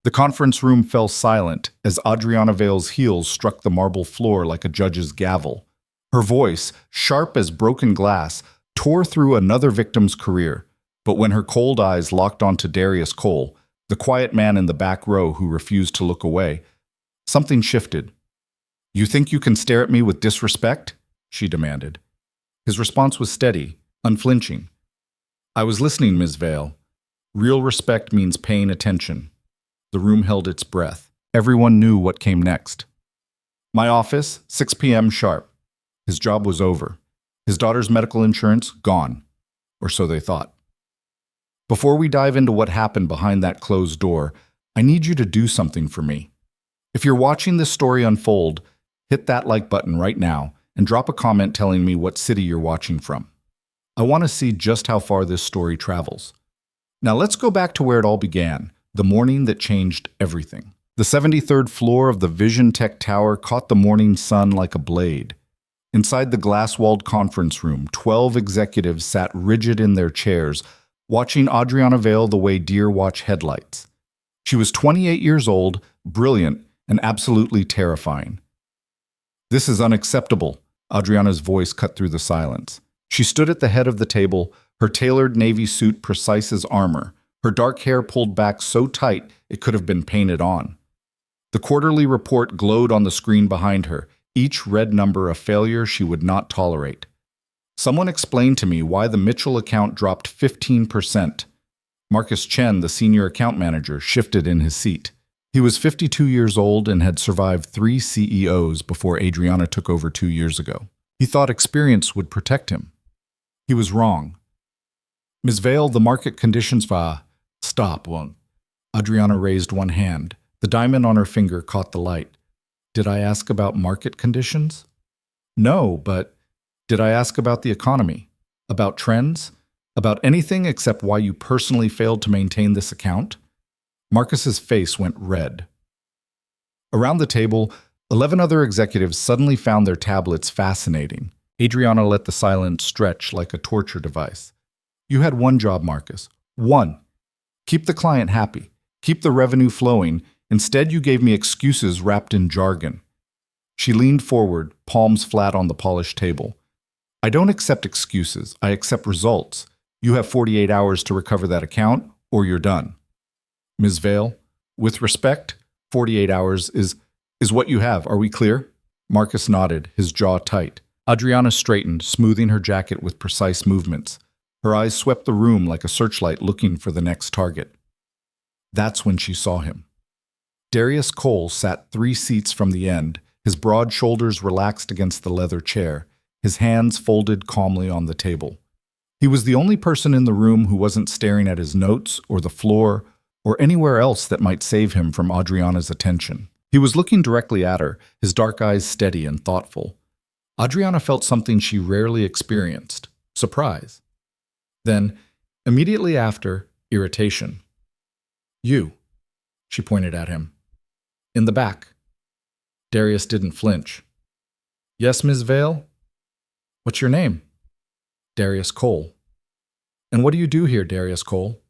The conference room fell silent as Adriana Vale's heels struck the marble floor like a judge's gavel. Her voice, sharp as broken glass, tore through another victim's career. But when her cold eyes locked onto Darius Cole, the quiet man in the back row who refused to look away, something shifted. "You think you can stare at me with disrespect?" she demanded. His response was steady, unflinching. "I was listening, Ms. Vale. Real respect means paying attention." The room held its breath. Everyone knew what came next. My office, 6 p.m. sharp. His job was over. His daughter's medical insurance, gone. Or so they thought. Before we dive into what happened behind that closed door, I need you to do something for me. If you're watching this story unfold, hit that like button right now and drop a comment telling me what city you're watching from. I want to see just how far this story travels. Now let's go back to where it all began, the morning that changed everything. The 73rd floor of the Vision Tech Tower caught the morning sun like a blade. Inside the glass-walled conference room, 12 executives sat rigid in their chairs, watching Adriana Vale the way deer watch headlights. She was 28 years old, brilliant, and absolutely terrifying. "This is unacceptable," Adriana's voice cut through the silence. She stood at the head of the table, her tailored navy suit precise as armor, her dark hair pulled back so tight it could have been painted on. The quarterly report glowed on the screen behind her, each red number a failure she would not tolerate. "Someone explained to me why the Mitchell account dropped 15%. Marcus Chen, the senior account manager, shifted in his seat. He was 52 years old and had survived 3 CEOs before Adriana took over 2 years ago. He thought experience would protect him. He was wrong. "Ms. Vale, the market conditions va..." "Stop, won't." Adriana raised one hand. The diamond on her finger caught the light. "Did I ask about market conditions?" "No, but did I ask about the economy? About trends? About anything except why you personally failed to maintain this account?" Marcus's face went red. Around the table, 11 other executives suddenly found their tablets fascinating. Adriana let the silence stretch like a torture device. "You had one job, Marcus. One. Keep the client happy. Keep the revenue flowing. Instead, you gave me excuses wrapped in jargon." She leaned forward, palms flat on the polished table. "I don't accept excuses. I accept results. You have 48 hours to recover that account, or you're done." "Ms. Vale, with respect, 48 hours is what you have. Are we clear?" Marcus nodded, his jaw tight. Adriana straightened, smoothing her jacket with precise movements. Her eyes swept the room like a searchlight looking for the next target. That's when she saw him. Darius Cole sat 3 seats from the end, his broad shoulders relaxed against the leather chair, his hands folded calmly on the table. He was the only person in the room who wasn't staring at his notes or the floor or anywhere else that might save him from Adriana's attention. He was looking directly at her, his dark eyes steady and thoughtful. Adriana felt something she rarely experienced: surprise. Then, immediately after, irritation. "You," she pointed at him. "In the back." Darius didn't flinch. "Yes, Ms. Vale?" "What's your name?" "Darius Cole." "And what do you do here, Darius Cole?"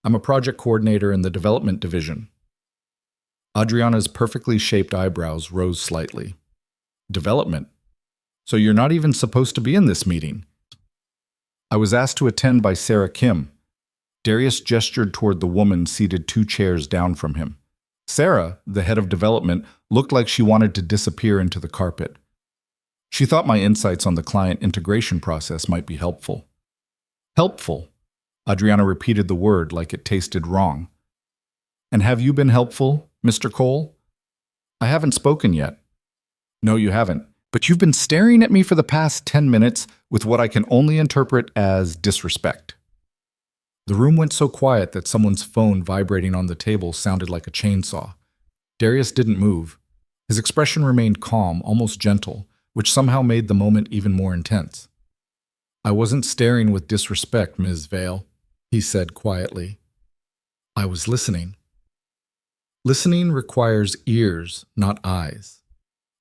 "I'm a project coordinator in the development division." Adriana's perfectly shaped eyebrows rose slightly. "Development? So you're not even supposed to be in this meeting?" "I was asked to attend by Sarah Kim." Darius gestured toward the woman seated 2 chairs down from him. Sarah, the head of development, looked like she wanted to disappear into the carpet. She thought my insights on the client integration process might be helpful. "Helpful?" Adriana repeated the word like it tasted wrong. "And have you been helpful, Mr. Cole?" "I haven't spoken yet." "No, you haven't. But you've been staring at me for the past 10 minutes with what I can only interpret as disrespect." The room went so quiet that someone's phone vibrating on the table sounded like a chainsaw. Darius didn't move. His expression remained calm, almost gentle, which somehow made the moment even more intense. "I wasn't staring with disrespect, Ms. Vale," he said quietly. "I was listening." Listening requires ears, not eyes.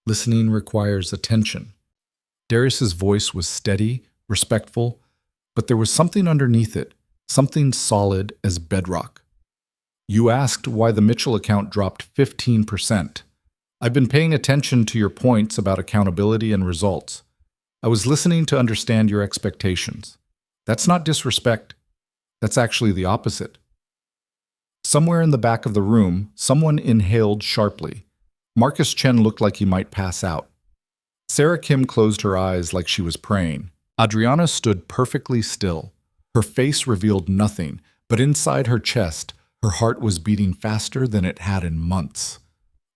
Listening requires attention. Darius's voice was steady, respectful, but there was something underneath it, something solid as bedrock. You asked why the Mitchell account dropped 15%. I've been paying attention to your points about accountability and results. I was listening to understand your expectations. That's not disrespect. That's actually the opposite. Somewhere in the back of the room, someone inhaled sharply. Marcus Chen looked like he might pass out. Sarah Kim closed her eyes like she was praying. Adriana stood perfectly still. Her face revealed nothing, but inside her chest, her heart was beating faster than it had in months.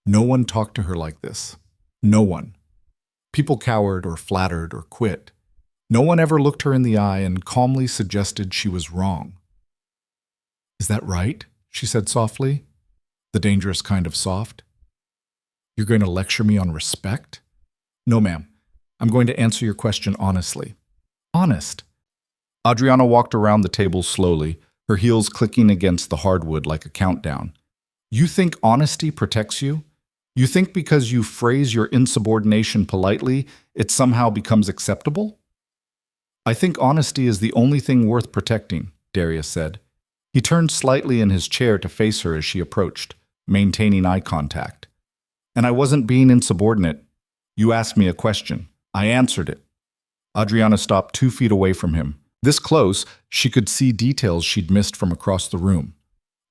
No one talked to her like this. No one. People cowered or flattered or quit. No one ever looked her in the eye and calmly suggested she was wrong. "Is that right?" she said softly, the dangerous kind of soft. "You're going to lecture me on respect?" "No, ma'am. I'm going to answer your question honestly." "Honest?" Adriana walked around the table slowly, her heels clicking against the hardwood like a countdown. "You think honesty protects you? You think because you phrase your insubordination politely, it somehow becomes acceptable?" "I think honesty is the only thing worth protecting," Darius said. He turned slightly in his chair to face her as she approached, maintaining eye contact. "And I wasn't being insubordinate. You asked me a question. I answered it." Adriana stopped 2 feet away from him. This close, she could see details she'd missed from across the room.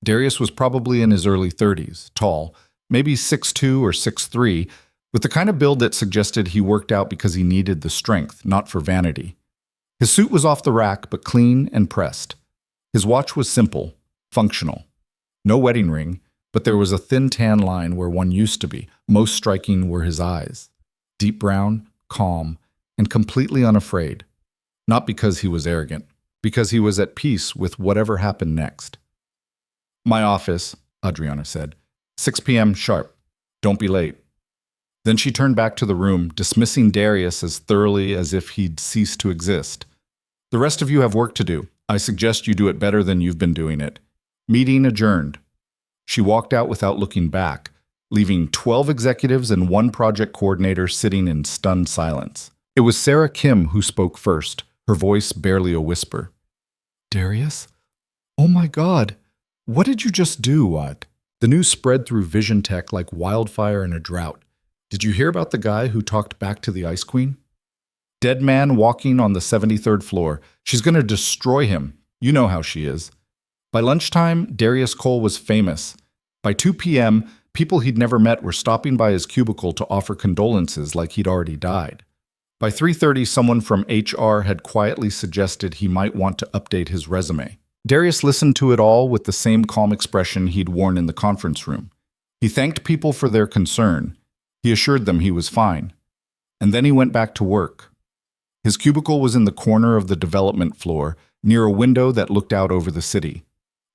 Darius was probably in his early 30s, tall, maybe 6'2" or 6'3", with the kind of build that suggested he worked out because he needed the strength, not for vanity. His suit was off the rack, but clean and pressed. His watch was simple, functional. No wedding ring, but there was a thin tan line where one used to be. Most striking were his eyes. Deep brown, calm, and completely unafraid. Not because he was arrogant, because he was at peace with whatever happened next. "My office," Adriana said. 6 p.m. sharp. Don't be late." Then she turned back to the room, dismissing Darius as thoroughly as if he'd ceased to exist. "The rest of you have work to do. I suggest you do it better than you've been doing it. Meeting adjourned." She walked out without looking back, leaving 12 executives and 1 project coordinator sitting in stunned silence. It was Sarah Kim who spoke first, her voice barely a whisper. "Darius? Oh my God! What did you just do, what?" The news spread through Vision Tech like wildfire in a drought. "Did you hear about the guy who talked back to the Ice Queen? Dead man walking on the 73rd floor. She's going to destroy him. You know how she is." By lunchtime, Darius Cole was famous. By 2 p.m., people he'd never met were stopping by his cubicle to offer condolences like he'd already died. By 3:30, someone from HR had quietly suggested he might want to update his resume. Darius listened to it all with the same calm expression he'd worn in the conference room. He thanked people for their concern. He assured them he was fine. And then he went back to work. His cubicle was in the corner of the development floor, near a window that looked out over the city.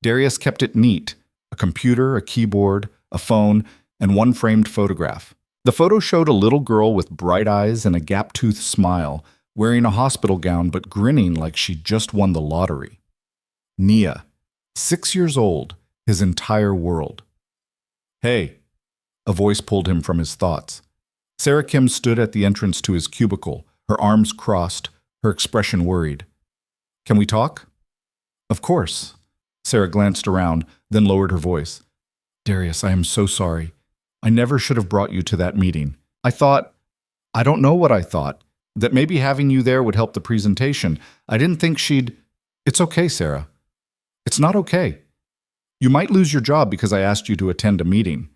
Darius kept it neat: a computer, a keyboard, a phone, and 1 framed photograph. The photo showed a little girl with bright eyes and a gap-toothed smile, wearing a hospital gown but grinning like she'd just won the lottery. Nia, 6 years old, his entire world. "Hey," a voice pulled him from his thoughts. Sarah Kim stood at the entrance to his cubicle, her arms crossed, her expression worried. "Can we talk?" "Of course." Sarah glanced around, then lowered her voice. "Darius, I am so sorry. I never should have brought you to that meeting. I don't know what I thought, that maybe having you there would help the presentation. I didn't think she'd—" "It's okay, Sarah. It's not okay. You might lose your job because I asked you to attend a meeting."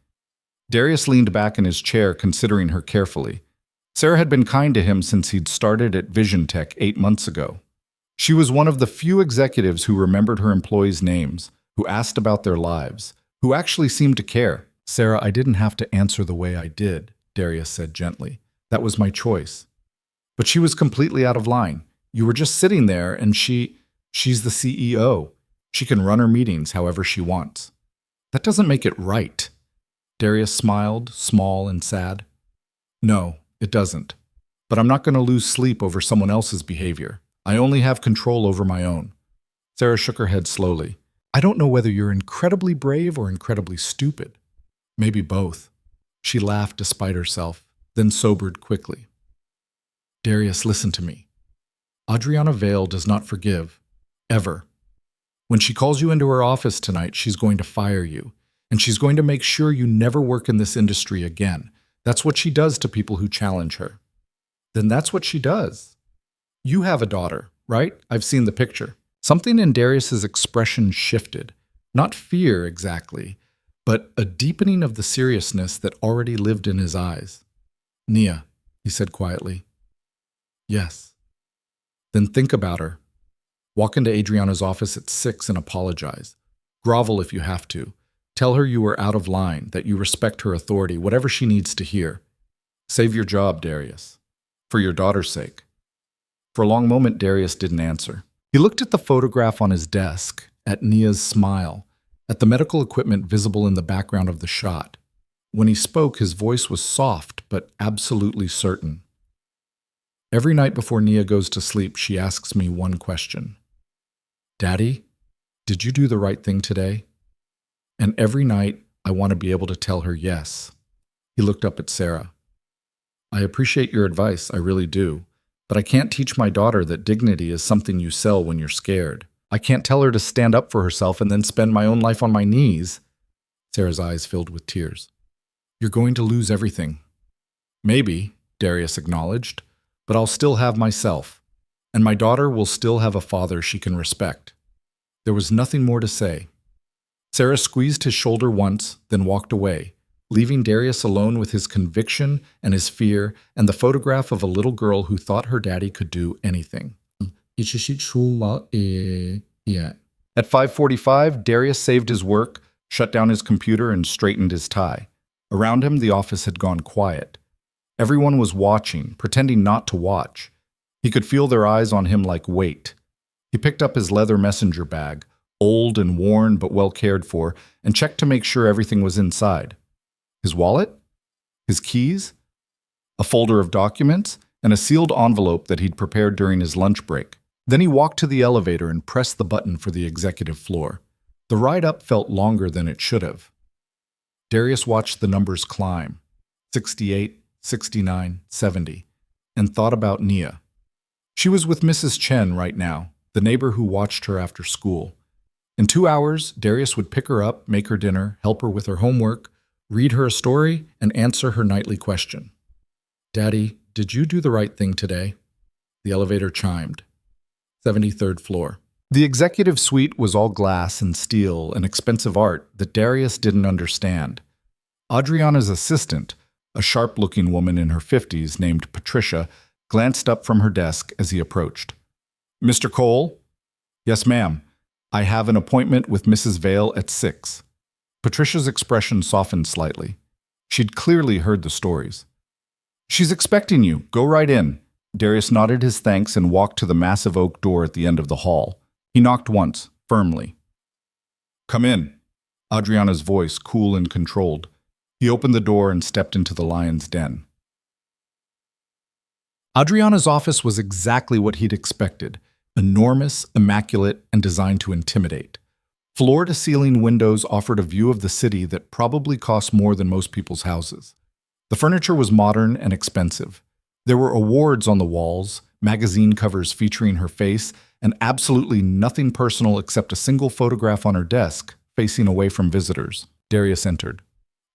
Darius leaned back in his chair, considering her carefully. Sarah had been kind to him since he'd started at Vision Tech 8 months ago. She was one of the few executives who remembered her employees' names, who asked about their lives, who actually seemed to care. "Sarah, I didn't have to answer the way I did," Darius said gently. "That was my choice." "But she was completely out of line. You were just sitting there, and she's the CEO. She can run her meetings however she wants." "That doesn't make it right." Darius smiled, small and sad. "No, it doesn't. But I'm not going to lose sleep over someone else's behavior. I only have control over my own." Sarah shook her head slowly. "I don't know whether you're incredibly brave or incredibly stupid. Maybe both." She laughed despite herself, then sobered quickly. "Darius, listen to me. Adriana Vale does not forgive. Ever. When she calls you into her office tonight, she's going to fire you, and she's going to make sure you never work in this industry again. That's what she does to people who challenge her. Then that's what she does. You have a daughter, right? I've seen the picture. Something in Darius's expression shifted. Not fear exactly, but a deepening of the seriousness that already lived in his eyes. Nia, he said quietly. Yes. Then think about her. Walk into Adriana's office at 6 and apologize. Grovel if you have to. Tell her you were out of line, that you respect her authority, whatever she needs to hear. Save your job, Darius. For your daughter's sake. For a long moment, Darius didn't answer. He looked at the photograph on his desk, at Nia's smile, at the medical equipment visible in the background of the shot. When he spoke, his voice was soft but absolutely certain. Every night before Nia goes to sleep, she asks me one question. Daddy, did you do the right thing today? And every night, I want to be able to tell her yes. He looked up at Sarah. I appreciate your advice, I really do. But I can't teach my daughter that dignity is something you sell when you're scared. I can't tell her to stand up for herself and then spend my own life on my knees. Sarah's eyes filled with tears. You're going to lose everything. Maybe, Darius acknowledged, but I'll still have myself. And my daughter will still have a father she can respect. There was nothing more to say. Sarah squeezed his shoulder once, then walked away, leaving Darius alone with his conviction and his fear and the photograph of a little girl who thought her daddy could do anything. At 5:45, Darius saved his work, shut down his computer, and straightened his tie. Around him, the office had gone quiet. Everyone was watching, pretending not to watch. He could feel their eyes on him like weight. He picked up his leather messenger bag, old and worn but well cared for, and checked to make sure everything was inside. His wallet? His keys? A folder of documents? And a sealed envelope that he'd prepared during his lunch break. Then he walked to the elevator and pressed the button for the executive floor. The ride up felt longer than it should have. Darius watched the numbers climb, 68, 69, 70, and thought about Nia. She was with Mrs. Chen right now, the neighbor who watched her after school. In 2 hours, Darius would pick her up, make her dinner, help her with her homework, read her a story, and answer her nightly question. Daddy, did you do the right thing today? The elevator chimed. 73rd floor. The executive suite was all glass and steel and expensive art that Darius didn't understand. Adriana's assistant, a sharp-looking woman in her 50s named Patricia, glanced up from her desk as he approached. Mr. Cole? Yes, ma'am. I have an appointment with Mrs. Vale at 6. Patricia's expression softened slightly. She'd clearly heard the stories. She's expecting you. Go right in. Darius nodded his thanks and walked to the massive oak door at the end of the hall. He knocked once, firmly. Come in. Adriana's voice, cool and controlled. He opened the door and stepped into the lion's den. Adriana's office was exactly what he'd expected. Enormous, immaculate, and designed to intimidate. Floor-to-ceiling windows offered a view of the city that probably cost more than most people's houses. The furniture was modern and expensive. There were awards on the walls, magazine covers featuring her face, and absolutely nothing personal except a single photograph on her desk, facing away from visitors. Darius entered.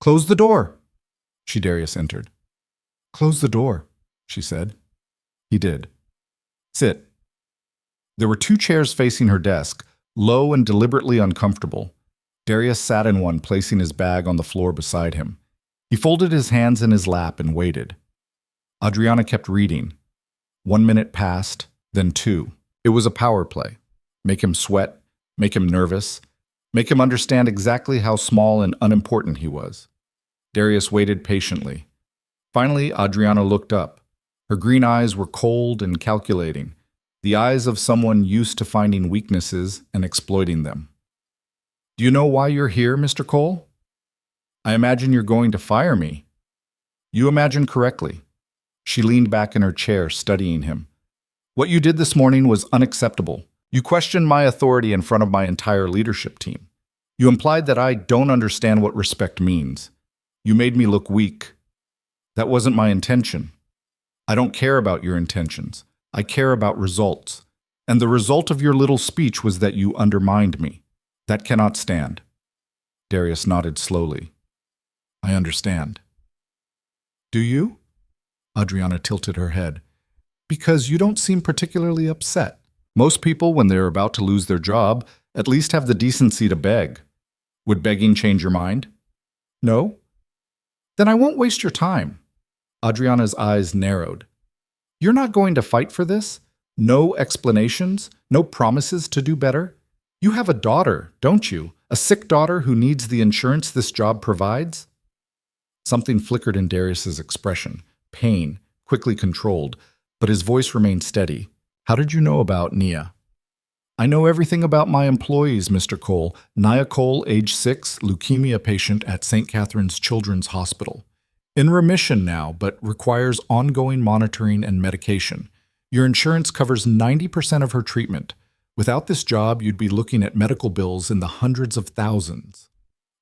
Close the door. Darius entered. Close the door, she said. He did. Sit. There were 2 chairs facing her desk, low and deliberately uncomfortable. Darius sat in one, placing his bag on the floor beside him. He folded his hands in his lap and waited. Adriana kept reading. 1 minute passed, then 2. It was a power play. Make him sweat, make him nervous, make him understand exactly how small and unimportant he was. Darius waited patiently. Finally, Adriana looked up. Her green eyes were cold and calculating, the eyes of someone used to finding weaknesses and exploiting them. Do you know why you're here, Mr. Cole? I imagine you're going to fire me. You imagine correctly. She leaned back in her chair, studying him. What you did this morning was unacceptable. You questioned my authority in front of my entire leadership team. You implied that I don't understand what respect means. You made me look weak. That wasn't my intention. I don't care about your intentions. I care about results. And the result of your little speech was that you undermined me. That cannot stand. Darius nodded slowly. I understand. Do you? Adriana tilted her head. Because you don't seem particularly upset. Most people, when they're about to lose their job, at least have the decency to beg. Would begging change your mind? No? Then I won't waste your time. Adriana's eyes narrowed. You're not going to fight for this? No explanations? No promises to do better? You have a daughter, don't you? A sick daughter who needs the insurance this job provides? Something flickered in Darius's expression. Pain, quickly controlled, but his voice remained steady. How did you know about Nia? I know everything about my employees, Mr. Cole. Nia Cole, age 6, leukemia patient at St. Catherine's Children's Hospital. In remission now, but requires ongoing monitoring and medication. Your insurance covers 90% of her treatment. Without this job, you'd be looking at medical bills in the hundreds of thousands.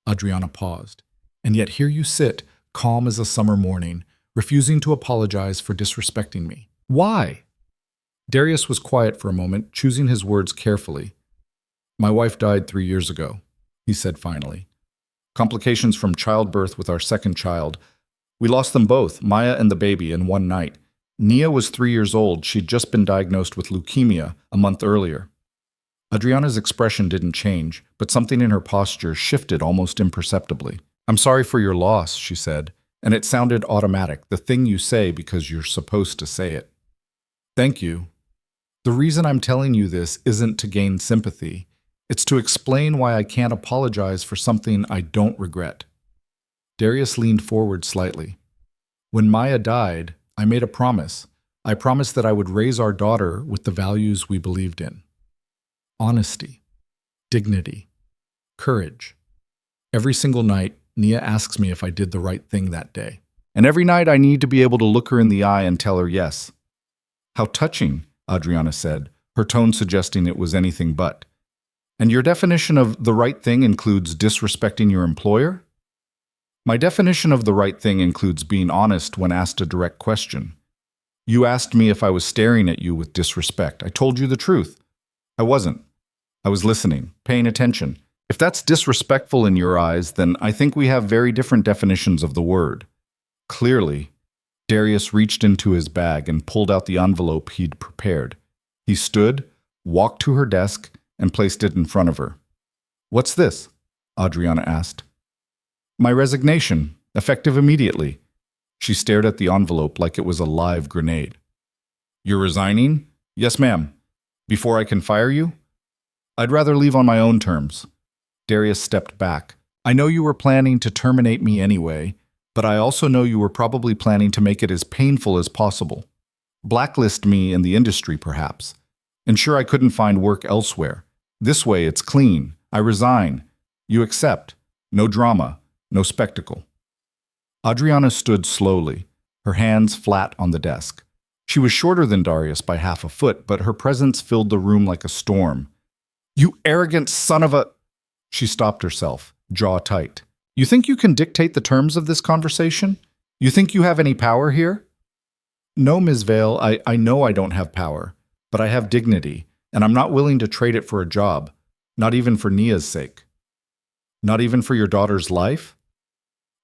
Adriana paused. And yet here you sit, calm as a summer morning, refusing to apologize for disrespecting me. Why? Darius was quiet for a moment, choosing his words carefully. My wife died 3 years ago, he said finally. Complications from childbirth with our second child. We lost them both, Maya and the baby, in one night. Nia was 3 years old. She'd just been diagnosed with leukemia a month earlier. Adriana's expression didn't change, but something in her posture shifted almost imperceptibly. I'm sorry for your loss, she said, and it sounded automatic, the thing you say because you're supposed to say it. Thank you. The reason I'm telling you this isn't to gain sympathy. It's to explain why I can't apologize for something I don't regret. Darius leaned forward slightly. When Maya died, I made a promise. I promised that I would raise our daughter with the values we believed in. Honesty, dignity, courage. Every single night, Nia asks me if I did the right thing that day. And every night I need to be able to look her in the eye and tell her yes. How touching, Adriana said, her tone suggesting it was anything but. And your definition of the right thing includes disrespecting your employer? My definition of the right thing includes being honest when asked a direct question. You asked me if I was staring at you with disrespect. I told you the truth. I wasn't. I was listening, paying attention. If that's disrespectful in your eyes, then I think we have very different definitions of the word. Clearly, Darius reached into his bag and pulled out the envelope he'd prepared. He stood, walked to her desk, and placed it in front of her. What's this? Adriana asked. My resignation, effective immediately. She stared at the envelope like it was a live grenade. You're resigning? Yes, ma'am. Before I can fire you? I'd rather leave on my own terms. Darius stepped back. I know you were planning to terminate me anyway, but I also know you were probably planning to make it as painful as possible. Blacklist me in the industry, perhaps. Ensure I couldn't find work elsewhere. This way, it's clean. I resign. You accept. No drama. No spectacle. Adriana stood slowly, her hands flat on the desk. She was shorter than Darius by half a foot, but her presence filled the room like a storm. You arrogant son of a... She stopped herself, jaw tight. You think you can dictate the terms of this conversation? You think you have any power here? No, Ms. Vale, I know I don't have power, but I have dignity, and I'm not willing to trade it for a job, not even for Nia's sake. Not even for your daughter's life?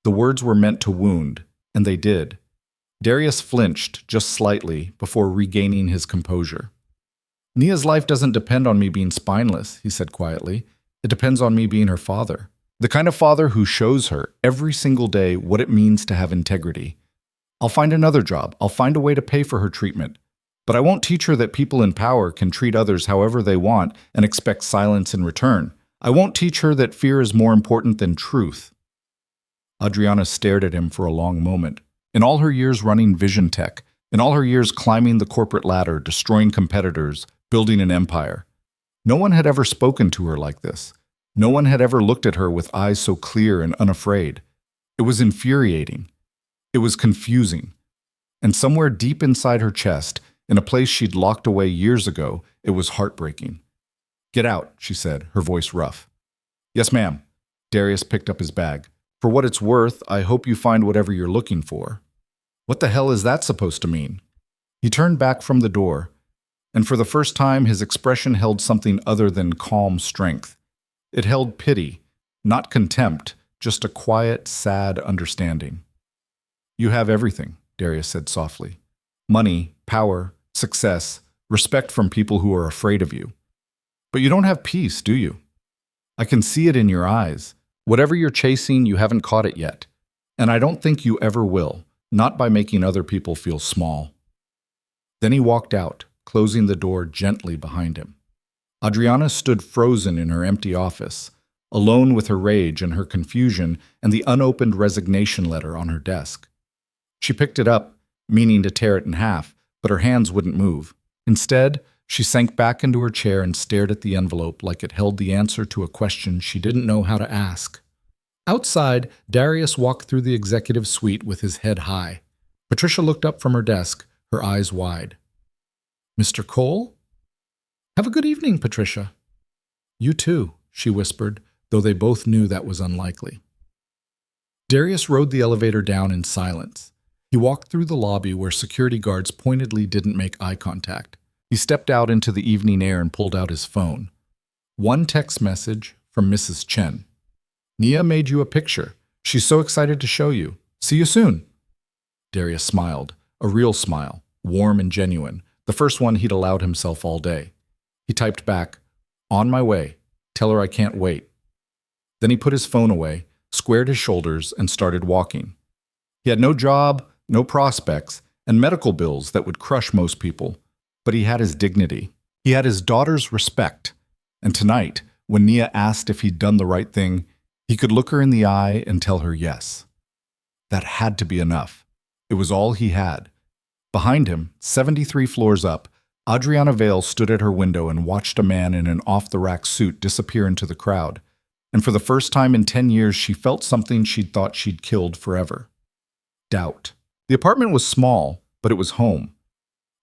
The words were meant to wound, and they did. Darius flinched just slightly before regaining his composure. Nia's life doesn't depend on me being spineless, he said quietly. It depends on me being her father. The kind of father who shows her every single day what it means to have integrity. I'll find another job. I'll find a way to pay for her treatment. But I won't teach her that people in power can treat others however they want and expect silence in return. I won't teach her that fear is more important than truth. Adriana stared at him for a long moment. In all her years running Vision Tech, in all her years climbing the corporate ladder, destroying competitors, building an empire, no one had ever spoken to her like this. No one had ever looked at her with eyes so clear and unafraid. It was infuriating. It was confusing. And somewhere deep inside her chest, in a place she'd locked away years ago, it was heartbreaking. Get out, she said, her voice rough. Yes, ma'am. Darius picked up his bag. For what it's worth, I hope you find whatever you're looking for. What the hell is that supposed to mean? He turned back from the door. And for the first time, his expression held something other than calm strength. It held pity, not contempt, just a quiet, sad understanding. You have everything, Darius said softly. Money, power, success, respect from people who are afraid of you. But you don't have peace, do you? I can see it in your eyes. Whatever you're chasing, you haven't caught it yet. And I don't think you ever will, not by making other people feel small. Then he walked out, closing the door gently behind him. Adriana stood frozen in her empty office, alone with her rage and her confusion and the unopened resignation letter on her desk. She picked it up, meaning to tear it in half, but her hands wouldn't move. Instead, she sank back into her chair and stared at the envelope like it held the answer to a question she didn't know how to ask. Outside, Darius walked through the executive suite with his head high. Patricia looked up from her desk, her eyes wide. "Mr. Cole?" "Have a good evening, Patricia." "You too," she whispered, though they both knew that was unlikely. Darius rode the elevator down in silence. He walked through the lobby where security guards pointedly didn't make eye contact. He stepped out into the evening air and pulled out his phone. One text message from Mrs. Chen. "Nia made you a picture. She's so excited to show you. See you soon." Darius smiled, a real smile, warm and genuine, the first one he'd allowed himself all day. He typed back, "On my way. Tell her I can't wait." Then he put his phone away, squared his shoulders, and started walking. He had no job, no prospects, and medical bills that would crush most people, but he had his dignity. He had his daughter's respect. And tonight, when Nia asked if he'd done the right thing, he could look her in the eye and tell her yes. That had to be enough. It was all he had. Behind him, 73 floors up, Adriana Vale stood at her window and watched a man in an off-the-rack suit disappear into the crowd. And for the first time in 10 years, she felt something she'd thought she'd killed forever. Doubt. The apartment was small, but it was home.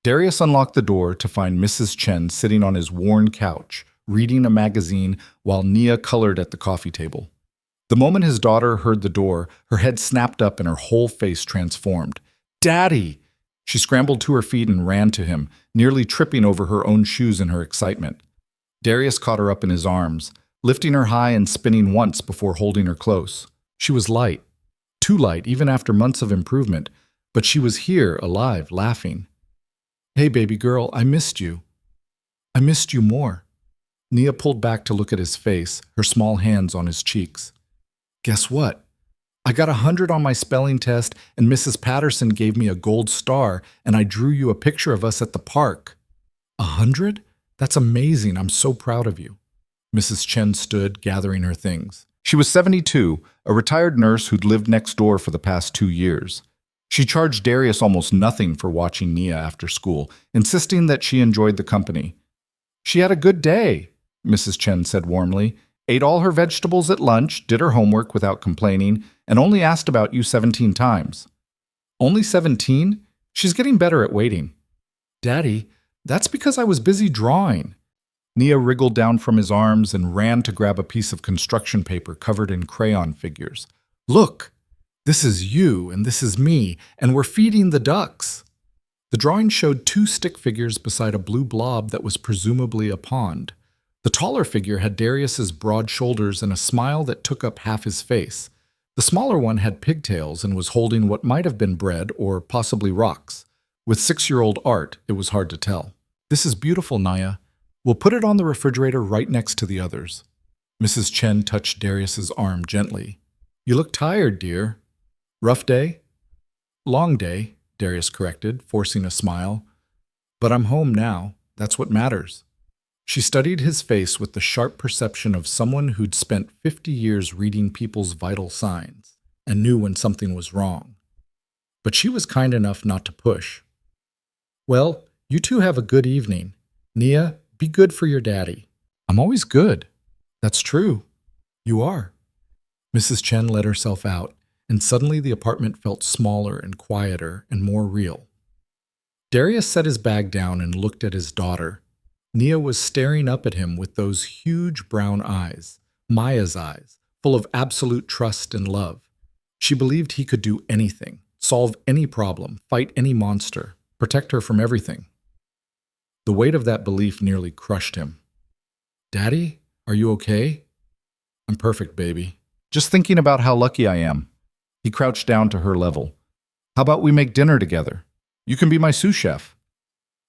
Darius unlocked the door to find Mrs. Chen sitting on his worn couch, reading a magazine while Nia colored at the coffee table. The moment his daughter heard the door, her head snapped up and her whole face transformed. "Daddy!" She scrambled to her feet and ran to him, nearly tripping over her own shoes in her excitement. Darius caught her up in his arms, lifting her high and spinning once before holding her close. She was light. Too light, even after months of improvement, but she was here, alive, laughing. "Hey, baby girl, I missed you." "I missed you more." Nia pulled back to look at his face, her small hands on his cheeks. "Guess what? I got 100 on my spelling test, and Mrs. Patterson gave me a gold star, and I drew you a picture of us at the park." 100? That's amazing. I'm so proud of you." Mrs. Chen stood, gathering her things. She was 72, a retired nurse who'd lived next door for the past 2 years. She charged Darius almost nothing for watching Nia after school, insisting that she enjoyed the company. "She had a good day," Mrs. Chen said warmly. "Ate all her vegetables at lunch, did her homework without complaining, and only asked about you 17 times. "Only 17? She's getting better at waiting." "Daddy, that's because I was busy drawing." Nia wriggled down from his arms and ran to grab a piece of construction paper covered in crayon figures. "Look, this is you and this is me, and we're feeding the ducks." The drawing showed 2 stick figures beside a blue blob that was presumably a pond. The taller figure had Darius's broad shoulders and a smile that took up half his face. The smaller one had pigtails and was holding what might have been bread or possibly rocks. With 6-year-old art, it was hard to tell. "This is beautiful, Naya. We'll put it on the refrigerator right next to the others." Mrs. Chen touched Darius's arm gently. "You look tired, dear." "Rough day?" "Long day," Darius corrected, forcing a smile. "But I'm home now. That's what matters." She studied his face with the sharp perception of someone who'd spent 50 years reading people's vital signs and knew when something was wrong. But she was kind enough not to push. "Well, you two have a good evening. Nia, be good for your daddy." "I'm always good." "That's true. You are." Mrs. Chen let herself out, and suddenly the apartment felt smaller and quieter and more real. Darius set his bag down and looked at his daughter. Nia was staring up at him with those huge brown eyes, Maya's eyes, full of absolute trust and love. She believed he could do anything, solve any problem, fight any monster, protect her from everything. The weight of that belief nearly crushed him. Daddy, are you okay? I'm perfect, baby. Just thinking about how lucky I am. He crouched down to her level. How about we make dinner together? You can be my sous chef.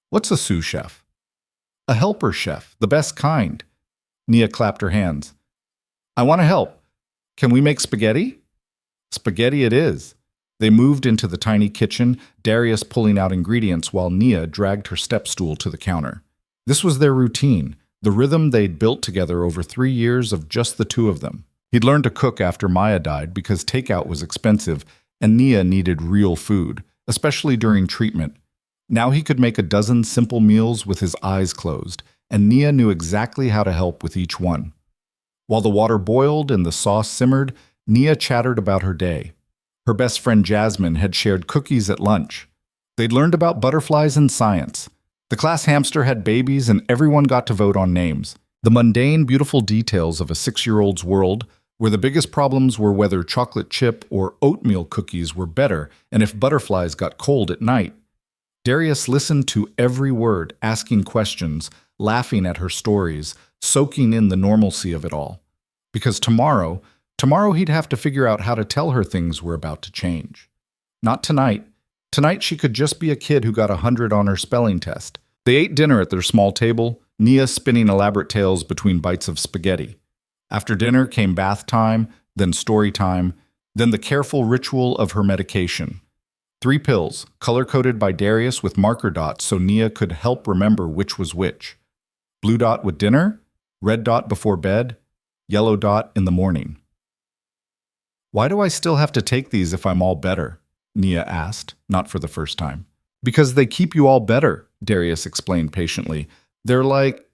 What's a sous chef? A helper chef, the best kind. Nia clapped her hands. I want to help. Can we make spaghetti? Spaghetti it is. They moved into the tiny kitchen, Darius pulling out ingredients while Nia dragged her step stool to the counter. This was their routine, the rhythm they'd built together over 3 years of just the two of them. He'd learned to cook after Maya died because takeout was expensive and Nia needed real food, especially during treatment. Now he could make a dozen simple meals with his eyes closed, and Nia knew exactly how to help with each one. While the water boiled and the sauce simmered, Nia chattered about her day. Her best friend Jasmine had shared cookies at lunch. They'd learned about butterflies and science. The class hamster had babies and everyone got to vote on names. The mundane, beautiful details of a 6-year-old's world, where the biggest problems were whether chocolate chip or oatmeal cookies were better and if butterflies got cold at night. Darius listened to every word, asking questions, laughing at her stories, soaking in the normalcy of it all. Because tomorrow he'd have to figure out how to tell her things were about to change. Not tonight. Tonight she could just be a kid who got 100 on her spelling test. They ate dinner at their small table, Nia spinning elaborate tales between bites of spaghetti. After dinner came bath time, then story time, then the careful ritual of her medication. 3 pills, color-coded by Darius with marker dots so Nia could help remember which was which. Blue dot with dinner, red dot before bed, yellow dot in the morning. Why do I still have to take these if I'm all better? Nia asked, not for the first time. Because they keep you all better, Darius explained patiently. They're like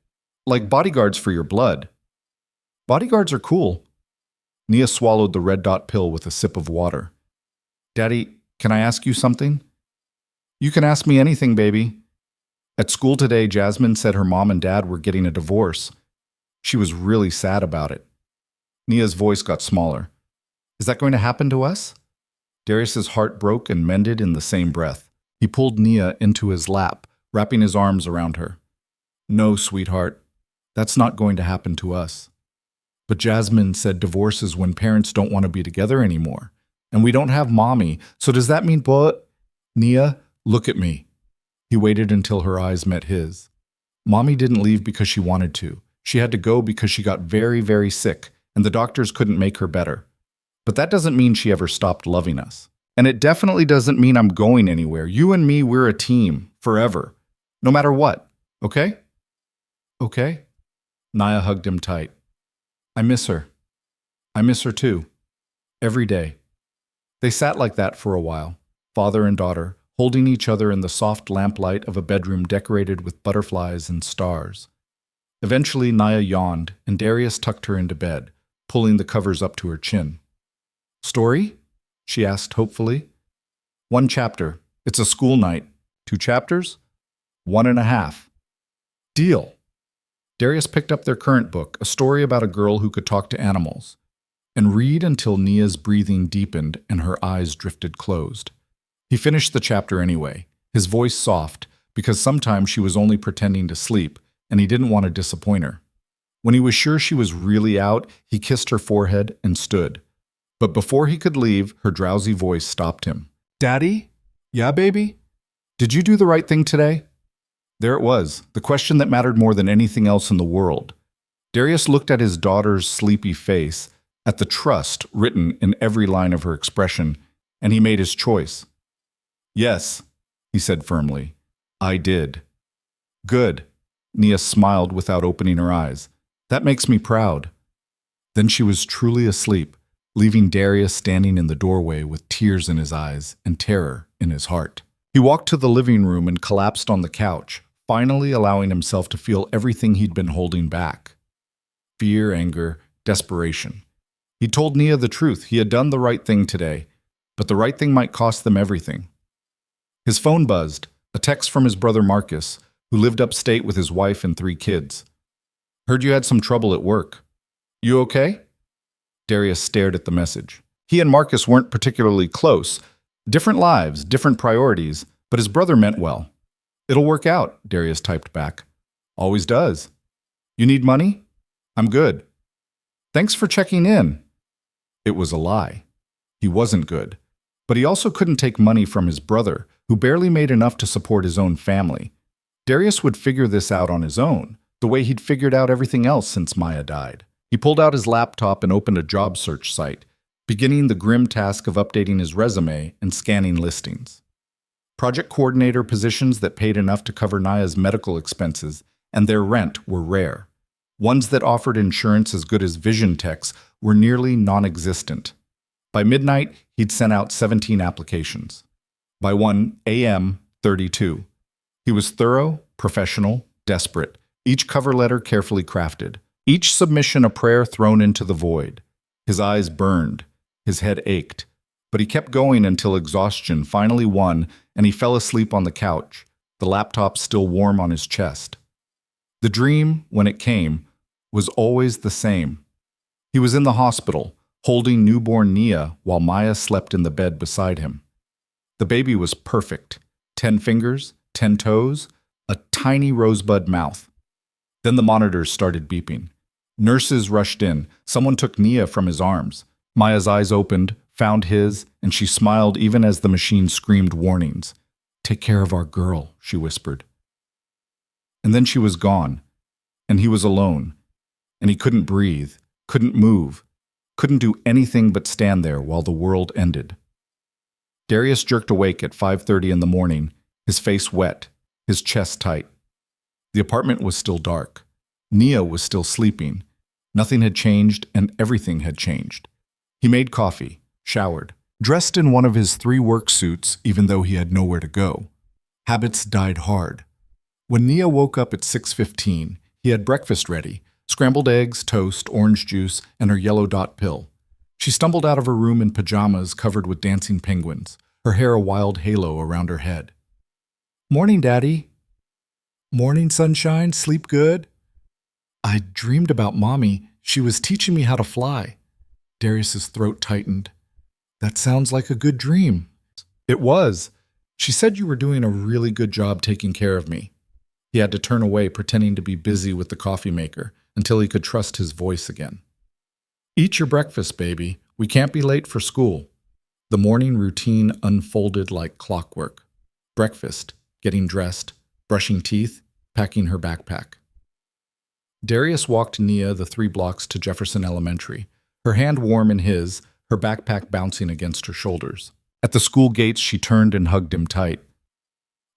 bodyguards for your blood. Bodyguards are cool. Nia swallowed the red dot pill with a sip of water. Daddy, can I ask you something? You can ask me anything, baby. At school today, Jasmine said her mom and dad were getting a divorce. She was really sad about it. Nia's voice got smaller. Is that going to happen to us? Darius's heart broke and mended in the same breath. He pulled Nia into his lap, wrapping his arms around her. No, sweetheart, that's not going to happen to us. But Jasmine said divorce is when parents don't want to be together anymore. And we don't have mommy, so does that mean what? Nia, look at me. He waited until her eyes met his. Mommy didn't leave because she wanted to. She had to go because she got very, very sick, and the doctors couldn't make her better. But that doesn't mean she ever stopped loving us. And it definitely doesn't mean I'm going anywhere. You and me, we're a team, forever. No matter what, okay? Okay? Nia hugged him tight. I miss her. I miss her too. Every day. They sat like that for a while, father and daughter, holding each other in the soft lamplight of a bedroom decorated with butterflies and stars. Eventually, Nia yawned, and Darius tucked her into bed, pulling the covers up to her chin. Story? She asked hopefully. 1 chapter. It's a school night. 2 chapters? 1.5. Deal. Darius picked up their current book, a story about a girl who could talk to animals, and read until Nia's breathing deepened and her eyes drifted closed. He finished the chapter anyway, his voice soft, because sometimes she was only pretending to sleep, and he didn't want to disappoint her. When he was sure she was really out, he kissed her forehead and stood. But before he could leave, her drowsy voice stopped him. Daddy? Yeah, baby? Did you do the right thing today? There it was, the question that mattered more than anything else in the world. Darius looked at his daughter's sleepy face, at the trust written in every line of her expression, and he made his choice. Yes, he said firmly. I did. Good. Nia smiled without opening her eyes. That makes me proud. Then she was truly asleep, leaving Darius standing in the doorway with tears in his eyes and terror in his heart. He walked to the living room and collapsed on the couch, finally allowing himself to feel everything he'd been holding back. Fear, anger, desperation. He told Nia the truth. He had done the right thing today, but the right thing might cost them everything. His phone buzzed, a text from his brother Marcus, who lived upstate with his wife and 3 kids. Heard you had some trouble at work. You okay? Darius stared at the message. He and Marcus weren't particularly close. Different lives, different priorities, but his brother meant well. It'll work out, Darius typed back. Always does. You need money? I'm good. Thanks for checking in. It was a lie. He wasn't good. But he also couldn't take money from his brother, who barely made enough to support his own family. Darius would figure this out on his own, the way he'd figured out everything else since Maya died. He pulled out his laptop and opened a job search site, beginning the grim task of updating his resume and scanning listings. Project coordinator positions that paid enough to cover Naya's medical expenses and their rent were rare. Ones that offered insurance as good as vision techs were nearly non-existent. By midnight, he'd sent out 17 applications. By 1 a.m., 32. He was thorough, professional, desperate, each cover letter carefully crafted, each submission a prayer thrown into the void. His eyes burned, his head ached, but he kept going until exhaustion finally won and he fell asleep on the couch, the laptop still warm on his chest. The dream, when it came, was always the same. He was in the hospital, holding newborn Nia while Maya slept in the bed beside him. The baby was perfect. 10 fingers, 10 toes, a tiny rosebud mouth. Then the monitors started beeping. Nurses rushed in. Someone took Nia from his arms. Maya's eyes opened, found his, and she smiled even as the machine screamed warnings. "Take care of our girl," she whispered. And then she was gone, and he was alone, and he couldn't breathe, couldn't move, couldn't do anything but stand there while the world ended. Darius jerked awake at 5:30 in the morning, his face wet, his chest tight. The apartment was still dark. Nia was still sleeping. Nothing had changed, and everything had changed. He made coffee, showered, dressed in one of his 3 work suits even though he had nowhere to go. Habits died hard. When Nia woke up at 6:15, he had breakfast ready, scrambled eggs, toast, orange juice, and her yellow dot pill. She stumbled out of her room in pajamas covered with dancing penguins, her hair a wild halo around her head. "Morning, Daddy." "Morning, sunshine. Sleep good?" "I dreamed about Mommy. She was teaching me how to fly." Darius's throat tightened. "That sounds like a good dream." "It was. She said you were doing a really good job taking care of me." He had to turn away, pretending to be busy with the coffee maker, until he could trust his voice again. "Eat your breakfast, baby. We can't be late for school." The morning routine unfolded like clockwork. Breakfast, getting dressed, brushing teeth, packing her backpack. Darius walked Nia the 3 blocks to Jefferson Elementary, her hand warm in his, her backpack bouncing against her shoulders. At the school gates, she turned and hugged him tight.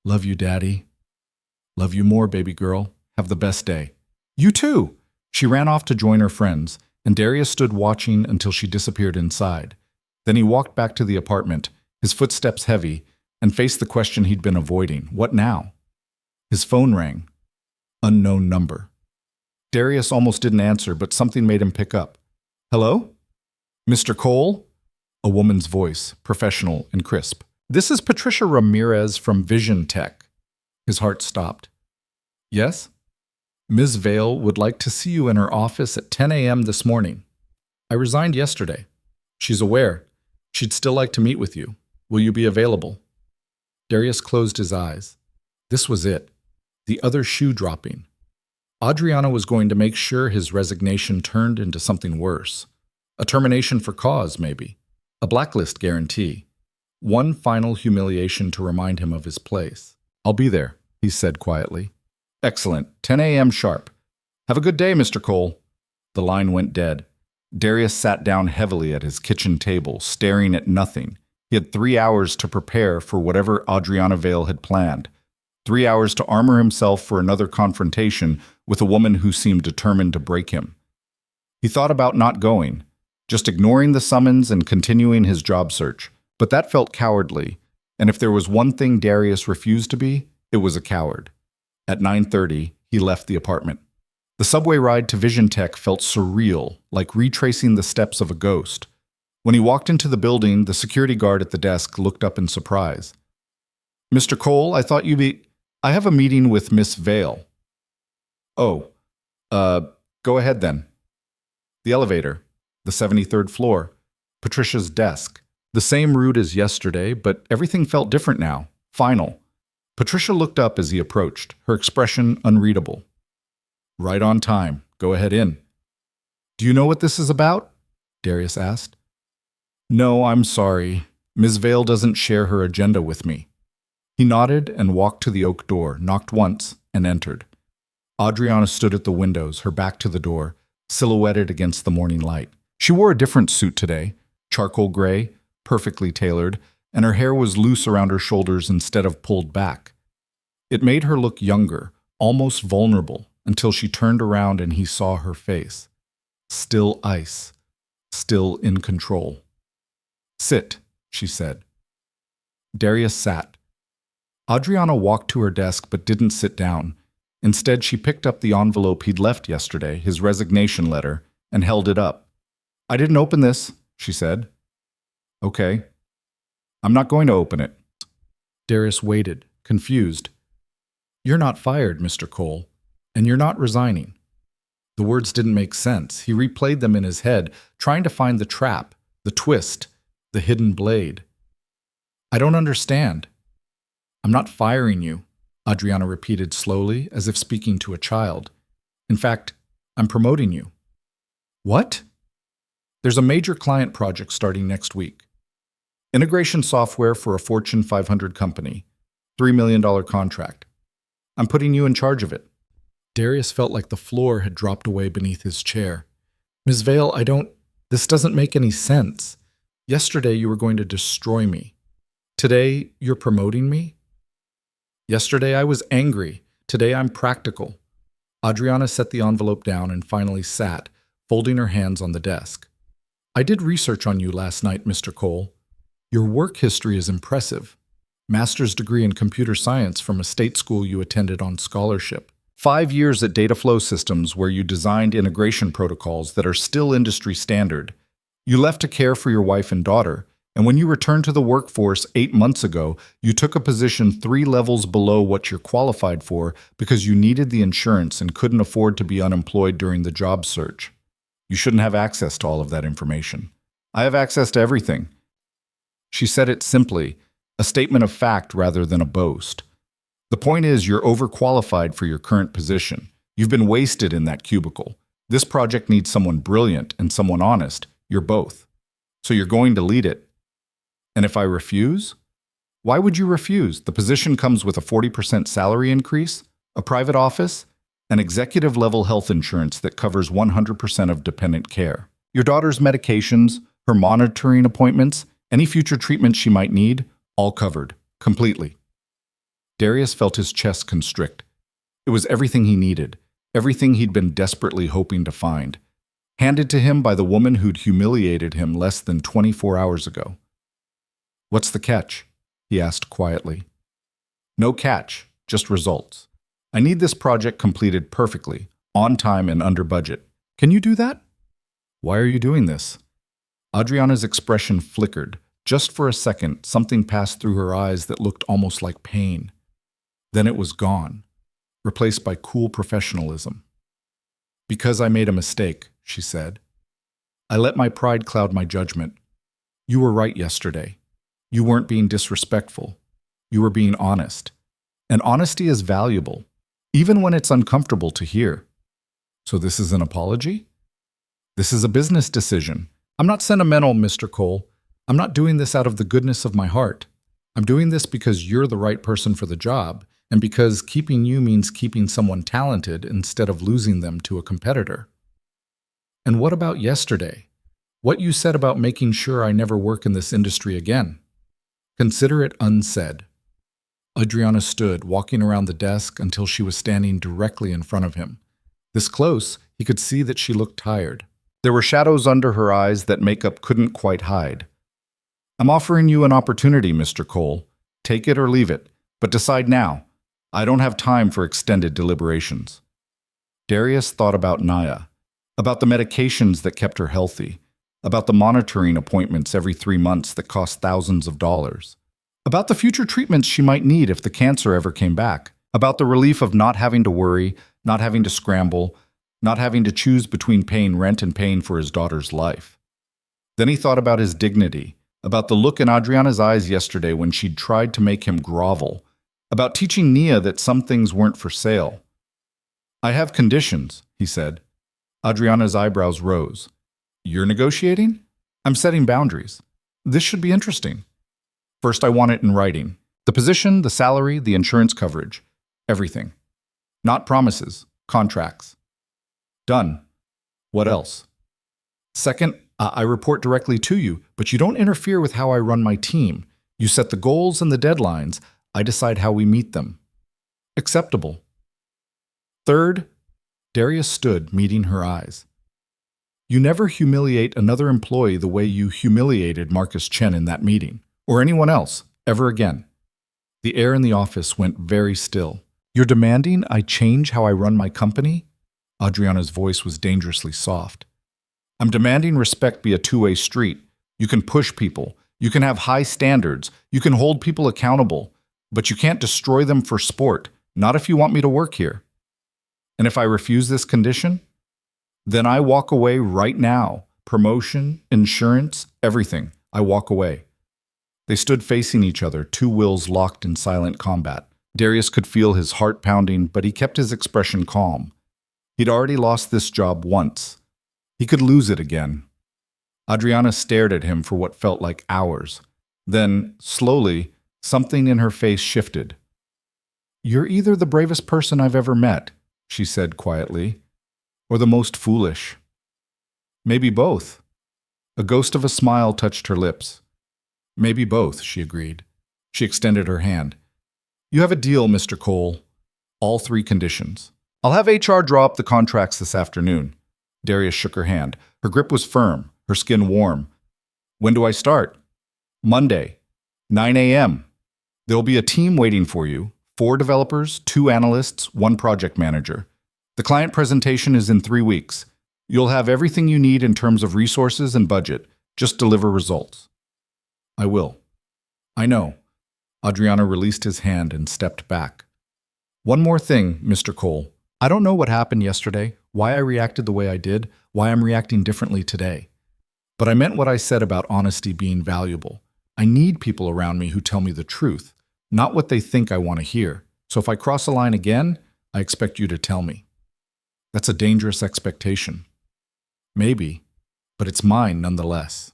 "Love you, Daddy." "Love you more, baby girl. Have the best day." "You too." She ran off to join her friends, and Darius stood watching until she disappeared inside. Then he walked back to the apartment, his footsteps heavy, and faced the question he'd been avoiding. What now? His phone rang. Unknown number. Darius almost didn't answer, but something made him pick up. "Hello? Mr. Cole?" A woman's voice, professional and crisp. "This is Patricia Ramirez from Vision Tech." His heart stopped. "Yes?" "Ms. Vale would like to see you in her office at 10 a.m. this morning. I resigned yesterday. She's aware. She'd still like to meet with you. Will you be available?" Darius closed his eyes. This was it. The other shoe dropping. Adriana was going to make sure his resignation turned into something worse. A termination for cause, maybe. A blacklist guarantee. One final humiliation to remind him of his place. "I'll be there," he said quietly. "Excellent. 10 a.m. sharp. Have a good day, Mr. Cole." The line went dead. Darius sat down heavily at his kitchen table, staring at nothing. He had 3 hours to prepare for whatever Adriana Vale had planned. 3 hours to armor himself for another confrontation with a woman who seemed determined to break him. He thought about not going, just ignoring the summons and continuing his job search. But that felt cowardly, and if there was one thing Darius refused to be, it was a coward. At 9:30, he left the apartment. The subway ride to Vision Tech felt surreal, like retracing the steps of a ghost. When he walked into the building, the security guard at the desk looked up in surprise. "Mr. Cole, I thought you'd be... I have a meeting with Miss Vale." "Oh, go ahead then." The elevator, the 73rd floor, Patricia's desk. The same route as yesterday, but everything felt different now, final. Patricia looked up as he approached, her expression unreadable. Right on time. Go ahead in. Do you know what this is about? Darius asked. No, I'm sorry. Ms. Vale doesn't share her agenda with me. He nodded and walked to the oak door, knocked once, and entered. Adriana stood at the windows, her back to the door, silhouetted against the morning light. She wore a different suit today, charcoal gray, perfectly tailored, and her hair was loose around her shoulders instead of pulled back. It made her look younger, almost vulnerable, until she turned around and he saw her face. Still ice, still in control. Sit, she said. Darius sat. Adriana walked to her desk but didn't sit down. Instead, she picked up the envelope he'd left yesterday, his resignation letter, and held it up. I didn't open this, she said. Okay. I'm not going to open it. Darius waited, confused. You're not fired, Mr. Cole, and you're not resigning. The words didn't make sense. He replayed them in his head, trying to find the trap, the twist, the hidden blade. I don't understand. I'm not firing you, Adriana repeated slowly, as if speaking to a child. In fact, I'm promoting you. What? There's a major client project starting next week. Integration software for a Fortune 500 company. $3 million contract. I'm putting you in charge of it. Darius felt like the floor had dropped away beneath his chair. Ms. Vale, this doesn't make any sense. Yesterday you were going to destroy me. Today you're promoting me? Yesterday I was angry. Today I'm practical. Adriana set the envelope down and finally sat, folding her hands on the desk. I did research on you last night, Mr. Cole. Your work history is impressive. Master's degree in computer science from a state school you attended on scholarship. 5 years at Dataflow Systems where you designed integration protocols that are still industry standard. You left to care for your wife and daughter, and when you returned to the workforce 8 months ago, you took a position 3 levels below what you're qualified for because you needed the insurance and couldn't afford to be unemployed during the job search. You shouldn't have access to all of that information. I have access to everything. She said it simply, a statement of fact rather than a boast. The point is, you're overqualified for your current position. You've been wasted in that cubicle. This project needs someone brilliant and someone honest. You're both. So you're going to lead it. And if I refuse? Why would you refuse? The position comes with a 40% salary increase, a private office, and executive-level health insurance that covers 100% of dependent care. Your daughter's medications, her monitoring appointments, any future treatment she might need, all covered, completely. Darius felt his chest constrict. It was everything he needed, everything he'd been desperately hoping to find, handed to him by the woman who'd humiliated him less than 24 hours ago. What's the catch? He asked quietly. No catch, just results. I need this project completed perfectly, on time and under budget. Can you do that? Why are you doing this? Adriana's expression flickered. Just for a second, something passed through her eyes that looked almost like pain. Then it was gone, replaced by cool professionalism. Because I made a mistake, she said. I let my pride cloud my judgment. You were right yesterday. You weren't being disrespectful. You were being honest. And honesty is valuable, even when it's uncomfortable to hear. So this is an apology? This is a business decision. I'm not sentimental, Mr. Cole. I'm not doing this out of the goodness of my heart. I'm doing this because you're the right person for the job, and because keeping you means keeping someone talented instead of losing them to a competitor. And what about yesterday? What you said about making sure I never work in this industry again? Consider it unsaid. Adriana stood, walking around the desk until she was standing directly in front of him. This close, he could see that she looked tired. There were shadows under her eyes that makeup couldn't quite hide. I'm offering you an opportunity, Mr. Cole. Take it or leave it, but decide now. I don't have time for extended deliberations. Darius thought about Naya, about the medications that kept her healthy, about the monitoring appointments every 3 months that cost thousands of dollars, about the future treatments she might need if the cancer ever came back, about the relief of not having to worry, not having to scramble, not having to choose between paying rent and paying for his daughter's life. Then he thought about his dignity, about the look in Adriana's eyes yesterday when she'd tried to make him grovel, About teaching Nia that some things weren't for sale. I have conditions, he said. Adriana's eyebrows rose. You're negotiating? I'm setting boundaries. This should be interesting. First, I want it in writing. The position, the salary, the insurance coverage. Everything. Not promises, contracts. Done. What else? Second, I report directly to you, but you don't interfere with how I run my team. You set the goals and the deadlines. I decide how we meet them. Acceptable. Third, Darius stood, meeting her eyes. You never humiliate another employee the way you humiliated Marcus Chen in that meeting, or anyone else, ever again. The air in the office went very still. You're demanding I change how I run my company? Adriana's voice was dangerously soft. I'm demanding respect be a two-way street. You can push people. You can have high standards. You can hold people accountable. But you can't destroy them for sport, not if you want me to work here. And if I refuse this condition, then I walk away right now. Promotion, insurance, everything. I walk away. They stood facing each other, two wills locked in silent combat. Darius could feel his heart pounding, but he kept his expression calm. He'd already lost this job once. He could lose it again. Adriana stared at him for what felt like hours. Then, slowly, something in her face shifted. You're either the bravest person I've ever met, she said quietly, or the most foolish. Maybe both. A ghost of a smile touched her lips. Maybe both, she agreed. She extended her hand. You have a deal, Mr. Cole. All 3 conditions. I'll have HR draw up the contracts this afternoon. Darius shook her hand. Her grip was firm, her skin warm. When do I start? Monday, 9 a.m. There'll be a team waiting for you. 4 developers, 2 analysts, 1 project manager. The client presentation is in 3 weeks. You'll have everything you need in terms of resources and budget. Just deliver results. I will. I know. Adriana released his hand and stepped back. One more thing, Mr. Cole. I don't know what happened yesterday, why I reacted the way I did, why I'm reacting differently today. But I meant what I said about honesty being valuable. I need people around me who tell me the truth, not what they think I want to hear. So if I cross a line again, I expect you to tell me. That's a dangerous expectation. Maybe, but it's mine nonetheless.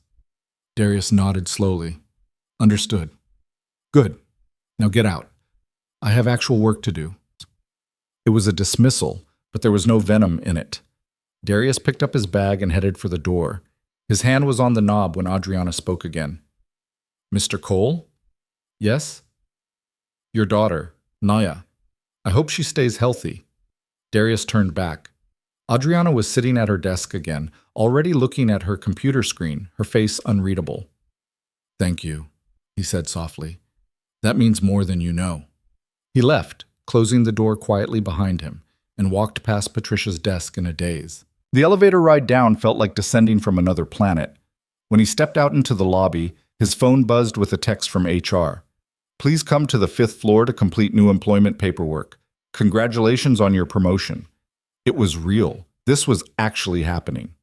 Darius nodded slowly. Understood. Good. Now get out. I have actual work to do. It was a dismissal, but there was no venom in it. Darius picked up his bag and headed for the door. His hand was on the knob when Adriana spoke again. Mr. Cole? Yes? Your daughter, Naya. I hope she stays healthy. Darius turned back. Adriana was sitting at her desk again, already looking at her computer screen, her face unreadable. Thank you, he said softly. That means more than you know. He left, closing the door quietly behind him, and walked past Patricia's desk in a daze. The elevator ride down felt like descending from another planet. When he stepped out into the lobby, his phone buzzed with a text from HR. Please come to the 5th floor to complete new employment paperwork. Congratulations on your promotion. It was real. This was actually happening.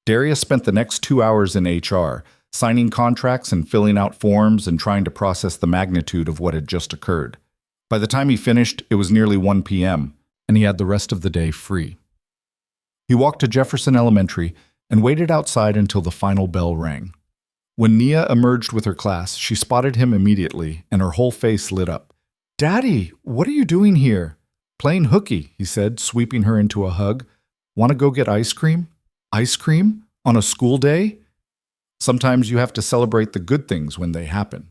Darius spent the next 2 hours in HR, signing contracts and filling out forms and trying to process the magnitude of what had just occurred. By the time he finished, it was nearly 1 p.m., and he had the rest of the day free. He walked to Jefferson Elementary and waited outside until the final bell rang. When Nia emerged with her class, she spotted him immediately, and her whole face lit up. Daddy, what are you doing here? Playing hooky, he said, sweeping her into a hug. Want to go get ice cream? Ice cream? On a school day? Sometimes you have to celebrate the good things when they happen.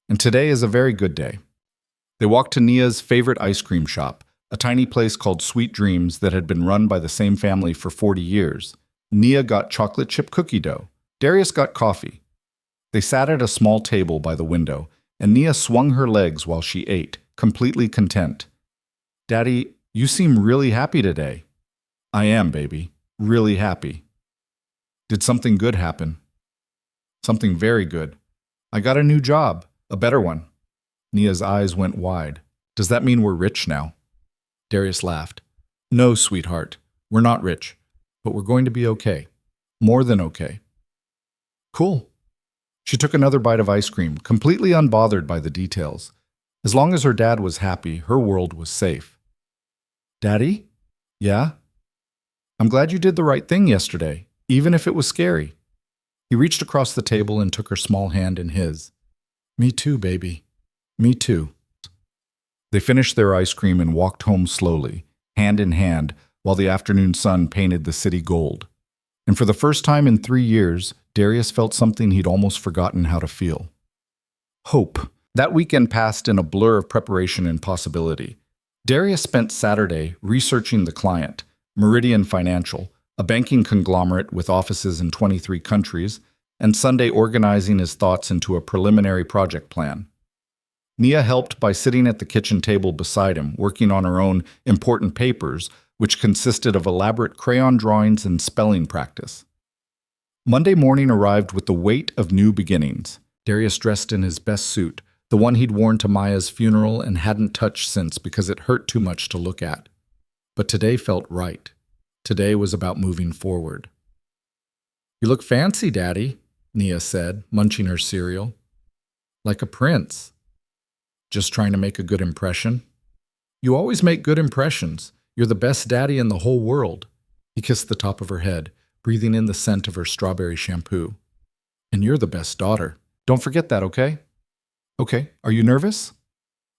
And today is a very good day. They walked to Nia's favorite ice cream shop, a tiny place called Sweet Dreams that had been run by the same family for 40 years. Nia got chocolate chip cookie dough. Darius got coffee. They sat at a small table by the window, and Nia swung her legs while she ate, completely content. Daddy, you seem really happy today. I am, baby. Really happy. Did something good happen? Something very good. I got a new job, a better one. Nia's eyes went wide. Does that mean we're rich now? Darius laughed. No, sweetheart. We're not rich, but we're going to be okay. More than okay. Cool. She took another bite of ice cream, completely unbothered by the details. As long as her dad was happy, her world was safe. Daddy? Yeah? I'm glad you did the right thing yesterday, even if it was scary. He reached across the table and took her small hand in his. Me too, baby. Me too. They finished their ice cream and walked home slowly, hand in hand, while the afternoon sun painted the city gold. And for the first time in 3 years, Darius felt something he'd almost forgotten how to feel. Hope. That weekend passed in a blur of preparation and possibility. Darius spent Saturday researching the client, Meridian Financial, a banking conglomerate with offices in 23 countries, and Sunday organizing his thoughts into a preliminary project plan. Nia helped by sitting at the kitchen table beside him, working on her own important papers, which consisted of elaborate crayon drawings and spelling practice. Monday morning arrived with the weight of new beginnings. Darius dressed in his best suit, the one he'd worn to Maya's funeral and hadn't touched since because it hurt too much to look at. But today felt right. Today was about moving forward. "You look fancy, Daddy," Nia said, munching her cereal. "Like a prince." "Just trying to make a good impression?" "You always make good impressions. You're the best daddy in the whole world." He kissed the top of her head, breathing in the scent of her strawberry shampoo. "And you're the best daughter. Don't forget that, okay?" "Okay. Are you nervous?"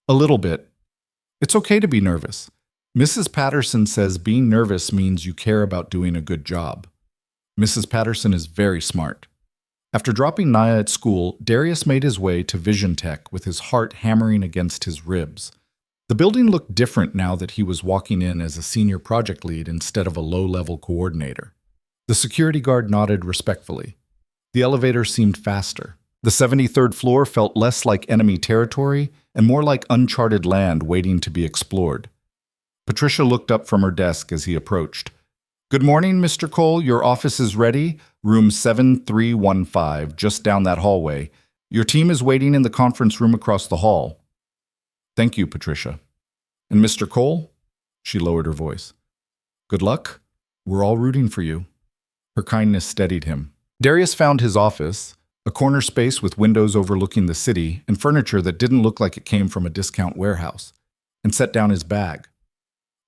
"A little bit." "It's okay to be nervous. Mrs. Patterson says being nervous means you care about doing a good job." Mrs. Patterson is very smart. After dropping Naya at school, Darius made his way to Vision Tech with his heart hammering against his ribs. The building looked different now that he was walking in as a senior project lead instead of a low-level coordinator. The security guard nodded respectfully. The elevator seemed faster. The 73rd floor felt less like enemy territory and more like uncharted land waiting to be explored. Patricia looked up from her desk as he approached. "Good morning, Mr. Cole. Your office is ready. Room 7315, just down that hallway. Your team is waiting in the conference room across the hall." "Thank you, Patricia." "And Mr. Cole?" She lowered her voice. "Good luck. We're all rooting for you." Her kindness steadied him. Darius found his office, a corner space with windows overlooking the city and furniture that didn't look like it came from a discount warehouse, and set down his bag.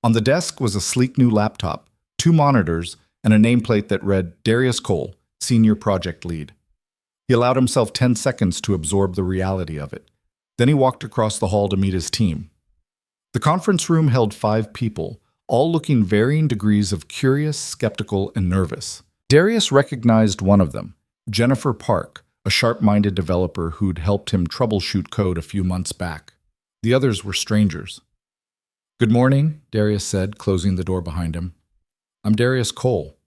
On the desk was a sleek new laptop, 2 monitors, and a nameplate that read Darius Cole, Senior Project Lead. He allowed himself 10 seconds to absorb the reality of it. Then he walked across the hall to meet his team. The conference room held 5 people, all looking varying degrees of curious, skeptical, and nervous. Darius recognized one of them, Jennifer Park, a sharp-minded developer who'd helped him troubleshoot code a few months back. The others were strangers. "Good morning," Darius said, closing the door behind him. "I'm Darius Cole.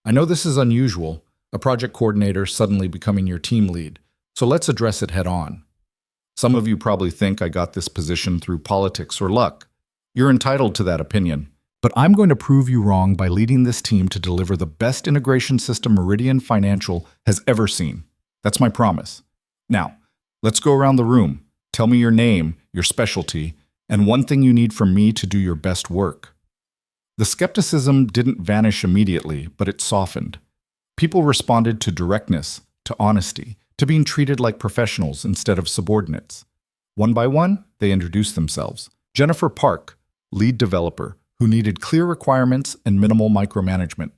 I know this is unusual, a project coordinator suddenly becoming your team lead, so let's address it head on. Some of you probably think I got this position through politics or luck. You're entitled to that opinion. But I'm going to prove you wrong by leading this team to deliver the best integration system Meridian Financial has ever seen. That's my promise. Now, let's go around the room. Tell me your name, your specialty, and one thing you need from me to do your best work." The skepticism didn't vanish immediately, but it softened. People responded to directness, to honesty, to being treated like professionals instead of subordinates. One by one, they introduced themselves. Jennifer Park, lead developer, who needed clear requirements and minimal micromanagement.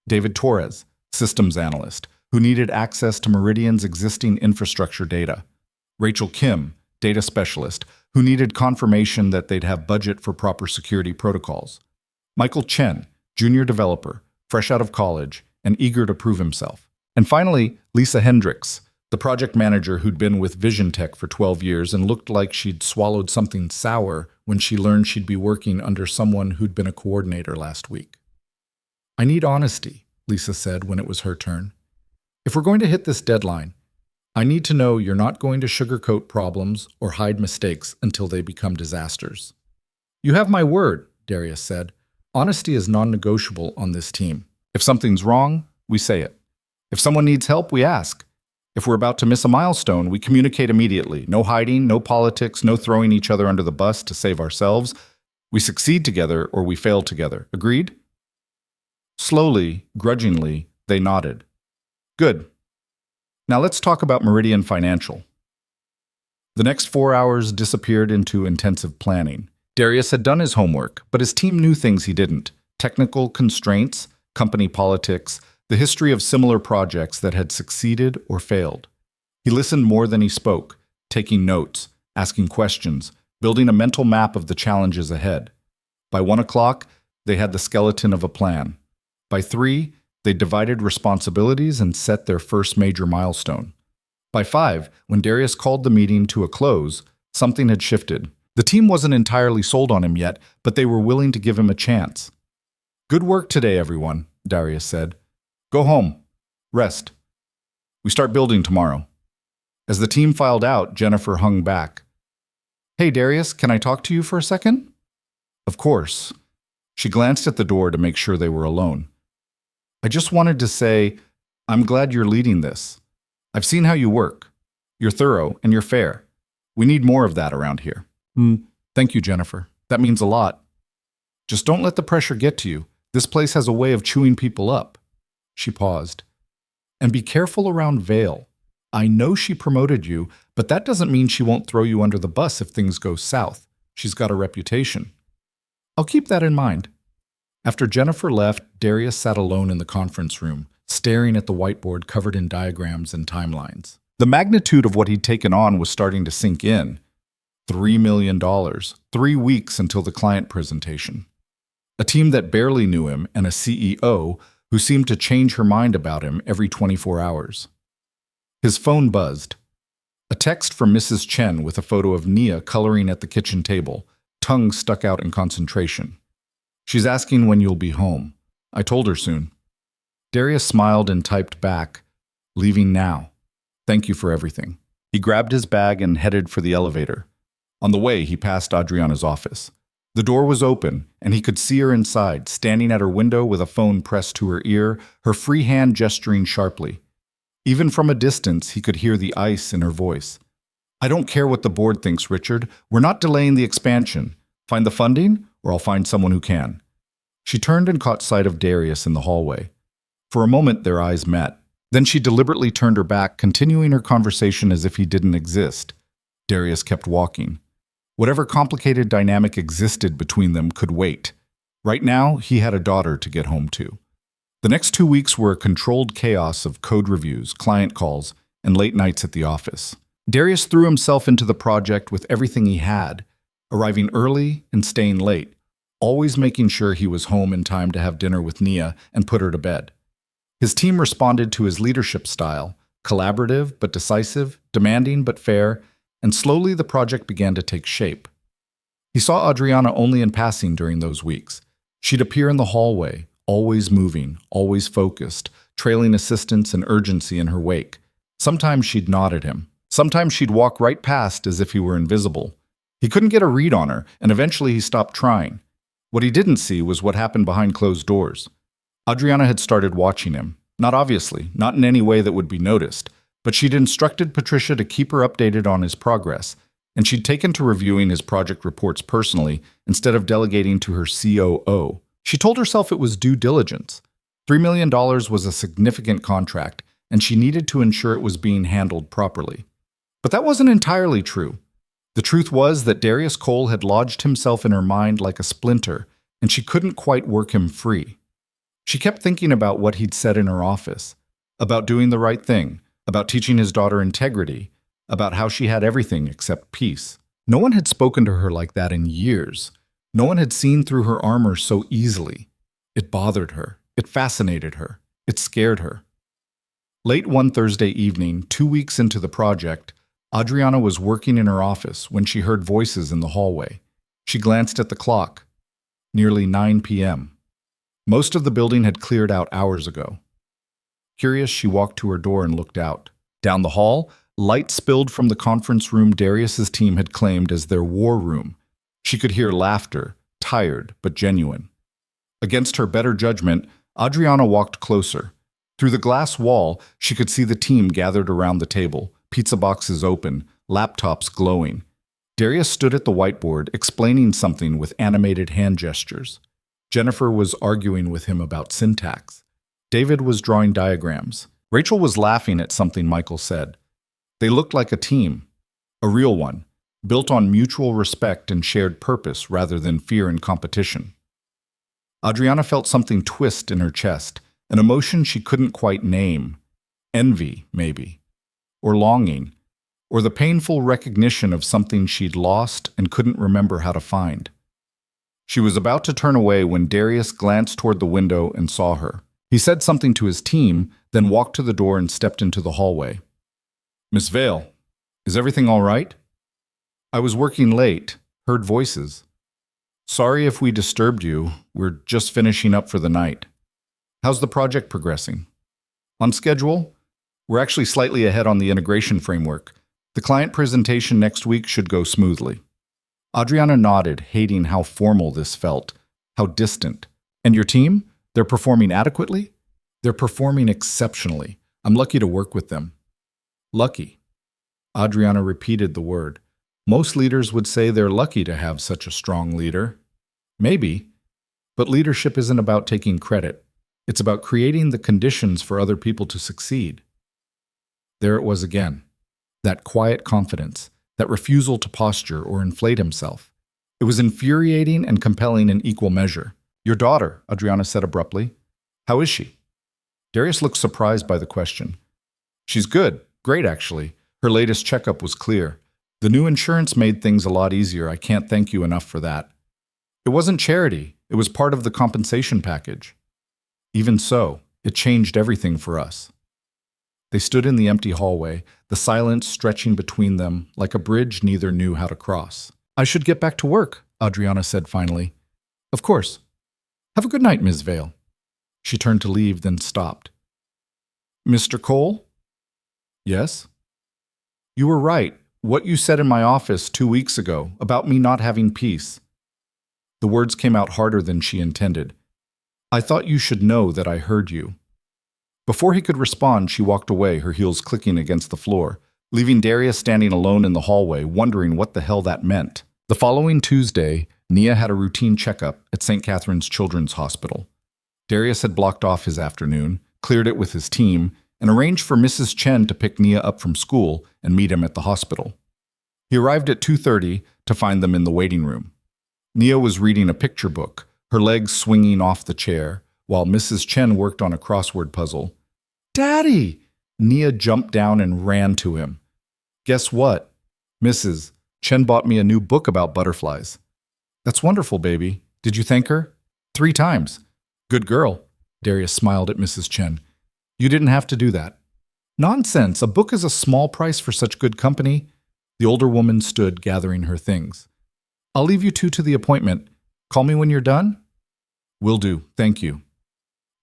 David Torres, systems analyst, who needed access to Meridian's existing infrastructure data. Rachel Kim, data specialist, who needed confirmation that they'd have budget for proper security protocols. Michael Chen, junior developer, fresh out of college, and eager to prove himself. And finally, Lisa Hendricks, the project manager who'd been with Vision Tech for 12 years and looked like she'd swallowed something sour when she learned she'd be working under someone who'd been a coordinator last week. "I need honesty," Lisa said when it was her turn. "If we're going to hit this deadline, I need to know you're not going to sugarcoat problems or hide mistakes until they become disasters." "You have my word," Darius said. "Honesty is non-negotiable on this team. If something's wrong, we say it. If someone needs help, we ask. If we're about to miss a milestone, we communicate immediately. No hiding, no politics, no throwing each other under the bus to save ourselves. We succeed together or we fail together. Agreed?" Slowly, grudgingly, they nodded. "Good. Now let's talk about Meridian Financial." The next 4 hours disappeared into intensive planning. Darius had done his homework, but his team knew things he didn't. Technical constraints, company politics, the history of similar projects that had succeeded or failed. He listened more than he spoke, taking notes, asking questions, building a mental map of the challenges ahead. By 1 o'clock, they had the skeleton of a plan. By 3, they divided responsibilities and set their first major milestone. By 5, when Darius called the meeting to a close, something had shifted. The team wasn't entirely sold on him yet, but they were willing to give him a chance. "Good work today, everyone," Darius said. "Go home. Rest. We start building tomorrow." As the team filed out, Jennifer hung back. "Hey, Darius, can I talk to you for a second?" "Of course." She glanced at the door to make sure they were alone. "I just wanted to say, I'm glad you're leading this. I've seen how you work. You're thorough and you're fair. We need more of that around here." Thank you, Jennifer. That means a lot. Just don't let the pressure get to you. This place has a way of chewing people up." She paused. "And be careful around Vale. I know she promoted you, but that doesn't mean she won't throw you under the bus if things go south. She's got a reputation." "I'll keep that in mind." After Jennifer left, Darius sat alone in the conference room, staring at the whiteboard covered in diagrams and timelines. The magnitude of what he'd taken on was starting to sink in. $3 million, 3 weeks until the client presentation. A team that barely knew him and a CEO who seemed to change her mind about him every 24 hours. His phone buzzed. A text from Mrs. Chen with a photo of Nia coloring at the kitchen table, tongue stuck out in concentration. "She's asking when you'll be home. I told her soon." Darius smiled and typed back, "Leaving now. Thank you for everything." He grabbed his bag and headed for the elevator. On the way, he passed Adriana's office. The door was open, and he could see her inside, standing at her window with a phone pressed to her ear, her free hand gesturing sharply. Even from a distance, he could hear the ice in her voice. "I don't care what the board thinks, Richard. We're not delaying the expansion. Find the funding, or I'll find someone who can." She turned and caught sight of Darius in the hallway. For a moment, their eyes met. Then she deliberately turned her back, continuing her conversation as if he didn't exist. Darius kept walking. Whatever complicated dynamic existed between them could wait. Right now, he had a daughter to get home to. The next 2 weeks were a controlled chaos of code reviews, client calls, and late nights at the office. Darius threw himself into the project with everything he had, arriving early and staying late, always making sure he was home in time to have dinner with Nia and put her to bed. His team responded to his leadership style, collaborative but decisive, demanding but fair, and slowly the project began to take shape. He saw Adriana only in passing during those weeks. She'd appear in the hallway, always moving, always focused, trailing assistance and urgency in her wake. Sometimes she'd nod at him. Sometimes she'd walk right past as if he were invisible. He couldn't get a read on her, and eventually he stopped trying. What he didn't see was what happened behind closed doors. Adriana had started watching him. Not obviously, not in any way that would be noticed, but she'd instructed Patricia to keep her updated on his progress, and she'd taken to reviewing his project reports personally instead of delegating to her COO. She told herself it was due diligence. $3 million was a significant contract, and she needed to ensure it was being handled properly. But that wasn't entirely true. The truth was that Darius Cole had lodged himself in her mind like a splinter, and she couldn't quite work him free. She kept thinking about what he'd said in her office, about doing the right thing, about teaching his daughter integrity, about how she had everything except peace. No one had spoken to her like that in years. No one had seen through her armor so easily. It bothered her. It fascinated her. It scared her. Late one Thursday evening, 2 weeks into the project, Adriana was working in her office when she heard voices in the hallway. She glanced at the clock. Nearly 9 p.m. Most of the building had cleared out hours ago. Curious, she walked to her door and looked out. Down the hall, light spilled from the conference room Darius's team had claimed as their war room. She could hear laughter, tired but genuine. Against her better judgment, Adriana walked closer. Through the glass wall, she could see the team gathered around the table, pizza boxes open, laptops glowing. Darius stood at the whiteboard, explaining something with animated hand gestures. Jennifer was arguing with him about syntax. David was drawing diagrams. Rachel was laughing at something Michael said. They looked like a team. A real one, built on mutual respect and shared purpose rather than fear and competition. Adriana felt something twist in her chest, an emotion she couldn't quite name. Envy, maybe. Or longing. Or the painful recognition of something she'd lost and couldn't remember how to find. She was about to turn away when Darius glanced toward the window and saw her. He said something to his team, then walked to the door and stepped into the hallway. "Miss Vale, is everything all right?" "I was working late, heard voices. Sorry if we disturbed you, we're just finishing up for the night. How's the project progressing?" "On schedule? We're actually slightly ahead on the integration framework. The client presentation next week should go smoothly." Adriana nodded, hating how formal this felt, how distant. "And your team? They're performing adequately?" "They're performing exceptionally. I'm lucky to work with them." "Lucky." Adriana repeated the word. Most leaders would say they're lucky to have such a strong leader. Maybe. But leadership isn't about taking credit. It's about creating the conditions for other people to succeed. There it was again. That quiet confidence, that refusal to posture or inflate himself. It was infuriating and compelling in equal measure. "Your daughter," Adriana said abruptly. "How is she?" Darius looked surprised by the question. "She's good. Great, actually. Her latest checkup was clear. The new insurance made things a lot easier. I can't thank you enough for that." "It wasn't charity. It was part of the compensation package." "Even so, it changed everything for us." They stood in the empty hallway, the silence stretching between them like a bridge neither knew how to cross. "I should get back to work," Adriana said finally. "Of course. Have a good night, Ms. Vale." She turned to leave, then stopped. "Mr. Cole?" "Yes?" "You were right. What you said in my office 2 weeks ago about me not having peace." The words came out harder than she intended. "I thought you should know that I heard you." Before he could respond, she walked away, her heels clicking against the floor, leaving Darius standing alone in the hallway, wondering what the hell that meant. The following Tuesday, Nia had a routine checkup at St. Catherine's Children's Hospital. Darius had blocked off his afternoon, cleared it with his team, and arranged for Mrs. Chen to pick Nia up from school and meet him at the hospital. He arrived at 2:30 to find them in the waiting room. Nia was reading a picture book, her legs swinging off the chair, while Mrs. Chen worked on a crossword puzzle. "Daddy!" Nia jumped down and ran to him. "Guess what? Mrs. Chen bought me a new book about butterflies." "That's wonderful, baby. Did you thank her?" "3 times. Good girl." Darius smiled at Mrs. Chen. "You didn't have to do that." "Nonsense. A book is a small price for such good company." The older woman stood, gathering her things. "I'll leave you two to the appointment. Call me when you're done?" "Will do. Thank you."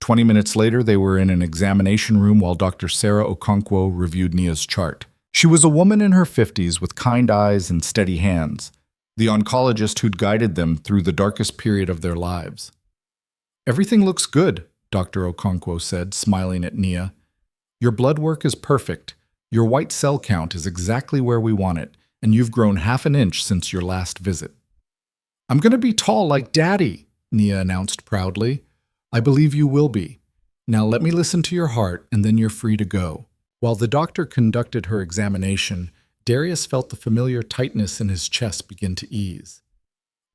20 minutes later, they were in an examination room while Dr. Sarah Okonkwo reviewed Nia's chart. She was a woman in her 50s with kind eyes and steady hands, the oncologist who'd guided them through the darkest period of their lives. "Everything looks good," Dr. Okonkwo said, smiling at Nia. "Your blood work is perfect. Your white cell count is exactly where we want it, and you've grown half an inch since your last visit." "I'm going to be tall like Daddy," Nia announced proudly. "I believe you will be. Now let me listen to your heart, and then you're free to go." While the doctor conducted her examination, Darius felt the familiar tightness in his chest begin to ease.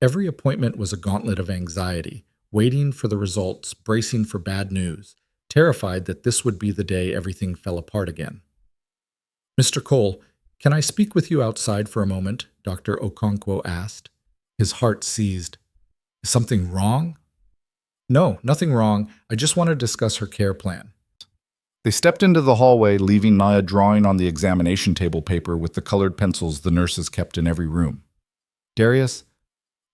Every appointment was a gauntlet of anxiety, waiting for the results, bracing for bad news, terrified that this would be the day everything fell apart again. "Mr. Cole, can I speak with you outside for a moment?" Dr. Okonkwo asked. His heart seized. "Is something wrong?" "No, nothing wrong. I just want to discuss her care plan." They stepped into the hallway, leaving Nia drawing on the examination table paper with the colored pencils the nurses kept in every room. "Darius,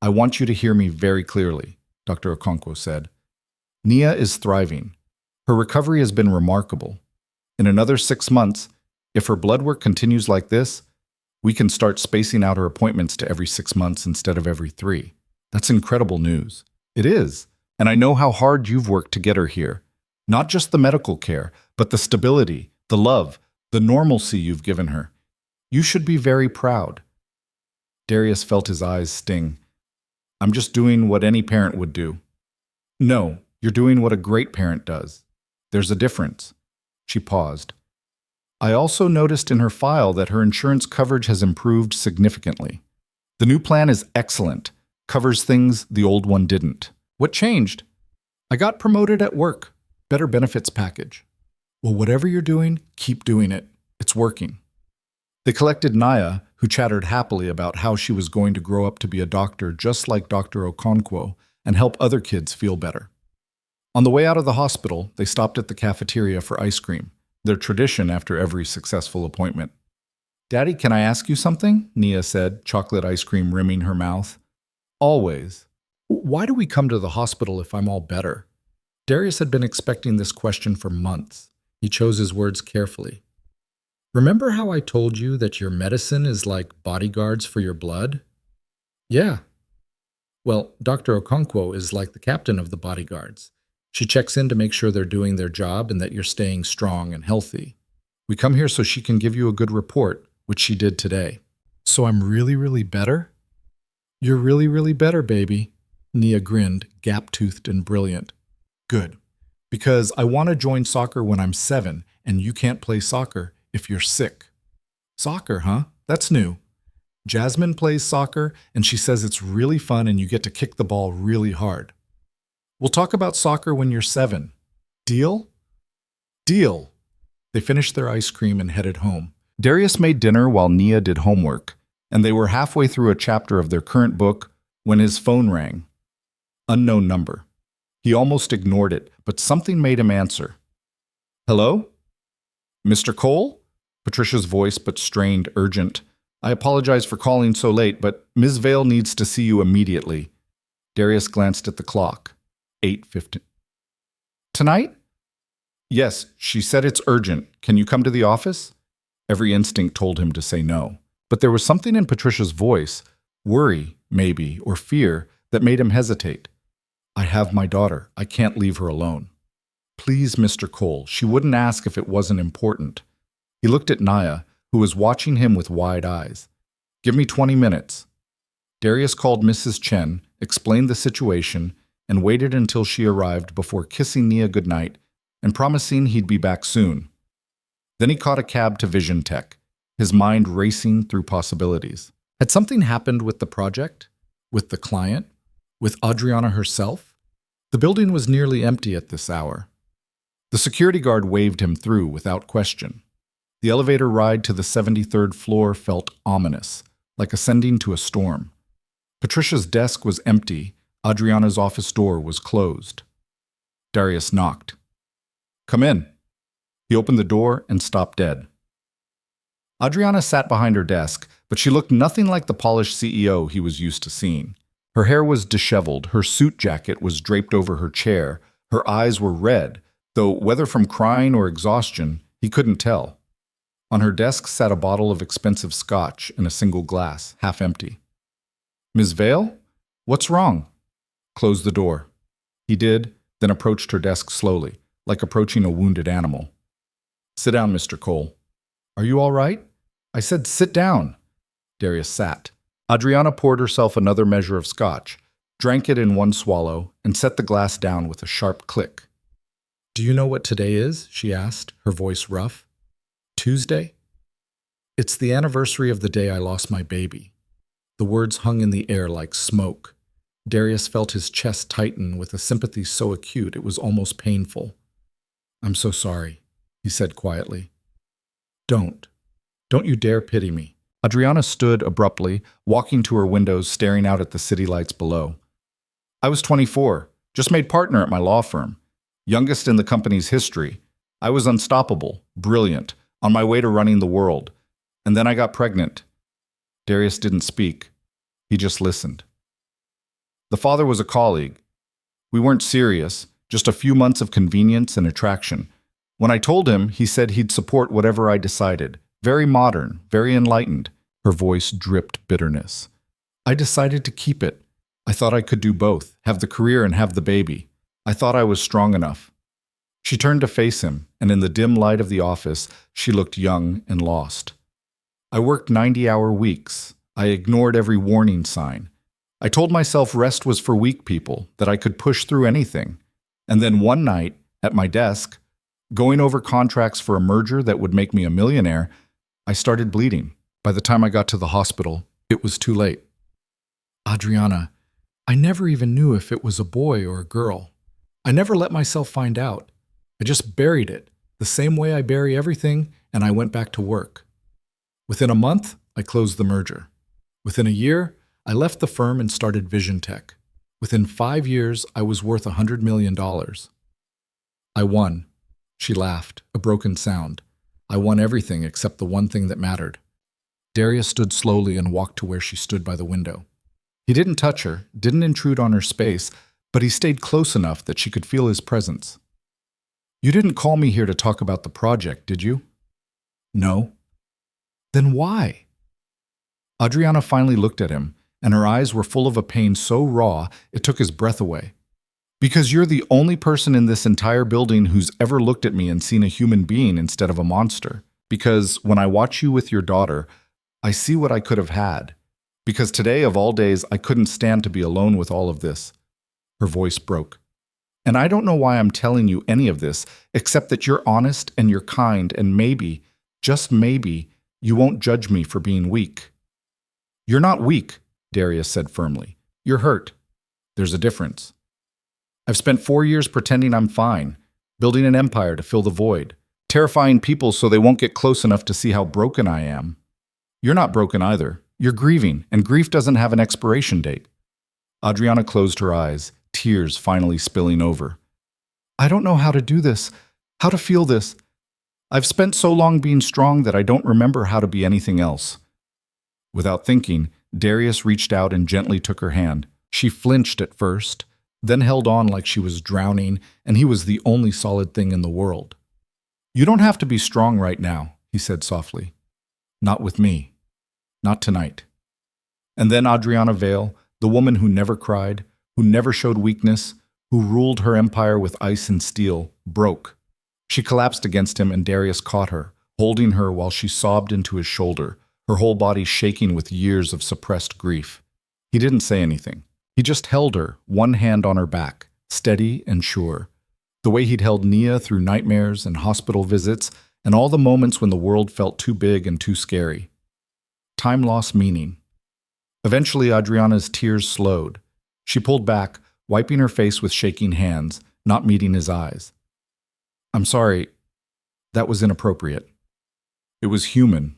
I want you to hear me very clearly," Dr. Okonkwo said. "Nia is thriving. Her recovery has been remarkable. In another 6 months, if her blood work continues like this, we can start spacing out her appointments to every 6 months instead of every 3. That's incredible news." "It is. And I know how hard you've worked to get her here. Not just the medical care, but the stability, the love, the normalcy you've given her. You should be very proud." Darius felt his eyes sting. "I'm just doing what any parent would do." "No, you're doing what a great parent does. There's a difference." She paused. I also noticed in her file that her insurance coverage has improved significantly. The new plan is excellent, covers things the old one didn't. What changed? I got promoted at work. Better benefits package. Well, whatever you're doing, keep doing it. It's working. They collected Naya, who chattered happily about how she was going to grow up to be a doctor just like Dr. Okonkwo and help other kids feel better. On the way out of the hospital, they stopped at the cafeteria for ice cream, their tradition after every successful appointment. Daddy, can I ask you something? Nia said, chocolate ice cream rimming her mouth. Always. Why do we come to the hospital if I'm all better? Darius had been expecting this question for months. He chose his words carefully. Remember how I told you that your medicine is like bodyguards for your blood? Yeah. Well, Dr. Okonkwo is like the captain of the bodyguards. She checks in to make sure they're doing their job and that you're staying strong and healthy. We come here so she can give you a good report, which she did today. So I'm really better? You're really better, baby. Nia grinned, gap-toothed and brilliant. Good. Because I want to join soccer when I'm 7, and you can't play soccer if you're sick. Soccer, huh? That's new. Jasmine plays soccer, and she says it's really fun and you get to kick the ball really hard. We'll talk about soccer when you're 7. Deal? Deal. They finished their ice cream and headed home. Darius made dinner while Nia did homework, and they were halfway through a chapter of their current book when his phone rang. Unknown number. He almost ignored it, but something made him answer. Hello? Mr. Cole? Patricia's voice, but strained, urgent. I apologize for calling so late, but Ms. Vale needs to see you immediately. Darius glanced at the clock. 8:15. Tonight? Yes, she said it's urgent. Can you come to the office? Every instinct told him to say no. But there was something in Patricia's voice, worry, maybe, or fear, that made him hesitate. I have my daughter. I can't leave her alone. Please, Mr. Cole. She wouldn't ask if it wasn't important. He looked at Naya, who was watching him with wide eyes. Give me 20 minutes. Darius called Mrs. Chen, explained the situation, and waited until she arrived before kissing Nia goodnight and promising he'd be back soon. Then he caught a cab to Vision Tech, his mind racing through possibilities. Had something happened with the project? With the client? With Adriana herself? The building was nearly empty at this hour. The security guard waved him through without question. The elevator ride to the 73rd floor felt ominous, like ascending to a storm. Patricia's desk was empty. Adriana's office door was closed. Darius knocked. Come in. He opened the door and stopped dead. Adriana sat behind her desk, but she looked nothing like the polished CEO he was used to seeing. Her hair was disheveled, her suit jacket was draped over her chair, her eyes were red, though whether from crying or exhaustion, he couldn't tell. On her desk sat a bottle of expensive scotch in a single glass, half empty. Ms. Vale? What's wrong? Close the door. He did, then approached her desk slowly, like approaching a wounded animal. Sit down, Mr. Cole. Are you all right? I said sit down. Darius sat. Adriana poured herself another measure of scotch, drank it in one swallow, and set the glass down with a sharp click. Do you know what today is? She asked, her voice rough. Tuesday? It's the anniversary of the day I lost my baby. The words hung in the air like smoke. Darius felt his chest tighten with a sympathy so acute it was almost painful. I'm so sorry, he said quietly. Don't you dare pity me. Adriana stood abruptly, walking to her windows, staring out at the city lights below. I was 24, just made partner at my law firm. Youngest in the company's history. I was unstoppable, brilliant, on my way to running the world. And then I got pregnant. Darius didn't speak. He just listened. The father was a colleague. We weren't serious, just a few months of convenience and attraction. When I told him, he said he'd support whatever I decided. Very modern, very enlightened. Her voice dripped bitterness. I decided to keep it. I thought I could do both, have the career and have the baby. I thought I was strong enough. She turned to face him, and in the dim light of the office, she looked young and lost. I worked 90-hour weeks. I ignored every warning sign. I told myself rest was for weak people, that I could push through anything. And then one night, at my desk, Going over contracts for a merger that would make me a millionaire, I started bleeding. By the time I got to the hospital, it was too late. Adriana, I never even knew if it was a boy or a girl. I never let myself find out. I just buried it, the same way I bury everything, and I went back to work. Within a month, I closed the merger. Within a year, I left the firm and started Vision Tech. Within 5 years, I was worth $100 million. I won. She laughed, a broken sound. I won everything except the one thing that mattered. Darius stood slowly and walked to where she stood by the window. He didn't touch her, didn't intrude on her space, but he stayed close enough that she could feel his presence. You didn't call me here to talk about the project, did you? No. Then why? Adriana finally looked at him, and her eyes were full of a pain so raw it took his breath away. Because you're the only person in this entire building who's ever looked at me and seen a human being instead of a monster. Because when I watch you with your daughter, I see what I could have had. Because today, of all days, I couldn't stand to be alone with all of this. Her voice broke. And I don't know why I'm telling you any of this, except that you're honest and you're kind, and maybe, just maybe, you won't judge me for being weak. You're not weak, Darius said firmly. You're hurt. There's a difference. I've spent 4 years pretending I'm fine, building an empire to fill the void, terrifying people so they won't get close enough to see how broken I am. You're not broken either. You're grieving, and grief doesn't have an expiration date. Adriana closed her eyes, tears finally spilling over. I don't know how to do this, how to feel this. I've spent so long being strong that I don't remember how to be anything else. Without thinking, Darius reached out and gently took her hand. She flinched at first, then held on like she was drowning, and he was the only solid thing in the world. You don't have to be strong right now, he said softly. Not with me. Not tonight. And then Adriana Vale, the woman who never cried, who never showed weakness, who ruled her empire with ice and steel, broke. She collapsed against him, and Darius caught her, holding her while she sobbed into his shoulder, her whole body shaking with years of suppressed grief. He didn't say anything. He just held her, one hand on her back, steady and sure, the way he'd held Nia through nightmares and hospital visits and all the moments when the world felt too big and too scary. Time lost meaning. Eventually, Adriana's tears slowed. She pulled back, wiping her face with shaking hands, not meeting his eyes. I'm sorry. That was inappropriate. It was human.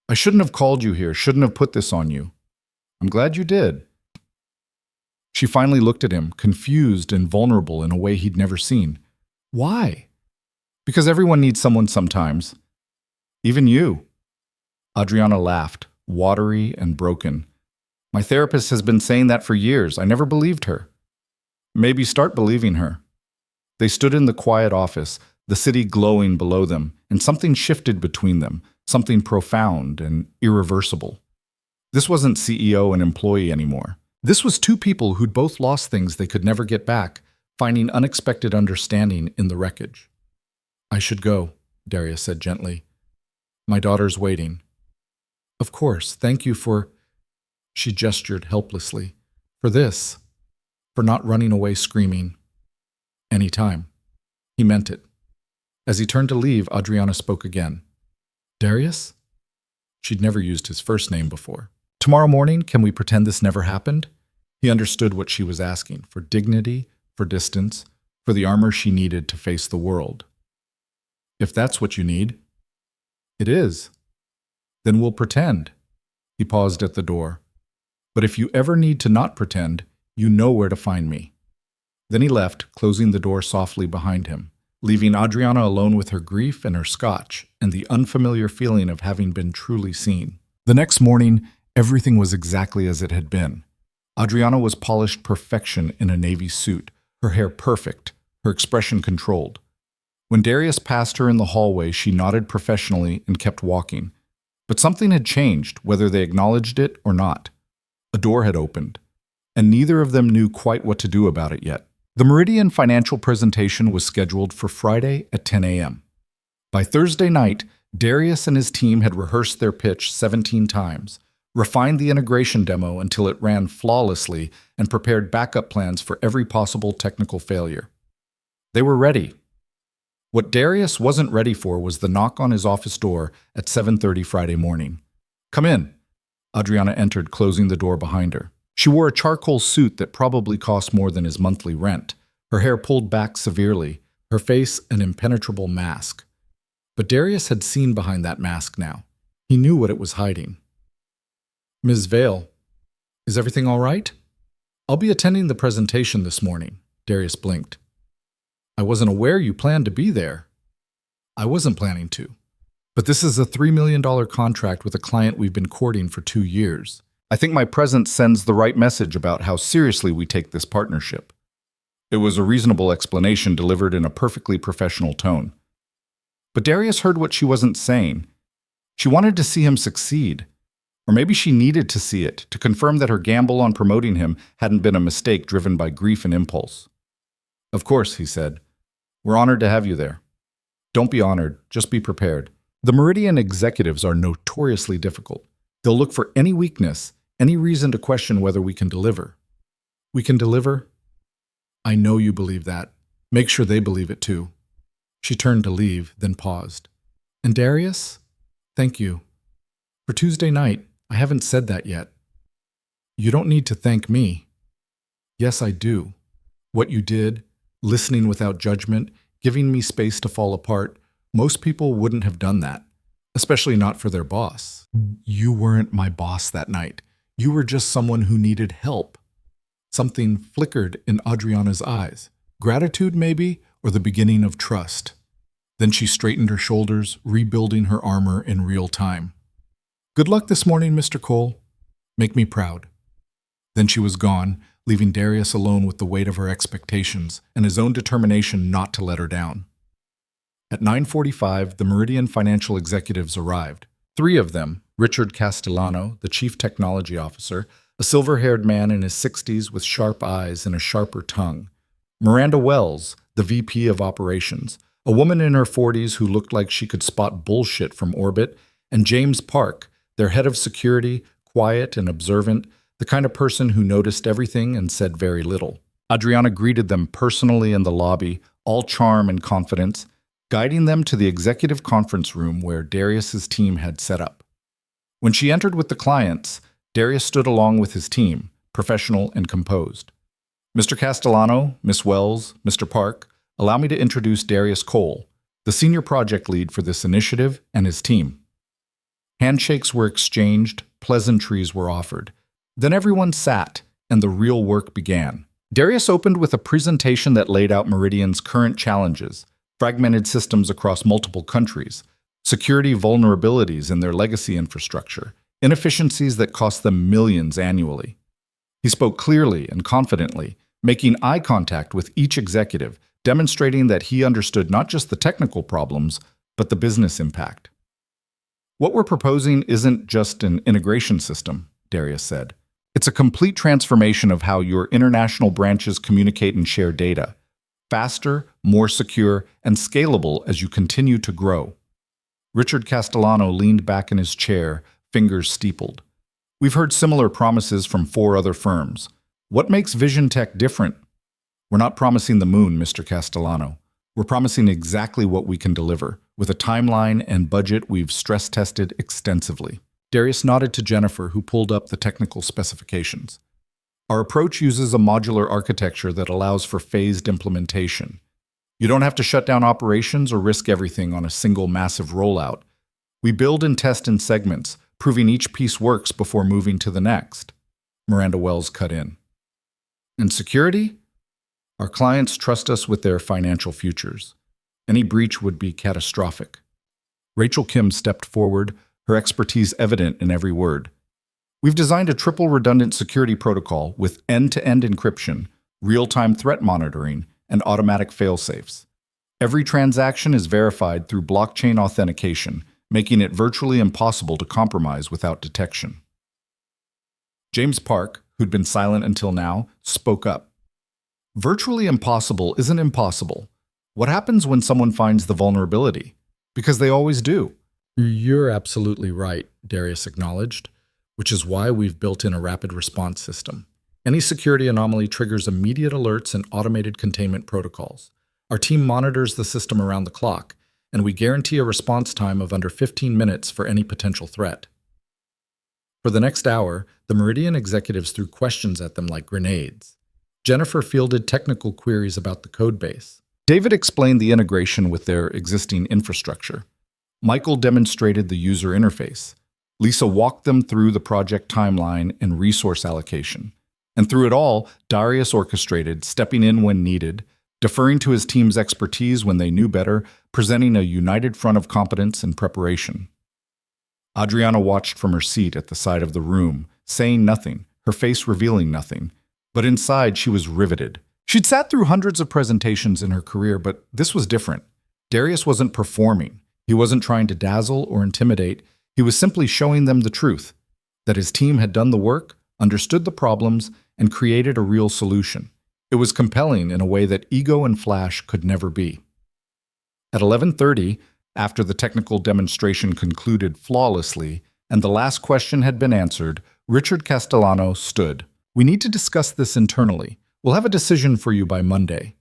I shouldn't have called you here, shouldn't have put this on you. I'm glad you did. She finally looked at him, confused and vulnerable in a way he'd never seen. Why? Because everyone needs someone sometimes. Even you. Adriana laughed, watery and broken. My therapist has been saying that for years. I never believed her. Maybe start believing her. They stood in the quiet office, the city glowing below them, and something shifted between them, something profound and irreversible. This wasn't CEO and employee anymore. This was two people who'd both lost things they could never get back, finding unexpected understanding in the wreckage. I should go, Darius said gently. My daughter's waiting. Of course, thank you for... She gestured helplessly. For this. For not running away screaming. Any time. He meant it. As he turned to leave, Adriana spoke again. Darius? She'd never used his first name before. Tomorrow morning, can we pretend this never happened? He understood what she was asking, for dignity, for distance, for the armor she needed to face the world. If that's what you need. It is. Then we'll pretend. He paused at the door. But if you ever need to not pretend, you know where to find me. Then he left, closing the door softly behind him, leaving Adriana alone with her grief and her scotch and the unfamiliar feeling of having been truly seen. The next morning, everything was exactly as it had been. Adriana was polished perfection in a navy suit, her hair perfect, her expression controlled. When Darius passed her in the hallway, she nodded professionally and kept walking. But something had changed, whether they acknowledged it or not. A door had opened, and neither of them knew quite what to do about it yet. The Meridian financial presentation was scheduled for Friday at 10 a.m. By Thursday night, Darius and his team had rehearsed their pitch 17 times, refined the integration demo until it ran flawlessly, and prepared backup plans for every possible technical failure. They were ready. What Darius wasn't ready for was the knock on his office door at 7:30 Friday morning. "Come in." Adriana entered, closing the door behind her. She wore a charcoal suit that probably cost more than his monthly rent, her hair pulled back severely, her face an impenetrable mask. But Darius had seen behind that mask now. He knew what it was hiding. "Ms. Vale, is everything all right?" "I'll be attending the presentation this morning," Darius blinked. "I wasn't aware you planned to be there." "I wasn't planning to. But this is a $3 million contract with a client we've been courting for 2 years. I think my presence sends the right message about how seriously we take this partnership." It was a reasonable explanation delivered in a perfectly professional tone. But Darius heard what she wasn't saying. She wanted to see him succeed. Or maybe she needed to see it to confirm that her gamble on promoting him hadn't been a mistake driven by grief and impulse. "Of course," he said. "We're honored to have you there." "Don't be honored, just be prepared. The Meridian executives are notoriously difficult. They'll look for any weakness, any reason to question whether we can deliver." "We can deliver?" "I know you believe that. Make sure they believe it too." She turned to leave, then paused. "And Darius? Thank you. For Tuesday night, I haven't said that yet." "You don't need to thank me." "Yes, I do. What you did, listening without judgment, giving me space to fall apart, most people wouldn't have done that, especially not for their boss. You weren't my boss that night. You were just someone who needed help." Something flickered in Adriana's eyes. Gratitude, maybe, or the beginning of trust. Then she straightened her shoulders, rebuilding her armor in real time. "Good luck this morning, Mr. Cole. Make me proud." Then she was gone, leaving Darius alone with the weight of her expectations and his own determination not to let her down. At 9:45, the Meridian financial executives arrived. 3 of them, Richard Castellano, the chief technology officer, a silver-haired man in his 60s with sharp eyes and a sharper tongue. Miranda Wells, the VP of operations, a woman in her 40s who looked like she could spot bullshit from orbit, and James Park, their head of security, quiet and observant, the kind of person who noticed everything and said very little. Adriana greeted them personally in the lobby, all charm and confidence, guiding them to the executive conference room where Darius's team had set up. When she entered with the clients, Darius stood along with his team, professional and composed. "Mr. Castellano, Miss Wells, Mr. Park, allow me to introduce Darius Cole, the senior project lead for this initiative, and his team." Handshakes were exchanged, pleasantries were offered. Then everyone sat, and the real work began. Darius opened with a presentation that laid out Meridian's current challenges, fragmented systems across multiple countries, security vulnerabilities in their legacy infrastructure, inefficiencies that cost them millions annually. He spoke clearly and confidently, making eye contact with each executive, demonstrating that he understood not just the technical problems, but the business impact. "What we're proposing isn't just an integration system," Darius said. "It's a complete transformation of how your international branches communicate and share data. Faster, more secure, and scalable as you continue to grow." Richard Castellano leaned back in his chair, fingers steepled. "We've heard similar promises from 4 other firms. What makes Vision Tech different?" "We're not promising the moon, Mr. Castellano. We're promising exactly what we can deliver, with a timeline and budget we've stress-tested extensively." Darius nodded to Jennifer, who pulled up the technical specifications. "Our approach uses a modular architecture that allows for phased implementation. You don't have to shut down operations or risk everything on a single massive rollout. We build and test in segments, proving each piece works before moving to the next." Miranda Wells cut in. "And security? Our clients trust us with their financial futures. Any breach would be catastrophic." Rachel Kim stepped forward, her expertise evident in every word. "We've designed a triple redundant security protocol with end-to-end encryption, real-time threat monitoring, and automatic fail-safes. Every transaction is verified through blockchain authentication, making it virtually impossible to compromise without detection." James Park, who'd been silent until now, spoke up. "Virtually impossible isn't impossible. What happens when someone finds the vulnerability? Because they always do." "You're absolutely right," Darius acknowledged, "which is why we've built in a rapid response system. Any security anomaly triggers immediate alerts and automated containment protocols. Our team monitors the system around the clock, and we guarantee a response time of under 15 minutes for any potential threat. For the next hour, the Meridian executives threw questions at them like grenades. Jennifer fielded technical queries about the codebase. David explained the integration with their existing infrastructure. Michael demonstrated the user interface. Lisa walked them through the project timeline and resource allocation. And through it all, Darius orchestrated, stepping in when needed, deferring to his team's expertise when they knew better, presenting a united front of competence and preparation. Adriana watched from her seat at the side of the room, saying nothing, her face revealing nothing. But inside, she was riveted. She'd sat through hundreds of presentations in her career, but this was different. Darius wasn't performing. He wasn't trying to dazzle or intimidate. He was simply showing them the truth, that his team had done the work, understood the problems, and created a real solution. It was compelling in a way that ego and flash could never be. At 11:30, after the technical demonstration concluded flawlessly and the last question had been answered, Richard Castellano stood. "We need to discuss this internally. We'll have a decision for you by Monday."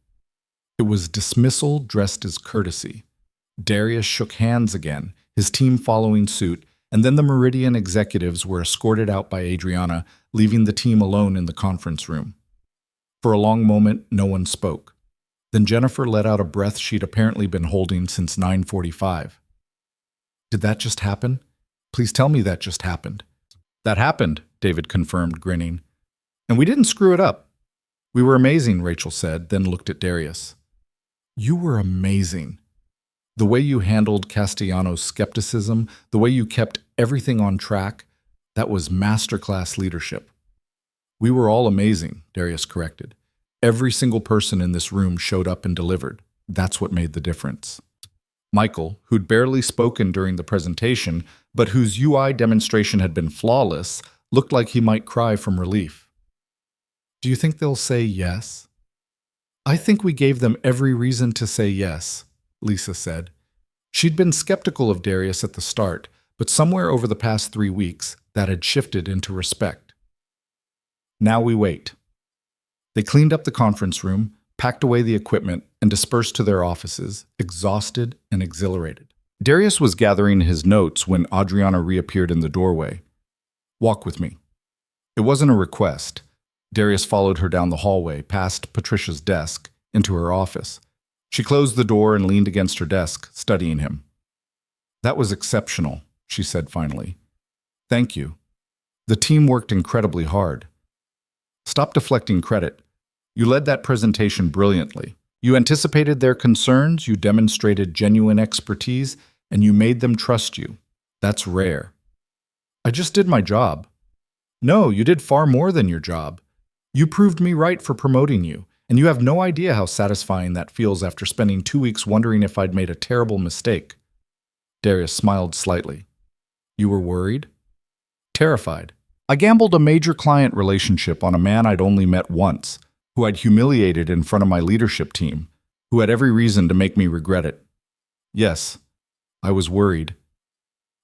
It was dismissal dressed as courtesy. Darius shook hands again, his team following suit, and then the Meridian executives were escorted out by Adriana, leaving the team alone in the conference room. For a long moment, no one spoke. Then Jennifer let out a breath she'd apparently been holding since 9:45. "Did that just happen? Please tell me that just happened." "That happened," David confirmed, grinning. "And we didn't screw it up." "We were amazing," Rachel said, then looked at Darius. "You were amazing. The way you handled Castellano's skepticism, the way you kept everything on track, that was masterclass leadership." "We were all amazing," Darius corrected. "Every single person in this room showed up and delivered. That's what made the difference." Michael, who'd barely spoken during the presentation, but whose UI demonstration had been flawless, looked like he might cry from relief. "Do you think they'll say yes?" "I think we gave them every reason to say yes," Lisa said. She'd been skeptical of Darius at the start, but somewhere over the past 3 weeks, that had shifted into respect. "Now we wait." They cleaned up the conference room, packed away the equipment, and dispersed to their offices, exhausted and exhilarated. Darius was gathering his notes when Adriana reappeared in the doorway. "Walk with me." It wasn't a request. Darius followed her down the hallway, past Patricia's desk, into her office. She closed the door and leaned against her desk, studying him. "That was exceptional," she said finally. "Thank you. The team worked incredibly hard." "Stop deflecting credit. You led that presentation brilliantly. You anticipated their concerns, you demonstrated genuine expertise, and you made them trust you. That's rare." "I just did my job." "No, you did far more than your job. You proved me right for promoting you, and you have no idea how satisfying that feels after spending 2 weeks wondering if I'd made a terrible mistake." Darius smiled slightly. "You were worried?" "Terrified. I gambled a major client relationship on a man I'd only met once, who I'd humiliated in front of my leadership team, who had every reason to make me regret it. Yes, I was worried."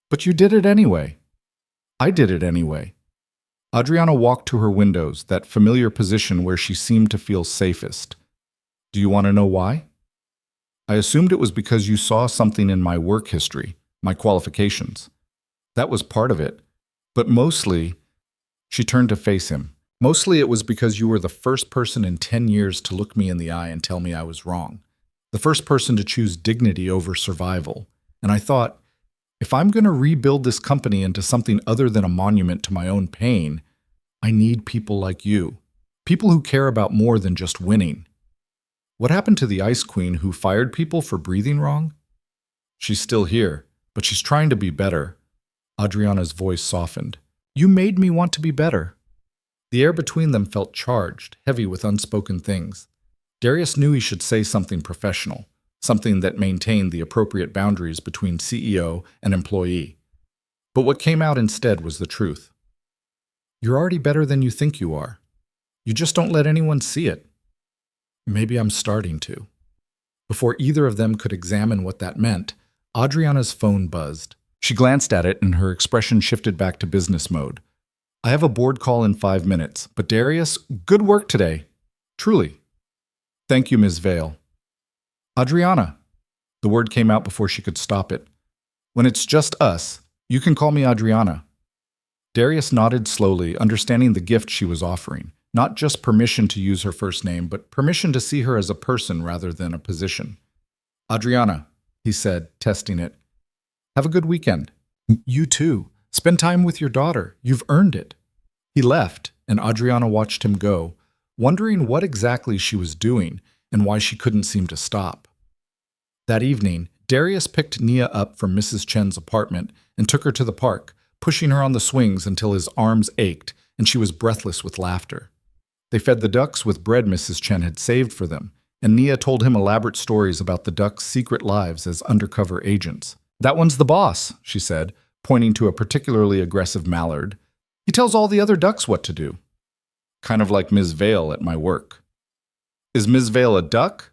"But you did it anyway." "I did it anyway." Adriana walked to her windows, that familiar position where she seemed to feel safest. "Do you want to know why?" "I assumed it was because you saw something in my work history, my qualifications. That was part of it. But mostly," she turned to face him, "mostly it was because you were the first person in 10 years to look me in the eye and tell me I was wrong. The first person to choose dignity over survival. And I thought, if I'm going to rebuild this company into something other than a monument to my own pain, I need people like you. People who care about more than just winning." "What happened to the Ice Queen who fired people for breathing wrong?" "She's still here, but she's trying to be better." Adriana's voice softened. "You made me want to be better." The air between them felt charged, heavy with unspoken things. Darius knew he should say something professional, something that maintained the appropriate boundaries between CEO and employee. But what came out instead was the truth. "You're already better than you think you are. You just don't let anyone see it." "Maybe I'm starting to." Before either of them could examine what that meant, Adriana's phone buzzed. She glanced at it and her expression shifted back to business mode. "I have a board call in 5 minutes, but Darius, good work today. Truly." "Thank you, Ms. Vale." Adriana. The word came out before she could stop it. When it's just us, you can call me Adriana. Darius nodded slowly, understanding the gift she was offering. Not just permission to use her first name, but permission to see her as a person rather than a position. Adriana, he said, testing it. Have a good weekend. You too. Spend time with your daughter. You've earned it. He left, and Adriana watched him go, wondering what exactly she was doing and why she couldn't seem to stop. That evening, Darius picked Nia up from Mrs. Chen's apartment and took her to the park, pushing her on the swings until his arms ached and she was breathless with laughter. They fed the ducks with bread Mrs. Chen had saved for them, and Nia told him elaborate stories about the ducks' secret lives as undercover agents. That one's the boss, she said, pointing to a particularly aggressive mallard. He tells all the other ducks what to do. Kind of like Ms. Vale at my work. Is Ms. Vale a duck?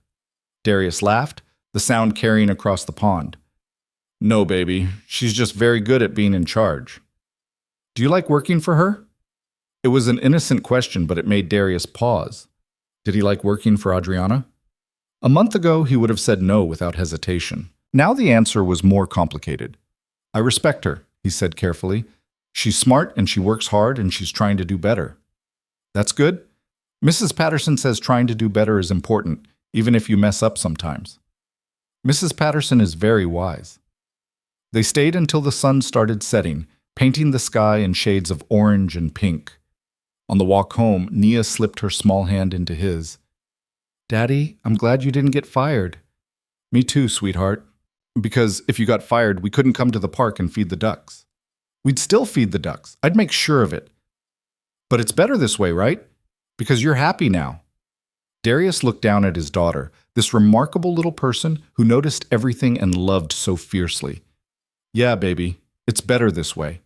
Darius laughed, the sound carrying across the pond. No, baby. She's just very good at being in charge. Do you like working for her? It was an innocent question, but it made Darius pause. Did he like working for Adriana? A month ago, he would have said no without hesitation. Now the answer was more complicated. I respect her, he said carefully. She's smart and she works hard and she's trying to do better. That's good. Mrs. Patterson says trying to do better is important, even if you mess up sometimes. Mrs. Patterson is very wise. They stayed until the sun started setting, painting the sky in shades of orange and pink. On the walk home, Nia slipped her small hand into his. Daddy, I'm glad you didn't get fired. Me too, sweetheart. Because if you got fired, we couldn't come to the park and feed the ducks. We'd still feed the ducks. I'd make sure of it. But it's better this way, right? Because you're happy now. Darius looked down at his daughter, this remarkable little person who noticed everything and loved so fiercely. Yeah, baby, it's better this way.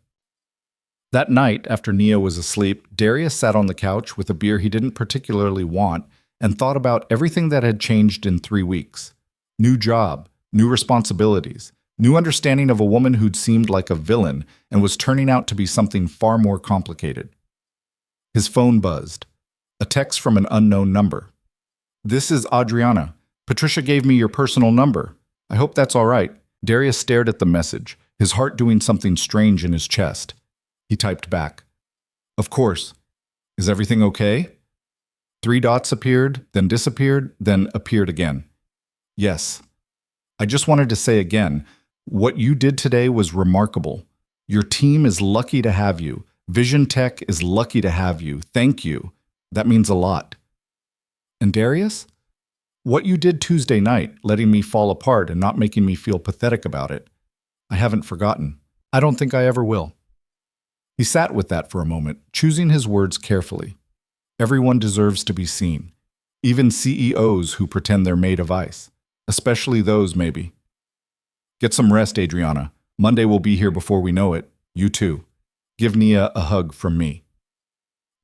That night, after Nia was asleep, Darius sat on the couch with a beer he didn't particularly want and thought about everything that had changed in 3 weeks. New job, new responsibilities, new understanding of a woman who'd seemed like a villain and was turning out to be something far more complicated. His phone buzzed. A text from an unknown number. This is Adriana. Patricia gave me your personal number. I hope that's all right. Darius stared at the message, his heart doing something strange in his chest. He typed back. Of course. Is everything okay? 3 dots appeared, then disappeared, then appeared again. Yes. I just wanted to say again, what you did today was remarkable. Your team is lucky to have you. Vision Tech is lucky to have you. Thank you. That means a lot. And Darius? What you did Tuesday night, letting me fall apart and not making me feel pathetic about it. I haven't forgotten. I don't think I ever will. He sat with that for a moment, choosing his words carefully. Everyone deserves to be seen. Even CEOs who pretend they're made of ice. Especially those, maybe. Get some rest, Adriana. Monday will be here before we know it. You too. Give Nia a hug from me.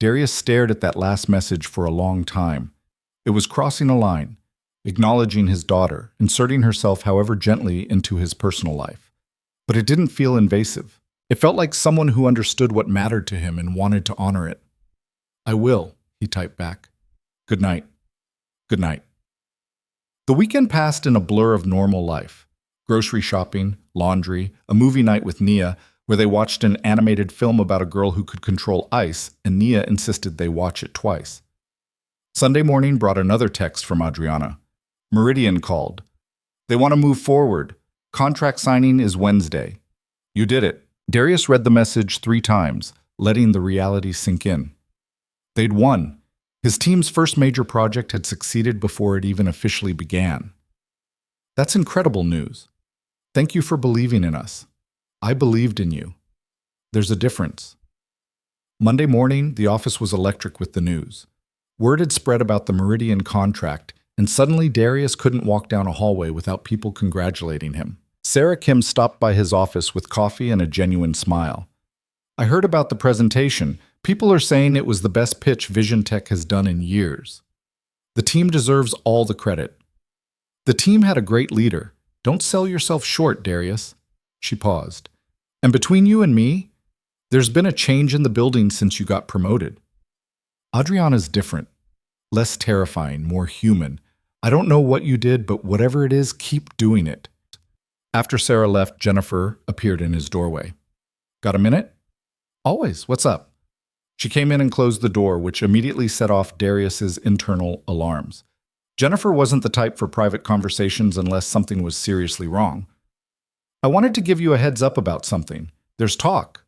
Darius stared at that last message for a long time. It was crossing a line, acknowledging his daughter, inserting herself however gently into his personal life. But it didn't feel invasive. It felt like someone who understood what mattered to him and wanted to honor it. I will, he typed back. Good night. Good night. The weekend passed in a blur of normal life. Grocery shopping, laundry, a movie night with Nia, where they watched an animated film about a girl who could control ice, and Nia insisted they watch it twice. Sunday morning brought another text from Adriana. Meridian called. They want to move forward. Contract signing is Wednesday. You did it. Darius read the message 3 times, letting the reality sink in. They'd won. His team's first major project had succeeded before it even officially began. That's incredible news. Thank you for believing in us. I believed in you. There's a difference. Monday morning, the office was electric with the news. Word had spread about the Meridian contract, and suddenly Darius couldn't walk down a hallway without people congratulating him. Sarah Kim stopped by his office with coffee and a genuine smile. I heard about the presentation. People are saying it was the best pitch Vision Tech has done in years. The team deserves all the credit. The team had a great leader. Don't sell yourself short, Darius. She paused. And between you and me, there's been a change in the building since you got promoted. Adriana's different. Less terrifying, more human. I don't know what you did, but whatever it is, keep doing it. After Sarah left, Jennifer appeared in his doorway. Got a minute? Always. What's up? She came in and closed the door, which immediately set off Darius's internal alarms. Jennifer wasn't the type for private conversations unless something was seriously wrong. I wanted to give you a heads up about something. There's talk.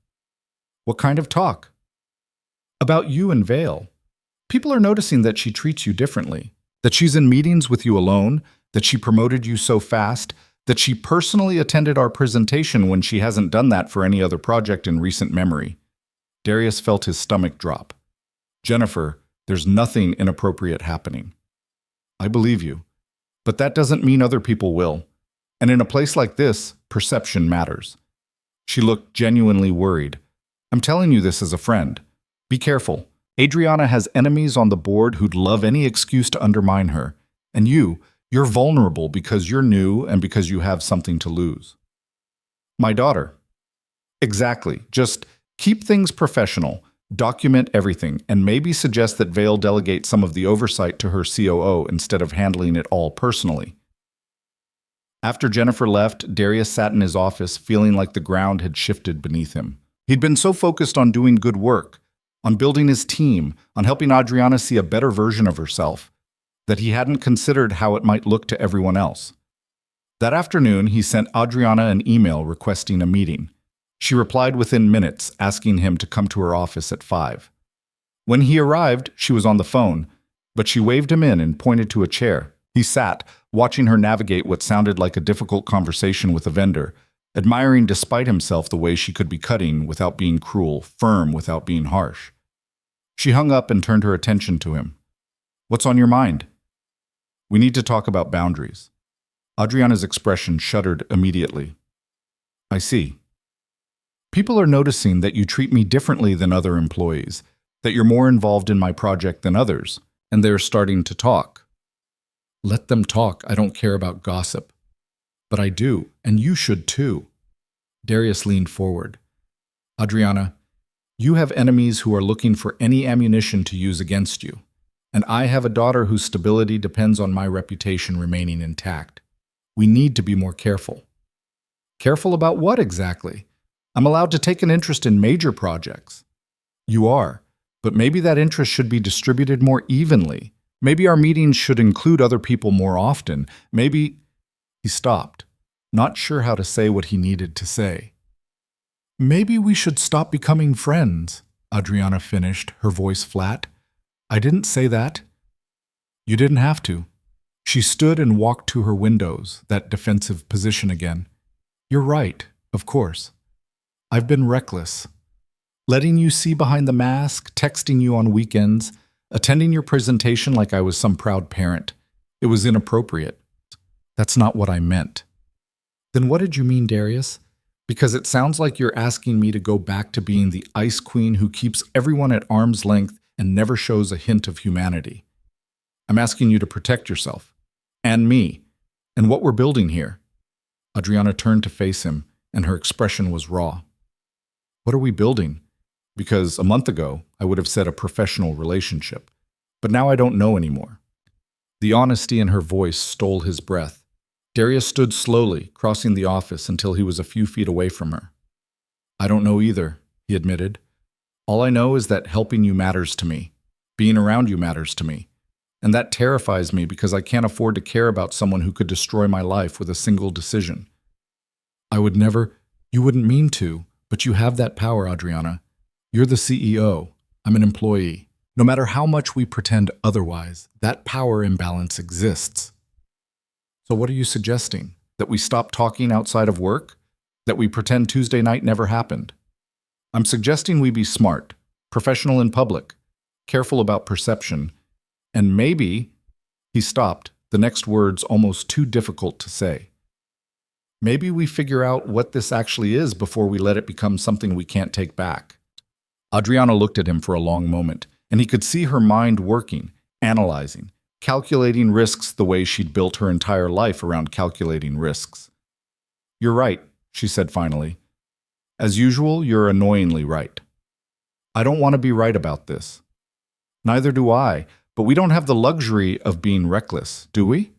What kind of talk? About you and Vale. People are noticing that she treats you differently, that she's in meetings with you alone, that she promoted you so fast, that she personally attended our presentation when she hasn't done that for any other project in recent memory. Darius felt his stomach drop. Jennifer, there's nothing inappropriate happening. I believe you, but that doesn't mean other people will. And in a place like this, perception matters. She looked genuinely worried. I'm telling you this as a friend. Be careful. Adriana has enemies on the board who'd love any excuse to undermine her. And you're vulnerable because you're new and because you have something to lose. My daughter. Exactly. Just keep things professional, document everything, and maybe suggest that Vale delegate some of the oversight to her COO instead of handling it all personally. After Jennifer left, Darius sat in his office feeling like the ground had shifted beneath him. He'd been so focused on doing good work, on building his team, on helping Adriana see a better version of herself, that he hadn't considered how it might look to everyone else. That afternoon, he sent Adriana an email requesting a meeting. She replied within minutes, asking him to come to her office at 5. When he arrived, she was on the phone, but she waved him in and pointed to a chair. He sat, watching her navigate what sounded like a difficult conversation with a vendor, admiring despite himself the way she could be cutting without being cruel, firm without being harsh. She hung up and turned her attention to him. What's on your mind? We need to talk about boundaries. Adriana's expression shuddered immediately. I see. People are noticing that you treat me differently than other employees, that you're more involved in my project than others, and they're starting to talk. Let them talk. I don't care about gossip. But I do, and you should too. Darius leaned forward. Adriana, you have enemies who are looking for any ammunition to use against you, and I have a daughter whose stability depends on my reputation remaining intact. We need to be more careful. Careful about what exactly? I'm allowed to take an interest in major projects. You are, but maybe that interest should be distributed more evenly. Maybe our meetings should include other people more often. Maybe... He stopped, not sure how to say what he needed to say. Maybe we should stop becoming friends, Adriana finished, her voice flat. I didn't say that. You didn't have to. She stood and walked to her windows, that defensive position again. You're right, of course. I've been reckless. Letting you see behind the mask, texting you on weekends, attending your presentation like I was some proud parent. It was inappropriate. That's not what I meant. Then what did you mean, Darius? Because it sounds like you're asking me to go back to being the ice queen who keeps everyone at arm's length and never shows a hint of humanity. I'm asking you to protect yourself. And me. And what we're building here. Adriana turned to face him, and her expression was raw. What are we building? Because a month ago, I would have said a professional relationship. But now I don't know anymore. The honesty in her voice stole his breath. Darius stood slowly, crossing the office until he was a few feet away from her. I don't know either, he admitted. All I know is that helping you matters to me. Being around you matters to me. And that terrifies me because I can't afford to care about someone who could destroy my life with a single decision. I would never... You wouldn't mean to, but you have that power, Adriana. You're the CEO. I'm an employee. No matter how much we pretend otherwise, that power imbalance exists. So what are you suggesting? That we stop talking outside of work? That we pretend Tuesday night never happened? I'm suggesting we be smart, professional in public, careful about perception, and maybe... He stopped, the next words almost too difficult to say. Maybe we figure out what this actually is before we let it become something we can't take back. Adriana looked at him for a long moment, and he could see her mind working, analyzing, calculating risks the way she'd built her entire life around calculating risks. You're right, she said finally. As usual, you're annoyingly right. I don't want to be right about this. Neither do I, But we don't have the luxury of being reckless, do we?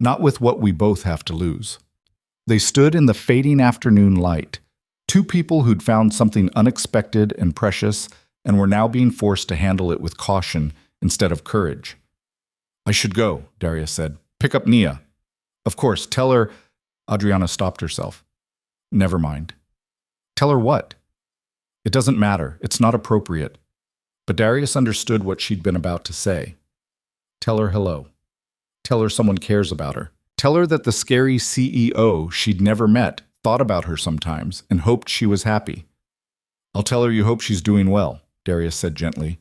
Not with what we both have to lose. They stood in the fading afternoon light, two people who'd found something unexpected and precious and were now being forced to handle it with caution instead of courage. I should go, Darius said. Pick up Nia. Of course, tell her. Adriana stopped herself. Never mind. Tell her what? It doesn't matter. It's not appropriate. But Darius understood what she'd been about to say. Tell her hello. Tell her someone cares about her. Tell her that the scary CEO she'd never met thought about her sometimes and hoped she was happy. I'll tell her you hope she's doing well, Darius said gently.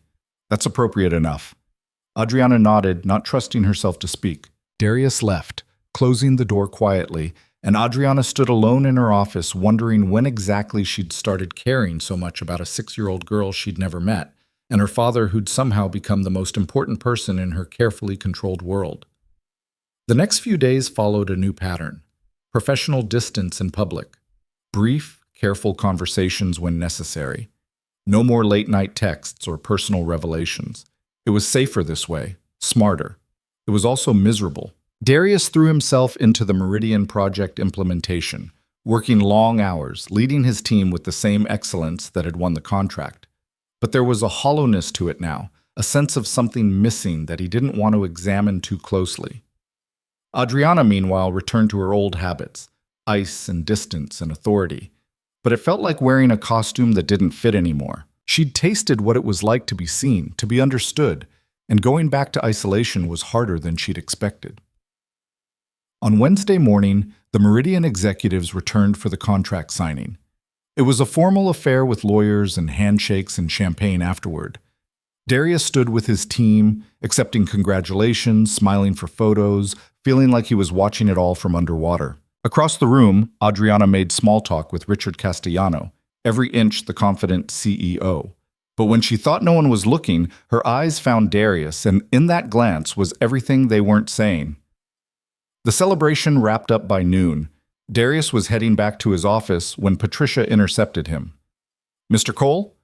That's appropriate enough. Adriana nodded, not trusting herself to speak. Darius left, closing the door quietly, and Adriana stood alone in her office, wondering when exactly she'd started caring so much about a 6-year-old girl she'd never met, and her father who'd somehow become the most important person in her carefully controlled world. The next few days followed a new pattern: professional distance in public, brief, careful conversations when necessary, no more late-night texts or personal revelations. It was safer this way, smarter. It was also miserable. Darius threw himself into the Meridian project implementation, working long hours, leading his team with the same excellence that had won the contract. But there was a hollowness to it now, a sense of something missing that he didn't want to examine too closely. Adriana, meanwhile, returned to her old habits, ice and distance and authority. But it felt like wearing a costume that didn't fit anymore. She'd tasted what it was like to be seen, to be understood, and going back to isolation was harder than she'd expected. On Wednesday morning, the Meridian executives returned for the contract signing. It was a formal affair with lawyers and handshakes and champagne afterward. Darius stood with his team, accepting congratulations, smiling for photos, feeling like he was watching it all from underwater. Across the room, Adriana made small talk with Richard Castellano, every inch the confident CEO. But when she thought no one was looking, her eyes found Darius, and in that glance was everything they weren't saying. The celebration wrapped up by noon. Darius was heading back to his office when Patricia intercepted him. Mr. Cole,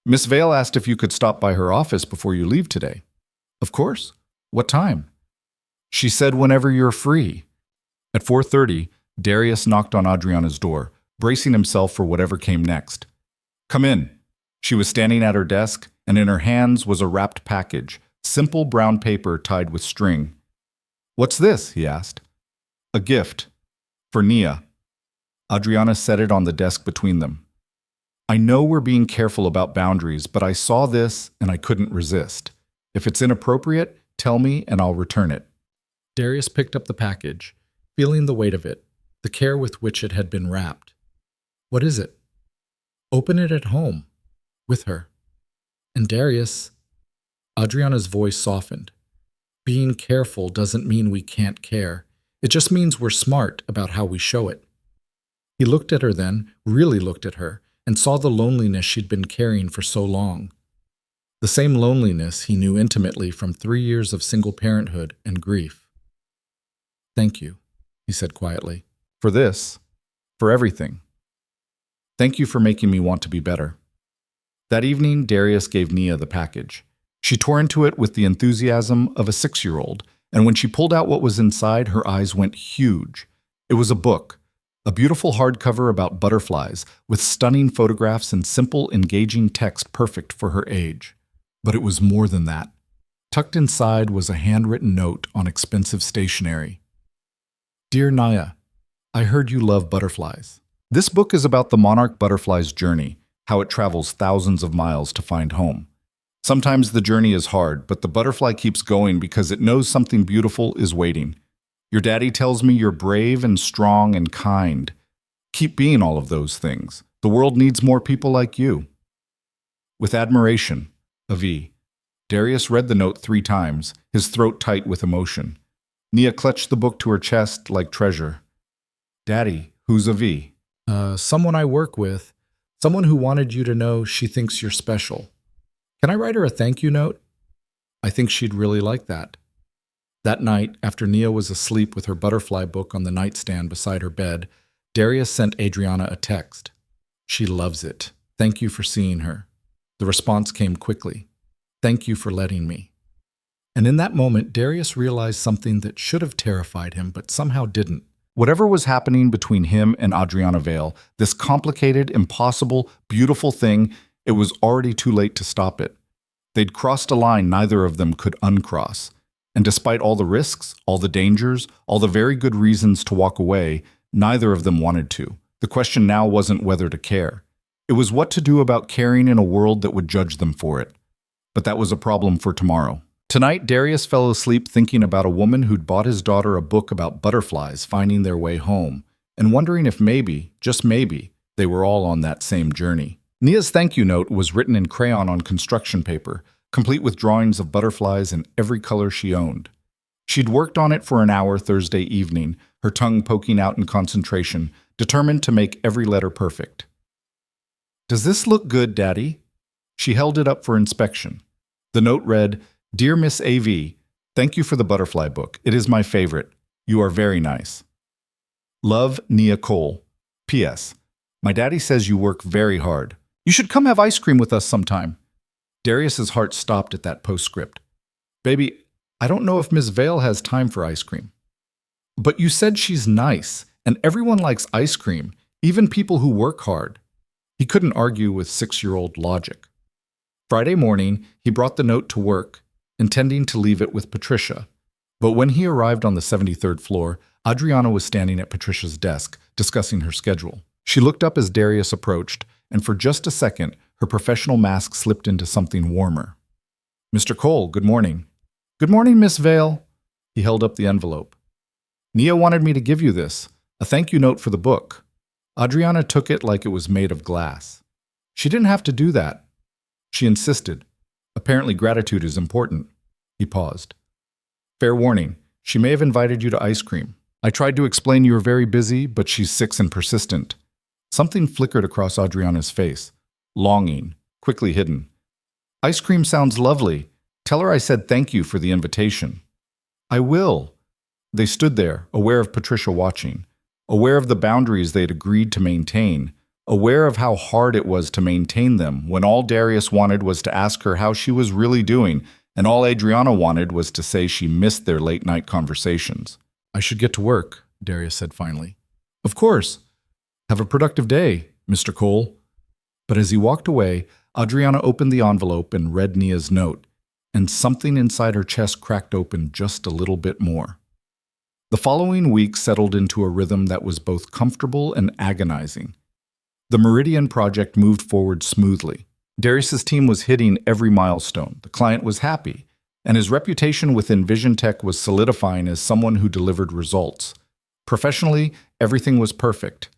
Miss Vale asked if you could stop by her office before you leave today. Of course. What time? She said whenever you're free. At 4:30, Darius knocked on Adriana's door, bracing himself for whatever came next. Come in. She was standing at her desk, and in her hands was a wrapped package, simple brown paper tied with string. What's this? He asked. A gift. For Nia. Adriana set it on the desk between them. I know we're being careful about boundaries, but I saw this and I couldn't resist. If it's inappropriate, tell me and I'll return it. Darius picked up the package, feeling the weight of it, the care with which it had been wrapped. What is it? Open it at home, with her. And Darius, Adriana's voice softened. Being careful doesn't mean we can't care. It just means we're smart about how we show it. He looked at her then, really looked at her, and saw the loneliness she'd been carrying for so long. The same loneliness he knew intimately from 3 years of single parenthood and grief. Thank you, he said quietly. For this, for everything. Thank you for making me want to be better. That evening, Darius gave Nia the package. She tore into it with the enthusiasm of a 6-year-old, and when she pulled out what was inside, her eyes went huge. It was a book, a beautiful hardcover about butterflies, with stunning photographs and simple, engaging text perfect for her age. But it was more than that. Tucked inside was a handwritten note on expensive stationery. Dear Naya, I heard you love butterflies. This book is about the monarch butterfly's journey, how it travels thousands of miles to find home. Sometimes the journey is hard, but the butterfly keeps going because it knows something beautiful is waiting. Your daddy tells me you're brave and strong and kind. Keep being all of those things. The world needs more people like you. With admiration, Avi. Darius read the note 3 times, his throat tight with emotion. Nia clutched the book to her chest like treasure. Daddy, who's Avi? Someone I work with. Someone who wanted you to know she thinks you're special. Can I write her a thank you note? I think she'd really like that. That night, after Nia was asleep with her butterfly book on the nightstand beside her bed, Darius sent Adriana a text. She loves it. Thank you for seeing her. The response came quickly. Thank you for letting me. And in that moment, Darius realized something that should have terrified him, but somehow didn't. Whatever was happening between him and Adriana Vale, this complicated, impossible, beautiful thing, it was already too late to stop it. They'd crossed a line neither of them could uncross. And despite all the risks, all the dangers, all the very good reasons to walk away, neither of them wanted to. The question now wasn't whether to care. It was what to do about caring in a world that would judge them for it. But that was a problem for tomorrow. Tonight, Darius fell asleep thinking about a woman who'd bought his daughter a book about butterflies finding their way home, and wondering if maybe, just maybe, they were all on that same journey. Nia's thank you note was written in crayon on construction paper, complete with drawings of butterflies in every color she owned. She'd worked on it for an hour Thursday evening, her tongue poking out in concentration, determined to make every letter perfect. "Does this look good, Daddy?" She held it up for inspection. The note read, "Dear Miss A.V., thank you for the butterfly book. It is my favorite. You are very nice. Love, Nia Cole. P.S. My daddy says you work very hard. You should come have ice cream with us sometime." Darius's heart stopped at that postscript. "Baby, I don't know if Miss Vale has time for ice cream." "But you said she's nice, and everyone likes ice cream, even people who work hard." He couldn't argue with 6-year-old logic. Friday morning, he brought the note to work, intending to leave it with Patricia. But when he arrived on the 73rd floor, Adriana was standing at Patricia's desk, discussing her schedule. She looked up as Darius approached, and for just a second, her professional mask slipped into something warmer. "Mr. Cole, good morning." "Good morning, Miss Vale." He held up the envelope. "Nia wanted me to give you this, a thank you note for the book." Adriana took it like it was made of glass. "She didn't have to do that." She insisted. "Apparently gratitude is important." He paused. "Fair warning, she may have invited you to ice cream. I tried to explain you were very busy, but she's 6 and persistent." Something flickered across Adriana's face. Longing, quickly hidden. "Ice cream sounds lovely. Tell her I said thank you for the invitation." "I will." They stood there, aware of Patricia watching, aware of the boundaries they'd agreed to maintain, aware of how hard it was to maintain them when all Darius wanted was to ask her how she was really doing, and all Adriana wanted was to say she missed their late-night conversations. "I should get to work," Darius said finally. "Of course. Have a productive day, Mr. Cole." But as he walked away, Adriana opened the envelope and read Nia's note, and something inside her chest cracked open just a little bit more. The following week settled into a rhythm that was both comfortable and agonizing. The Meridian project moved forward smoothly. Darius's team was hitting every milestone. The client was happy, and his reputation within Vision Tech was solidifying as someone who delivered results. Professionally, everything was perfect.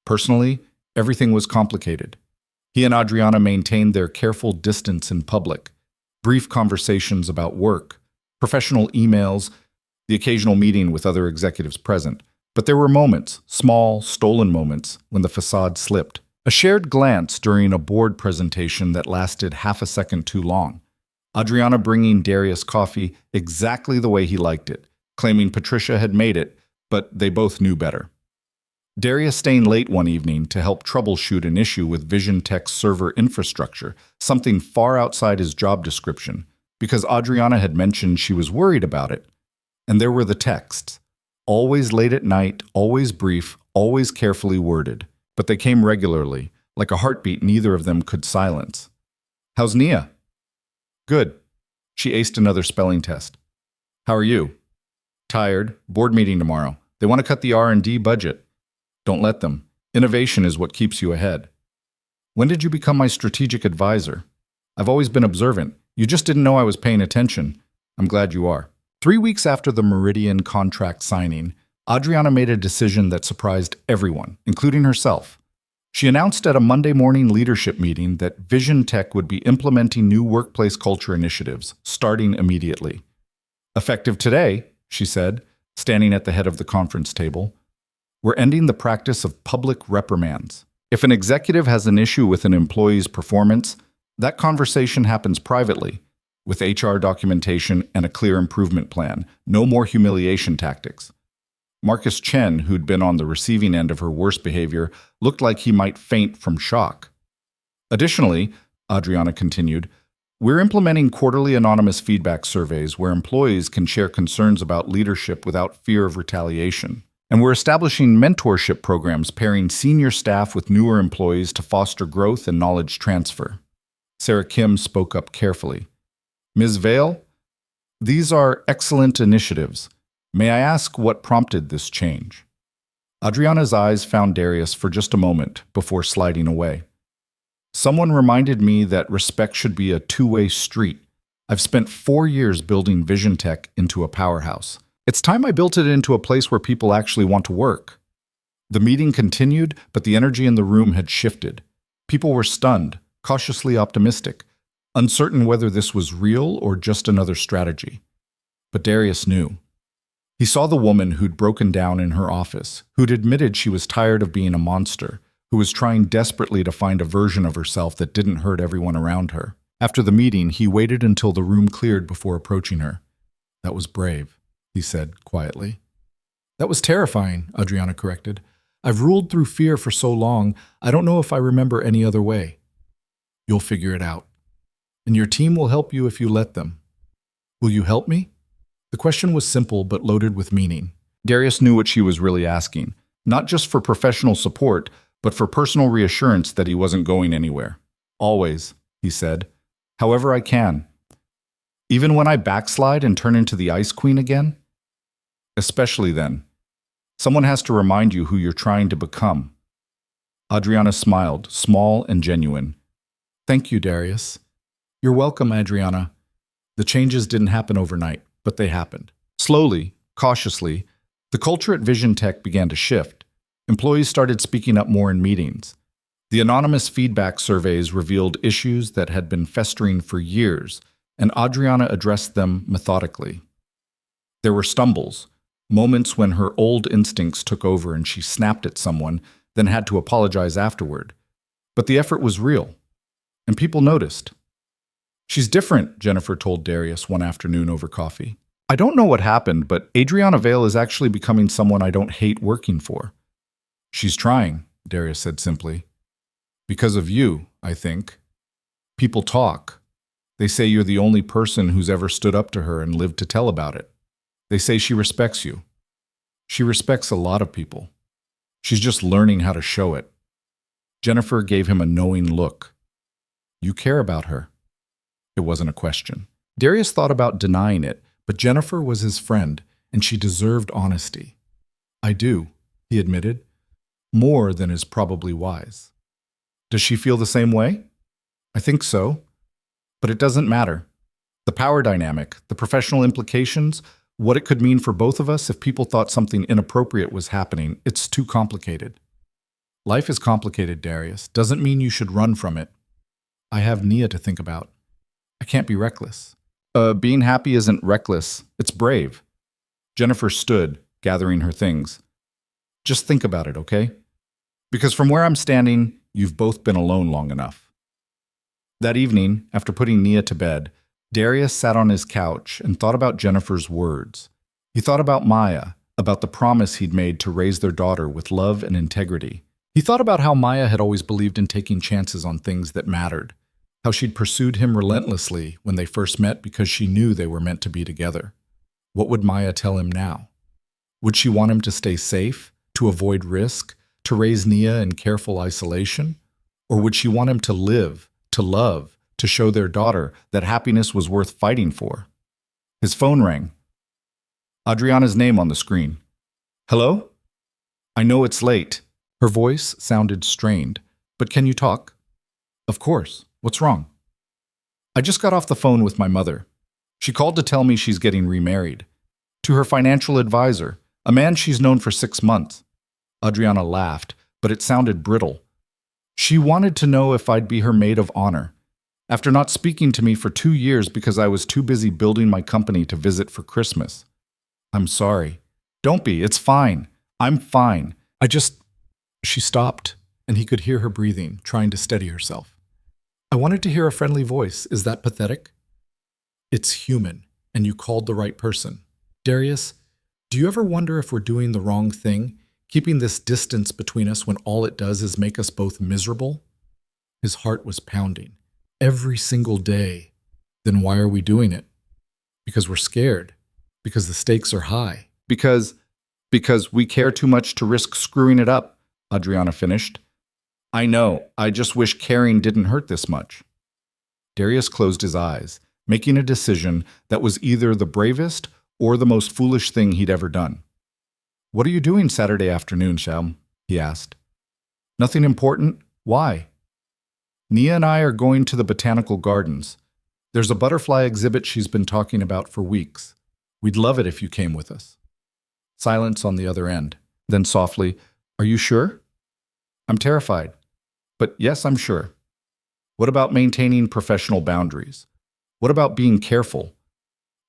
Personally, everything was complicated. He and Adriana maintained their careful distance in public, brief conversations about work, professional emails, the occasional meeting with other executives present. But there were moments, small, stolen moments, when the facade slipped. A shared glance during a board presentation that lasted half a second too long. Adriana bringing Darius coffee exactly the way he liked it, claiming Patricia had made it, but they both knew better. Darius staying late one evening to help troubleshoot an issue with Vision Tech's server infrastructure, something far outside his job description, because Adriana had mentioned she was worried about it. And there were the texts. Always late at night, always brief, always carefully worded. But they came regularly, like a heartbeat neither of them could silence. "How's Nia?" "Good." She aced another spelling test. "How are you?" "Tired. Board meeting tomorrow. They want to cut the R&D budget." "Don't let them. Innovation is what keeps you ahead." "When did you become my strategic advisor?" "I've always been observant. You just didn't know I was paying attention." "I'm glad you are." 3 weeks after the Meridian contract signing, Adriana made a decision that surprised everyone, including herself. She announced at a Monday morning leadership meeting that Vision Tech would be implementing new workplace culture initiatives, starting immediately. "Effective today," she said, standing at the head of the conference table, "we're ending the practice of public reprimands. If an executive has an issue with an employee's performance, that conversation happens privately, with HR documentation and a clear improvement plan. No more humiliation tactics." Marcus Chen, who'd been on the receiving end of her worst behavior, looked like he might faint from shock. "Additionally," Adriana continued, We're implementing quarterly anonymous feedback surveys where employees can share concerns about leadership without fear of retaliation. And we're establishing mentorship programs pairing senior staff with newer employees to foster growth and knowledge transfer. Sarah Kim spoke up carefully. Ms. Vale, these are excellent initiatives. May I ask what prompted this change? Adriana's eyes found Darius for just a moment before sliding away. Someone reminded me that respect should be a two-way street. I've spent 4 years building Vision Tech into a powerhouse. It's time I built it into a place where people actually want to work. The meeting continued, but the energy in the room had shifted. People were stunned, cautiously optimistic, uncertain whether this was real or just another strategy. But Darius knew. He saw the woman who'd broken down in her office, who'd admitted she was tired of being a monster, who was trying desperately to find a version of herself that didn't hurt everyone around her. After the meeting, he waited until the room cleared before approaching her. That was brave, he said quietly. That was terrifying, Adriana corrected. I've ruled through fear for so long, I don't know if I remember any other way. You'll figure it out. And your team will help you if you let them. Will you help me? The question was simple but loaded with meaning. Darius knew what she was really asking, not just for professional support, but for personal reassurance that he wasn't going anywhere. Always, he said. However I can. Even when I backslide and turn into the Ice Queen again? Especially then. Someone has to remind you who you're trying to become. Adriana smiled, small and genuine. Thank you, Darius. You're welcome, Adriana. The changes didn't happen overnight, but they happened. Slowly, cautiously, the culture at Vision Tech began to shift. Employees started speaking up more in meetings. The anonymous feedback surveys revealed issues that had been festering for years, and Adriana addressed them methodically. There were stumbles, moments when her old instincts took over and she snapped at someone, then had to apologize afterward. But the effort was real, and people noticed. She's different, Jennifer told Darius one afternoon over coffee. I don't know what happened, but Adriana Vale is actually becoming someone I don't hate working for. She's trying, Darius said simply. Because of you, I think. People talk. They say you're the only person who's ever stood up to her and lived to tell about it. They say she respects you. She respects a lot of people. She's just learning how to show it. Jennifer gave him a knowing look. You care about her. It wasn't a question. Darius thought about denying it, but Jennifer was his friend, and she deserved honesty. I do, he admitted. More than is probably wise. Does she feel the same way? I think so. But it doesn't matter. The power dynamic, the professional implications, what it could mean for both of us if people thought something inappropriate was happening, it's too complicated. Life is complicated, Darius. Doesn't mean you should run from it. I have Nia to think about. I can't be reckless. Being happy isn't reckless. It's brave. Jennifer stood, gathering her things. Just think about it, okay? Because from where I'm standing, you've both been alone long enough. That evening, after putting Nia to bed, Darius sat on his couch and thought about Jennifer's words. He thought about Maya, about the promise he'd made to raise their daughter with love and integrity. He thought about how Maya had always believed in taking chances on things that mattered, how she'd pursued him relentlessly when they first met because she knew they were meant to be together. What would Maya tell him now? Would she want him to stay safe, to avoid risk, to raise Nia in careful isolation? Or would she want him to live, to love, to show their daughter that happiness was worth fighting for? His phone rang. Adriana's name on the screen. Hello? I know it's late. Her voice sounded strained. But can you talk? Of course. What's wrong? I just got off the phone with my mother. She called to tell me she's getting remarried. To her financial advisor, a man she's known for 6 months. Adriana laughed, but it sounded brittle. She wanted to know if I'd be her maid of honor. After not speaking to me for 2 years because I was too busy building my company to visit for Christmas. I'm sorry. Don't be. It's fine. I'm fine. She stopped, and he could hear her breathing, trying to steady herself. I wanted to hear a friendly voice. Is that pathetic? It's human, and you called the right person. Darius, do you ever wonder if we're doing the wrong thing, keeping this distance between us when all it does is make us both miserable? His heart was pounding. Every single day. Then why are we doing it? Because we're scared. Because the stakes are high. Because we care too much to risk screwing it up, Adriana finished. I know, I just wish caring didn't hurt this much. Darius closed his eyes, making a decision that was either the bravest or the most foolish thing he'd ever done. What are you doing Saturday afternoon, Shalm? He asked. Nothing important. Why? Nia and I are going to the botanical gardens. There's a butterfly exhibit she's been talking about for weeks. We'd love it if you came with us. Silence on the other end. Then softly, are you sure? I'm terrified. But yes, I'm sure. What about maintaining professional boundaries? What about being careful?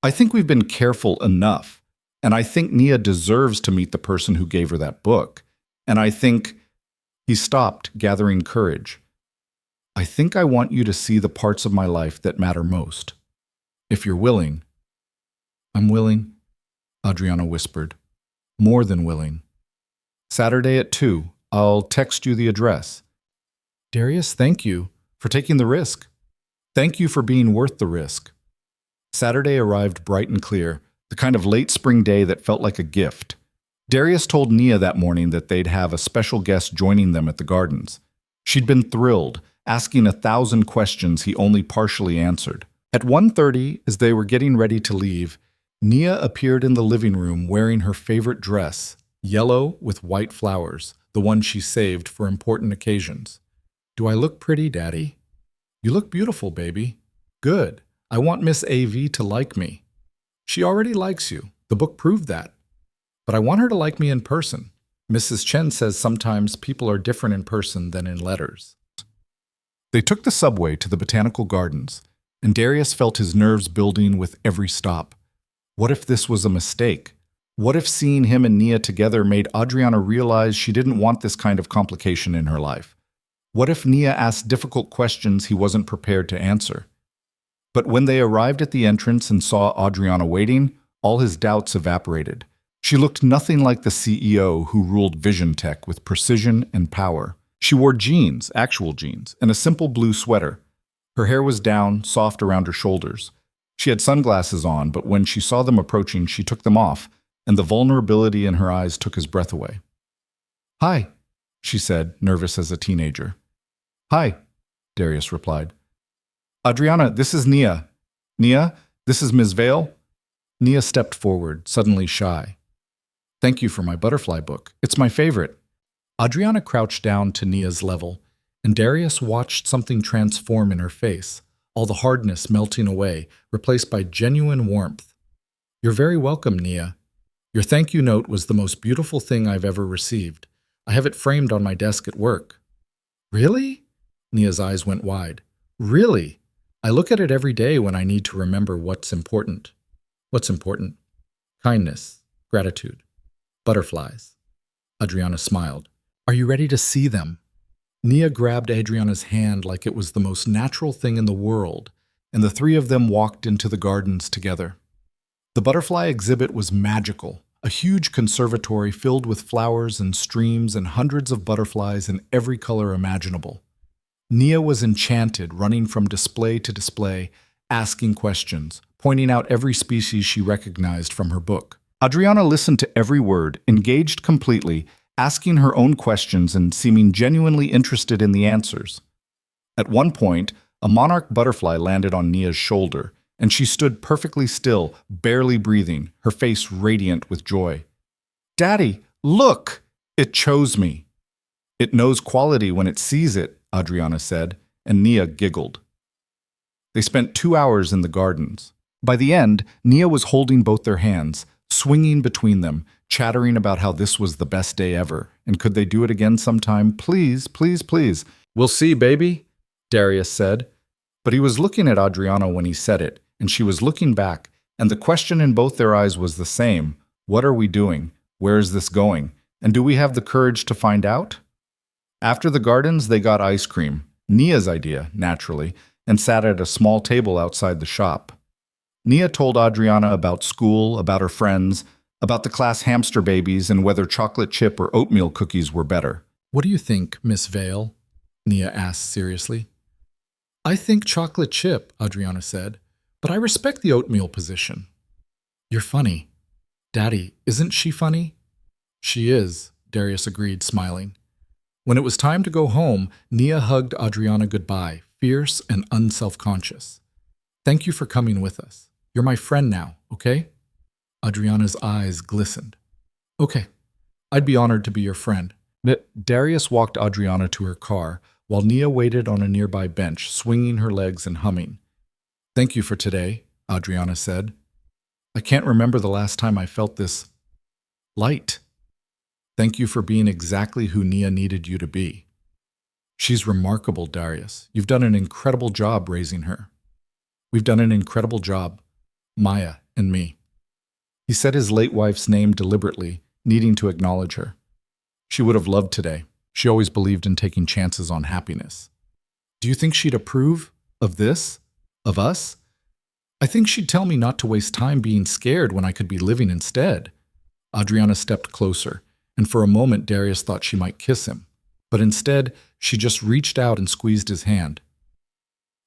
I think we've been careful enough. And I think Nia deserves to meet the person who gave her that book. And I think... He stopped, gathering courage. I think I want you to see the parts of my life that matter most. If you're willing. I'm willing, Adriana whispered. More than willing. Saturday at 2. I'll text you the address. Darius, thank you for taking the risk. Thank you for being worth the risk. Saturday arrived bright and clear, the kind of late spring day that felt like a gift. Darius told Nia that morning that they'd have a special guest joining them at the gardens. She'd been thrilled, asking 1,000 questions he only partially answered. At 1:30, as they were getting ready to leave, Nia appeared in the living room wearing her favorite dress, yellow with white flowers, the one she saved for important occasions. Do I look pretty, Daddy? You look beautiful, baby. Good. I want Miss A.V. to like me. She already likes you. The book proved that. But I want her to like me in person. Mrs. Chen says sometimes people are different in person than in letters. They took the subway to the botanical gardens, and Darius felt his nerves building with every stop. What if this was a mistake? What if seeing him and Nia together made Adriana realize she didn't want this kind of complication in her life? What if Nia asked difficult questions he wasn't prepared to answer? But when they arrived at the entrance and saw Adriana waiting, all his doubts evaporated. She looked nothing like the CEO who ruled Vision Tech with precision and power. She wore jeans, actual jeans, and a simple blue sweater. Her hair was down, soft around her shoulders. She had sunglasses on, but when she saw them approaching, she took them off, and the vulnerability in her eyes took his breath away. Hi, she said, nervous as a teenager. Hi, Darius replied. Adriana, this is Nia. Nia, this is Ms. Vale. Nia stepped forward, suddenly shy. Thank you for my butterfly book. It's my favorite. Adriana crouched down to Nia's level, and Darius watched something transform in her face, all the hardness melting away, replaced by genuine warmth. You're very welcome, Nia. Your thank you note was the most beautiful thing I've ever received. I have it framed on my desk at work. Really? Nia's eyes went wide. Really? I look at it every day when I need to remember what's important. What's important? Kindness, gratitude, butterflies. Adriana smiled. Are you ready to see them? Nia grabbed Adriana's hand like it was the most natural thing in the world, and the three of them walked into the gardens together. The butterfly exhibit was magical, a huge conservatory filled with flowers and streams and hundreds of butterflies in every color imaginable. Nia was enchanted, running from display to display, asking questions, pointing out every species she recognized from her book. Adriana listened to every word, engaged completely, asking her own questions and seeming genuinely interested in the answers. At one point, a monarch butterfly landed on Nia's shoulder, and she stood perfectly still, barely breathing, her face radiant with joy. Daddy, look! It chose me. It knows quality when it sees it, Adriana said, and Nia giggled. They spent 2 hours in the gardens. By the end, Nia was holding both their hands, swinging between them, chattering about how this was the best day ever, and could they do it again sometime? Please, please, please. We'll see, baby, Darius said. But he was looking at Adriana when he said it, and she was looking back, and the question in both their eyes was the same. What are we doing? Where is this going? And do we have the courage to find out? After the gardens, they got ice cream, Nia's idea, naturally, and sat at a small table outside the shop. Nia told Adriana about school, about her friends, about the class hamster babies, and whether chocolate chip or oatmeal cookies were better. What do you think, Miss Vale? Nia asked seriously. I think chocolate chip, Adriana said. But I respect the oatmeal position. You're funny. Daddy, isn't she funny? She is, Darius agreed, smiling. When it was time to go home, Nia hugged Adriana goodbye, fierce and unself-conscious. Thank you for coming with us. You're my friend now, okay? Adriana's eyes glistened. Okay, I'd be honored to be your friend. Darius walked Adriana to her car, while Nia waited on a nearby bench, swinging her legs and humming. Thank you for today, Adriana said. I can't remember the last time I felt this light. Thank you for being exactly who Nia needed you to be. She's remarkable, Darius. You've done an incredible job raising her. We've done an incredible job, Maya and me. He said his late wife's name deliberately, needing to acknowledge her. She would have loved today. She always believed in taking chances on happiness. Do you think she'd approve of this? Of us? I think she'd tell me not to waste time being scared when I could be living instead. Adriana stepped closer, and for a moment Darius thought she might kiss him. But instead, she just reached out and squeezed his hand.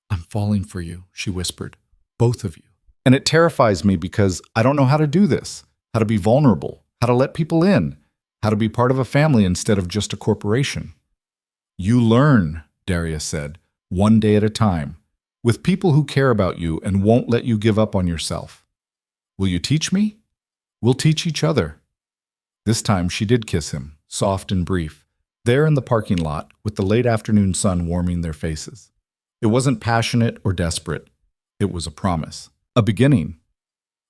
I'm falling for you, she whispered. Both of you. And it terrifies me because I don't know how to do this, how to be vulnerable, how to let people in, how to be part of a family instead of just a corporation. You learn, Darius said, one day at a time, with people who care about you and won't let you give up on yourself. Will you teach me? We'll teach each other. This time she did kiss him, soft and brief, there in the parking lot with the late afternoon sun warming their faces. It wasn't passionate or desperate. It was a promise. A beginning.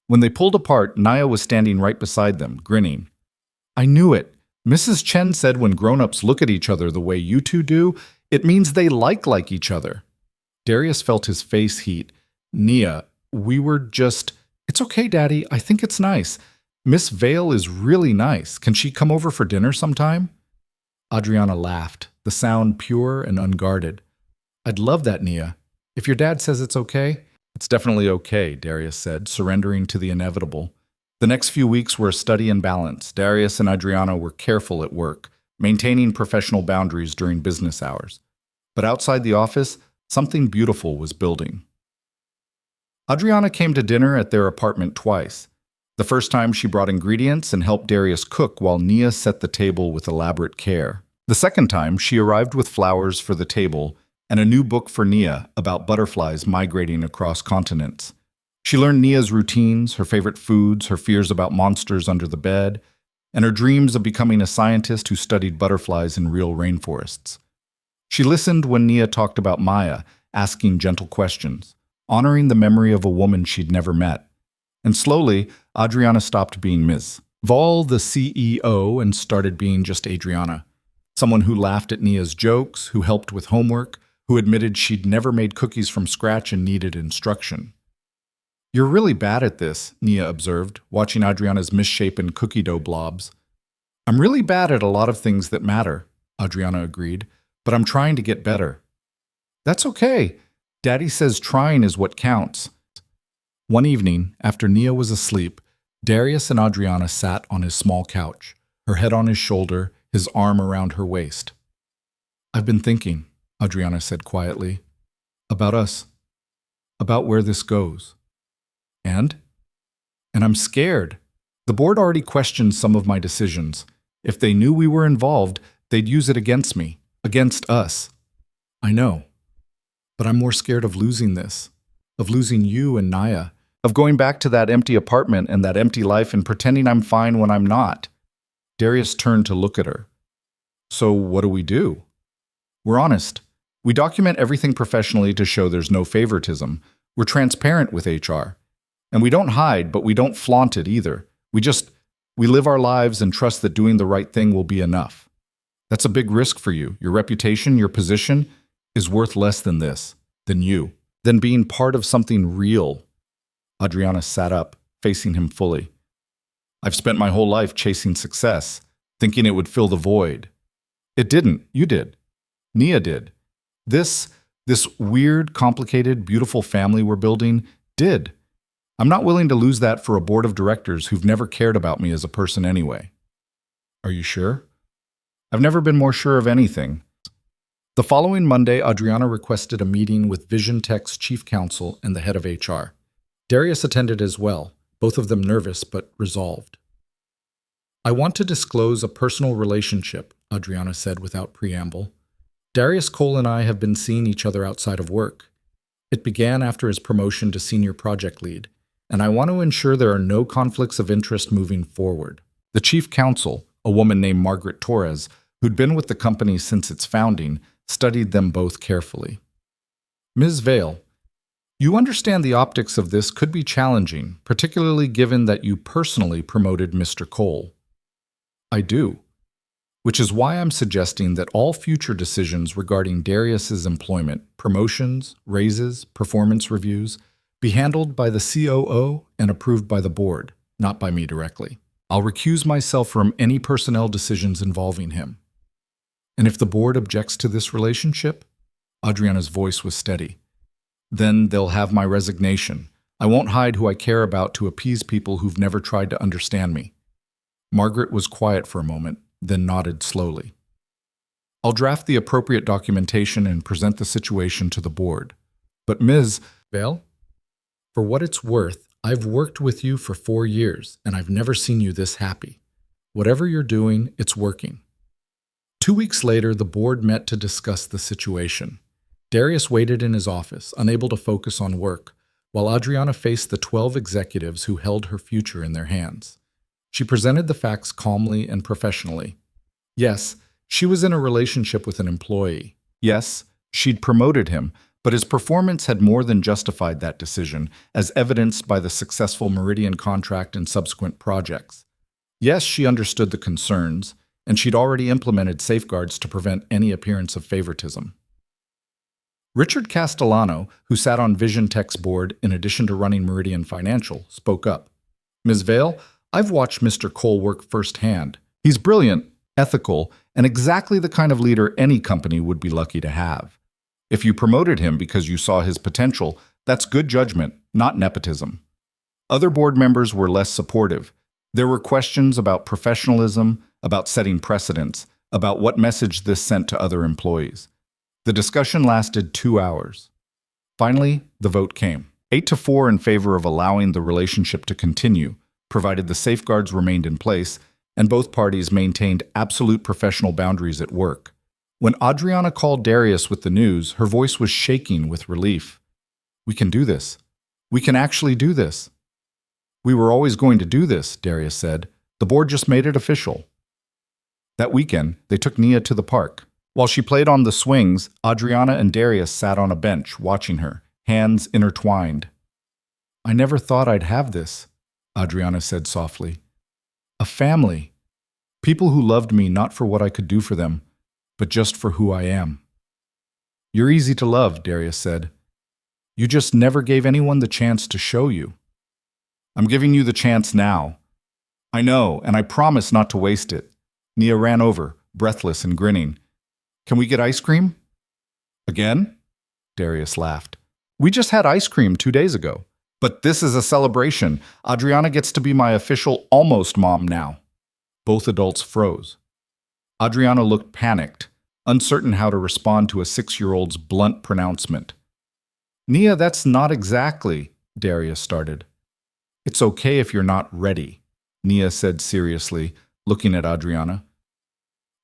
When they pulled apart, Nia was standing right beside them, grinning. I knew it. Mrs. Chen said when grown-ups look at each other the way you two do, it means they like each other. Darius felt his face heat. Nia, we were just... It's okay, Daddy. I think it's nice. Miss Vale is really nice. Can she come over for dinner sometime? Adriana laughed, the sound pure and unguarded. I'd love that, Nia. If your dad says it's okay... It's definitely okay, Darius said, surrendering to the inevitable. The next few weeks were a study in balance. Darius and Adriana were careful at work, maintaining professional boundaries during business hours. But outside the office, something beautiful was building. Adriana came to dinner at their apartment twice. The first time she brought ingredients and helped Darius cook while Nia set the table with elaborate care. The second time, she arrived with flowers for the table and a new book for Nia about butterflies migrating across continents. She learned Nia's routines, her favorite foods, her fears about monsters under the bed, and her dreams of becoming a scientist who studied butterflies in real rainforests. She listened when Nia talked about Maya, asking gentle questions, honoring the memory of a woman she'd never met. And slowly, Adriana stopped being Ms. Vol, the CEO, and started being just Adriana, someone who laughed at Nia's jokes, who helped with homework, who admitted she'd never made cookies from scratch and needed instruction. You're really bad at this, Nia observed, watching Adriana's misshapen cookie dough blobs. I'm really bad at a lot of things that matter, Adriana agreed, but I'm trying to get better. That's okay. Daddy says trying is what counts. One evening, after Nia was asleep, Darius and Adriana sat on his small couch, her head on his shoulder, his arm around her waist. I've been thinking, Adriana said quietly, about us, about where this goes. And I'm scared. The board already questioned some of my decisions. If they knew we were involved, they'd use it against me, against us. I know. But I'm more scared of losing this, of losing you and Nia, of going back to that empty apartment and that empty life and pretending I'm fine when I'm not. Darius turned to look at her. So what do we do? We're honest. We document everything professionally to show there's no favoritism. We're transparent with HR. And we don't hide, but we don't flaunt it either. We live our lives and trust that doing the right thing will be enough. That's a big risk for you. Your reputation, your position is worth less than this, than you, than being part of something real. Adriana sat up, facing him fully. I've spent my whole life chasing success, thinking it would fill the void. It didn't. You did. Nia did. This weird, complicated, beautiful family we're building did. I'm not willing to lose that for a board of directors who've never cared about me as a person anyway. Are you sure? I've never been more sure of anything. The following Monday, Adriana requested a meeting with Vision Tech's chief counsel and the head of HR. Darius attended as well, both of them nervous but resolved. "I want to disclose a personal relationship," Adriana said without preamble. "Darius Cole and I have been seeing each other outside of work. It began after his promotion to senior project lead, and I want to ensure there are no conflicts of interest moving forward." The chief counsel, a woman named Margaret Torres, who'd been with the company since its founding, studied them both carefully. "Ms. Vale, you understand the optics of this could be challenging, particularly given that you personally promoted Mr. Cole." "I do. Which is why I'm suggesting that all future decisions regarding Darius's employment, promotions, raises, performance reviews, be handled by the COO and approved by the board, not by me directly. I'll recuse myself from any personnel decisions involving him. And if the board objects to this relationship," Adriana's voice was steady, "then they'll have my resignation. I won't hide who I care about to appease people who've never tried to understand me." Margaret was quiet for a moment, then nodded slowly. "I'll draft the appropriate documentation and present the situation to the board. But Ms. Vale, for what it's worth, I've worked with you for 4 years, and I've never seen you this happy. Whatever you're doing, it's working." 2 weeks later, the board met to discuss the situation. Darius waited in his office, unable to focus on work, while Adriana faced the 12 executives who held her future in their hands. She presented the facts calmly and professionally. Yes, she was in a relationship with an employee. Yes, she'd promoted him, but his performance had more than justified that decision, as evidenced by the successful Meridian contract and subsequent projects. Yes, she understood the concerns, and she'd already implemented safeguards to prevent any appearance of favoritism. Richard Castellano, who sat on Vision Tech's board in addition to running Meridian Financial, spoke up. "Ms. Vale, I've watched Mr. Cole work firsthand. He's brilliant, ethical, and exactly the kind of leader any company would be lucky to have. If you promoted him because you saw his potential, that's good judgment, not nepotism." Other board members were less supportive. There were questions about professionalism, about setting precedents, about what message this sent to other employees. The discussion lasted 2 hours. Finally, the vote came. 8-4 in favor of allowing the relationship to continue, provided the safeguards remained in place, and both parties maintained absolute professional boundaries at work. When Adriana called Darius with the news, her voice was shaking with relief. "We can do this. We can actually do this." "We were always going to do this," Darius said. "The board just made it official." That weekend, they took Nia to the park. While she played on the swings, Adriana and Darius sat on a bench watching her, hands intertwined. "I never thought I'd have this," Adriana said softly. "A family. People who loved me not for what I could do for them, but just for who I am." "You're easy to love," Darius said. "You just never gave anyone the chance to show you." "I'm giving you the chance now." "I know, and I promise not to waste it." Nia ran over, breathless and grinning. "Can we get ice cream?" "Again?" Darius laughed. "We just had ice cream 2 days ago. But this is a celebration. Adriana gets to be my official almost mom now." Both adults froze. Adriana looked panicked, uncertain how to respond to a 6-year-old's blunt pronouncement. "Nia, that's not exactly," Darius started. "It's okay if you're not ready," Nia said seriously, looking at Adriana.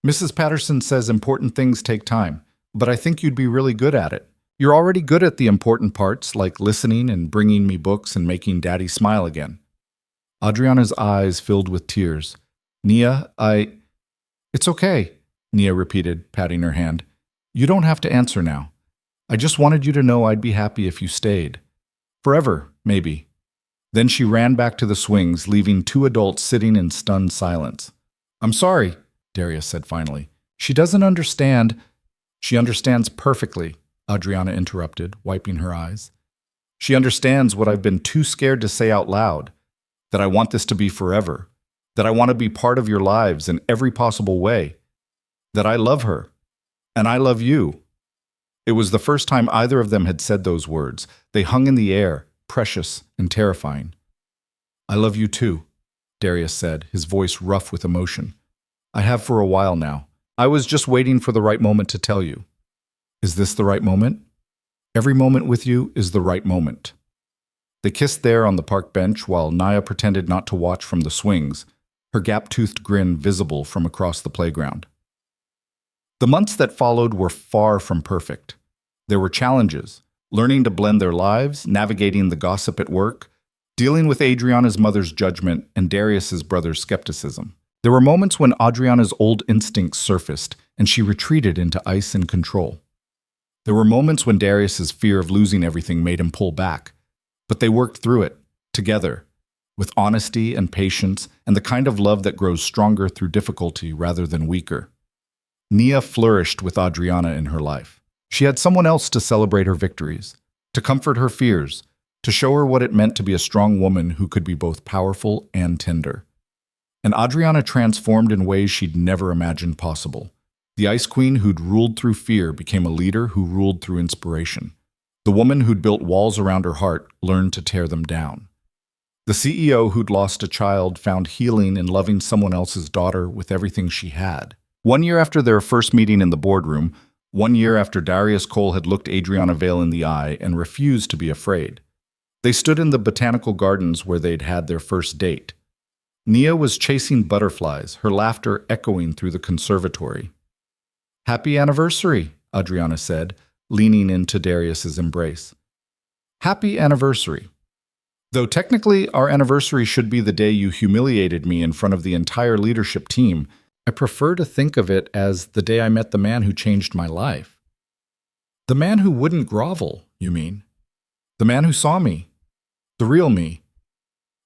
"Mrs. Patterson says important things take time, but I think you'd be really good at it. You're already good at the important parts, like listening and bringing me books and making Daddy smile again." Adriana's eyes filled with tears. "Nia, It's okay," Nia repeated, patting her hand. "You don't have to answer now. I just wanted you to know I'd be happy if you stayed. Forever, maybe." Then she ran back to the swings, leaving 2 adults sitting in stunned silence. "I'm sorry," Darius said finally. "She doesn't understand." "She understands perfectly," Adriana interrupted, wiping her eyes. "She understands what I've been too scared to say out loud, that I want this to be forever, that I want to be part of your lives in every possible way, that I love her, and I love you." It was the first time either of them had said those words. They hung in the air, precious and terrifying. "I love you too," Darius said, his voice rough with emotion. "I have for a while now. I was just waiting for the right moment to tell you." "Is this the right moment?" "Every moment with you is the right moment." They kissed there on the park bench while Naya pretended not to watch from the swings, her gap-toothed grin visible from across the playground. The months that followed were far from perfect. There were challenges, learning to blend their lives, navigating the gossip at work, dealing with Adriana's mother's judgment and Darius's brother's skepticism. There were moments when Adriana's old instincts surfaced and she retreated into ice and control. There were moments when Darius's fear of losing everything made him pull back, but they worked through it, together, with honesty and patience and the kind of love that grows stronger through difficulty rather than weaker. Nia flourished with Adriana in her life. She had someone else to celebrate her victories, to comfort her fears, to show her what it meant to be a strong woman who could be both powerful and tender. And Adriana transformed in ways she'd never imagined possible. The Ice Queen who'd ruled through fear became a leader who ruled through inspiration. The woman who'd built walls around her heart learned to tear them down. The CEO who'd lost a child found healing in loving someone else's daughter with everything she had. 1 year after their first meeting in the boardroom, 1 year after Darius Cole had looked Adriana Vale in the eye and refused to be afraid, they stood in the botanical gardens where they'd had their first date. Nia was chasing butterflies, her laughter echoing through the conservatory. "Happy anniversary," Adriana said, leaning into Darius's embrace. "Happy anniversary. Though technically our anniversary should be the day you humiliated me in front of the entire leadership team, I prefer to think of it as the day I met the man who changed my life." "The man who wouldn't grovel, you mean? The man who saw me, the real me,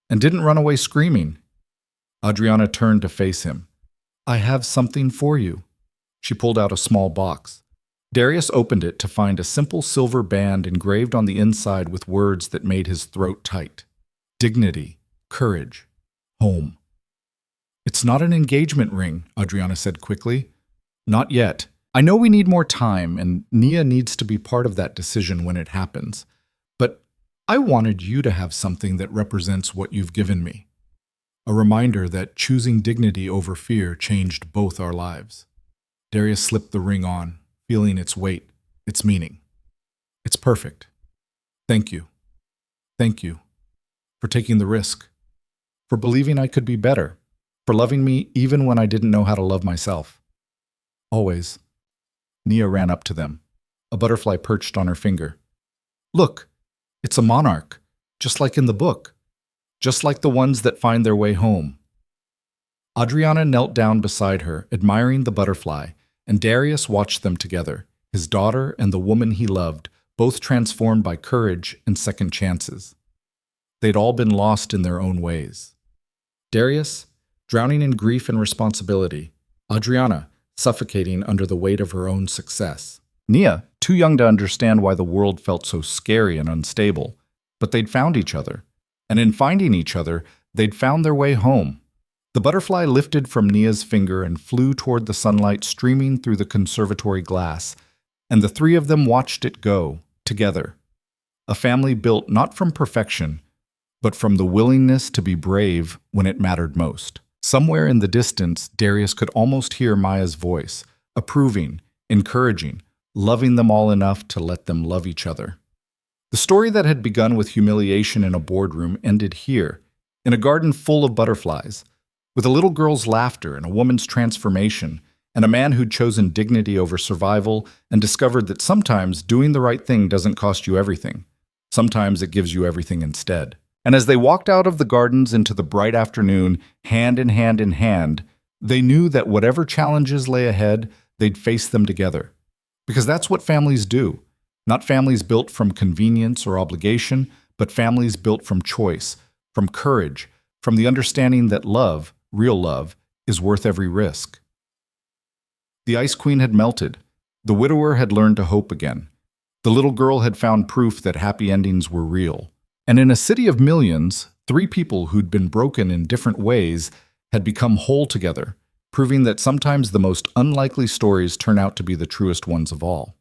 and didn't run away screaming." Adriana turned to face him. "I have something for you." She pulled out a small box. Darius opened it to find a simple silver band engraved on the inside with words that made his throat tight. Dignity, courage, home. "It's not an engagement ring," Adriana said quickly. "Not yet. I know we need more time, and Nia needs to be part of that decision when it happens. But I wanted you to have something that represents what you've given me. A reminder that choosing dignity over fear changed both our lives." Darius slipped the ring on, feeling its weight, its meaning. "It's perfect. Thank you. Thank you. For taking the risk. For believing I could be better. For loving me even when I didn't know how to love myself. Always." Nia ran up to them. A butterfly perched on her finger. "Look, it's a monarch, just like in the book. Just like the ones that find their way home." Adriana knelt down beside her, admiring the butterfly, and Darius watched them together, his daughter and the woman he loved, both transformed by courage and second chances. They'd all been lost in their own ways. Darius, drowning in grief and responsibility. Adriana, suffocating under the weight of her own success. Nia, too young to understand why the world felt so scary and unstable, but they'd found each other. And in finding each other, they'd found their way home. The butterfly lifted from Nia's finger and flew toward the sunlight streaming through the conservatory glass, and the three of them watched it go, together. A family built not from perfection, but from the willingness to be brave when it mattered most. Somewhere in the distance, Darius could almost hear Maya's voice, approving, encouraging, loving them all enough to let them love each other. The story that had begun with humiliation in a boardroom ended here, in a garden full of butterflies, with a little girl's laughter and a woman's transformation, and a man who'd chosen dignity over survival and discovered that sometimes doing the right thing doesn't cost you everything. Sometimes it gives you everything instead. And as they walked out of the gardens into the bright afternoon, hand in hand, they knew that whatever challenges lay ahead, they'd face them together. Because that's what families do. Not families built from convenience or obligation, but families built from choice, from courage, from the understanding that love, real love, is worth every risk. The Ice Queen had melted. The widower had learned to hope again. The little girl had found proof that happy endings were real. And in a city of millions, 3 people who'd been broken in different ways had become whole together, proving that sometimes the most unlikely stories turn out to be the truest ones of all.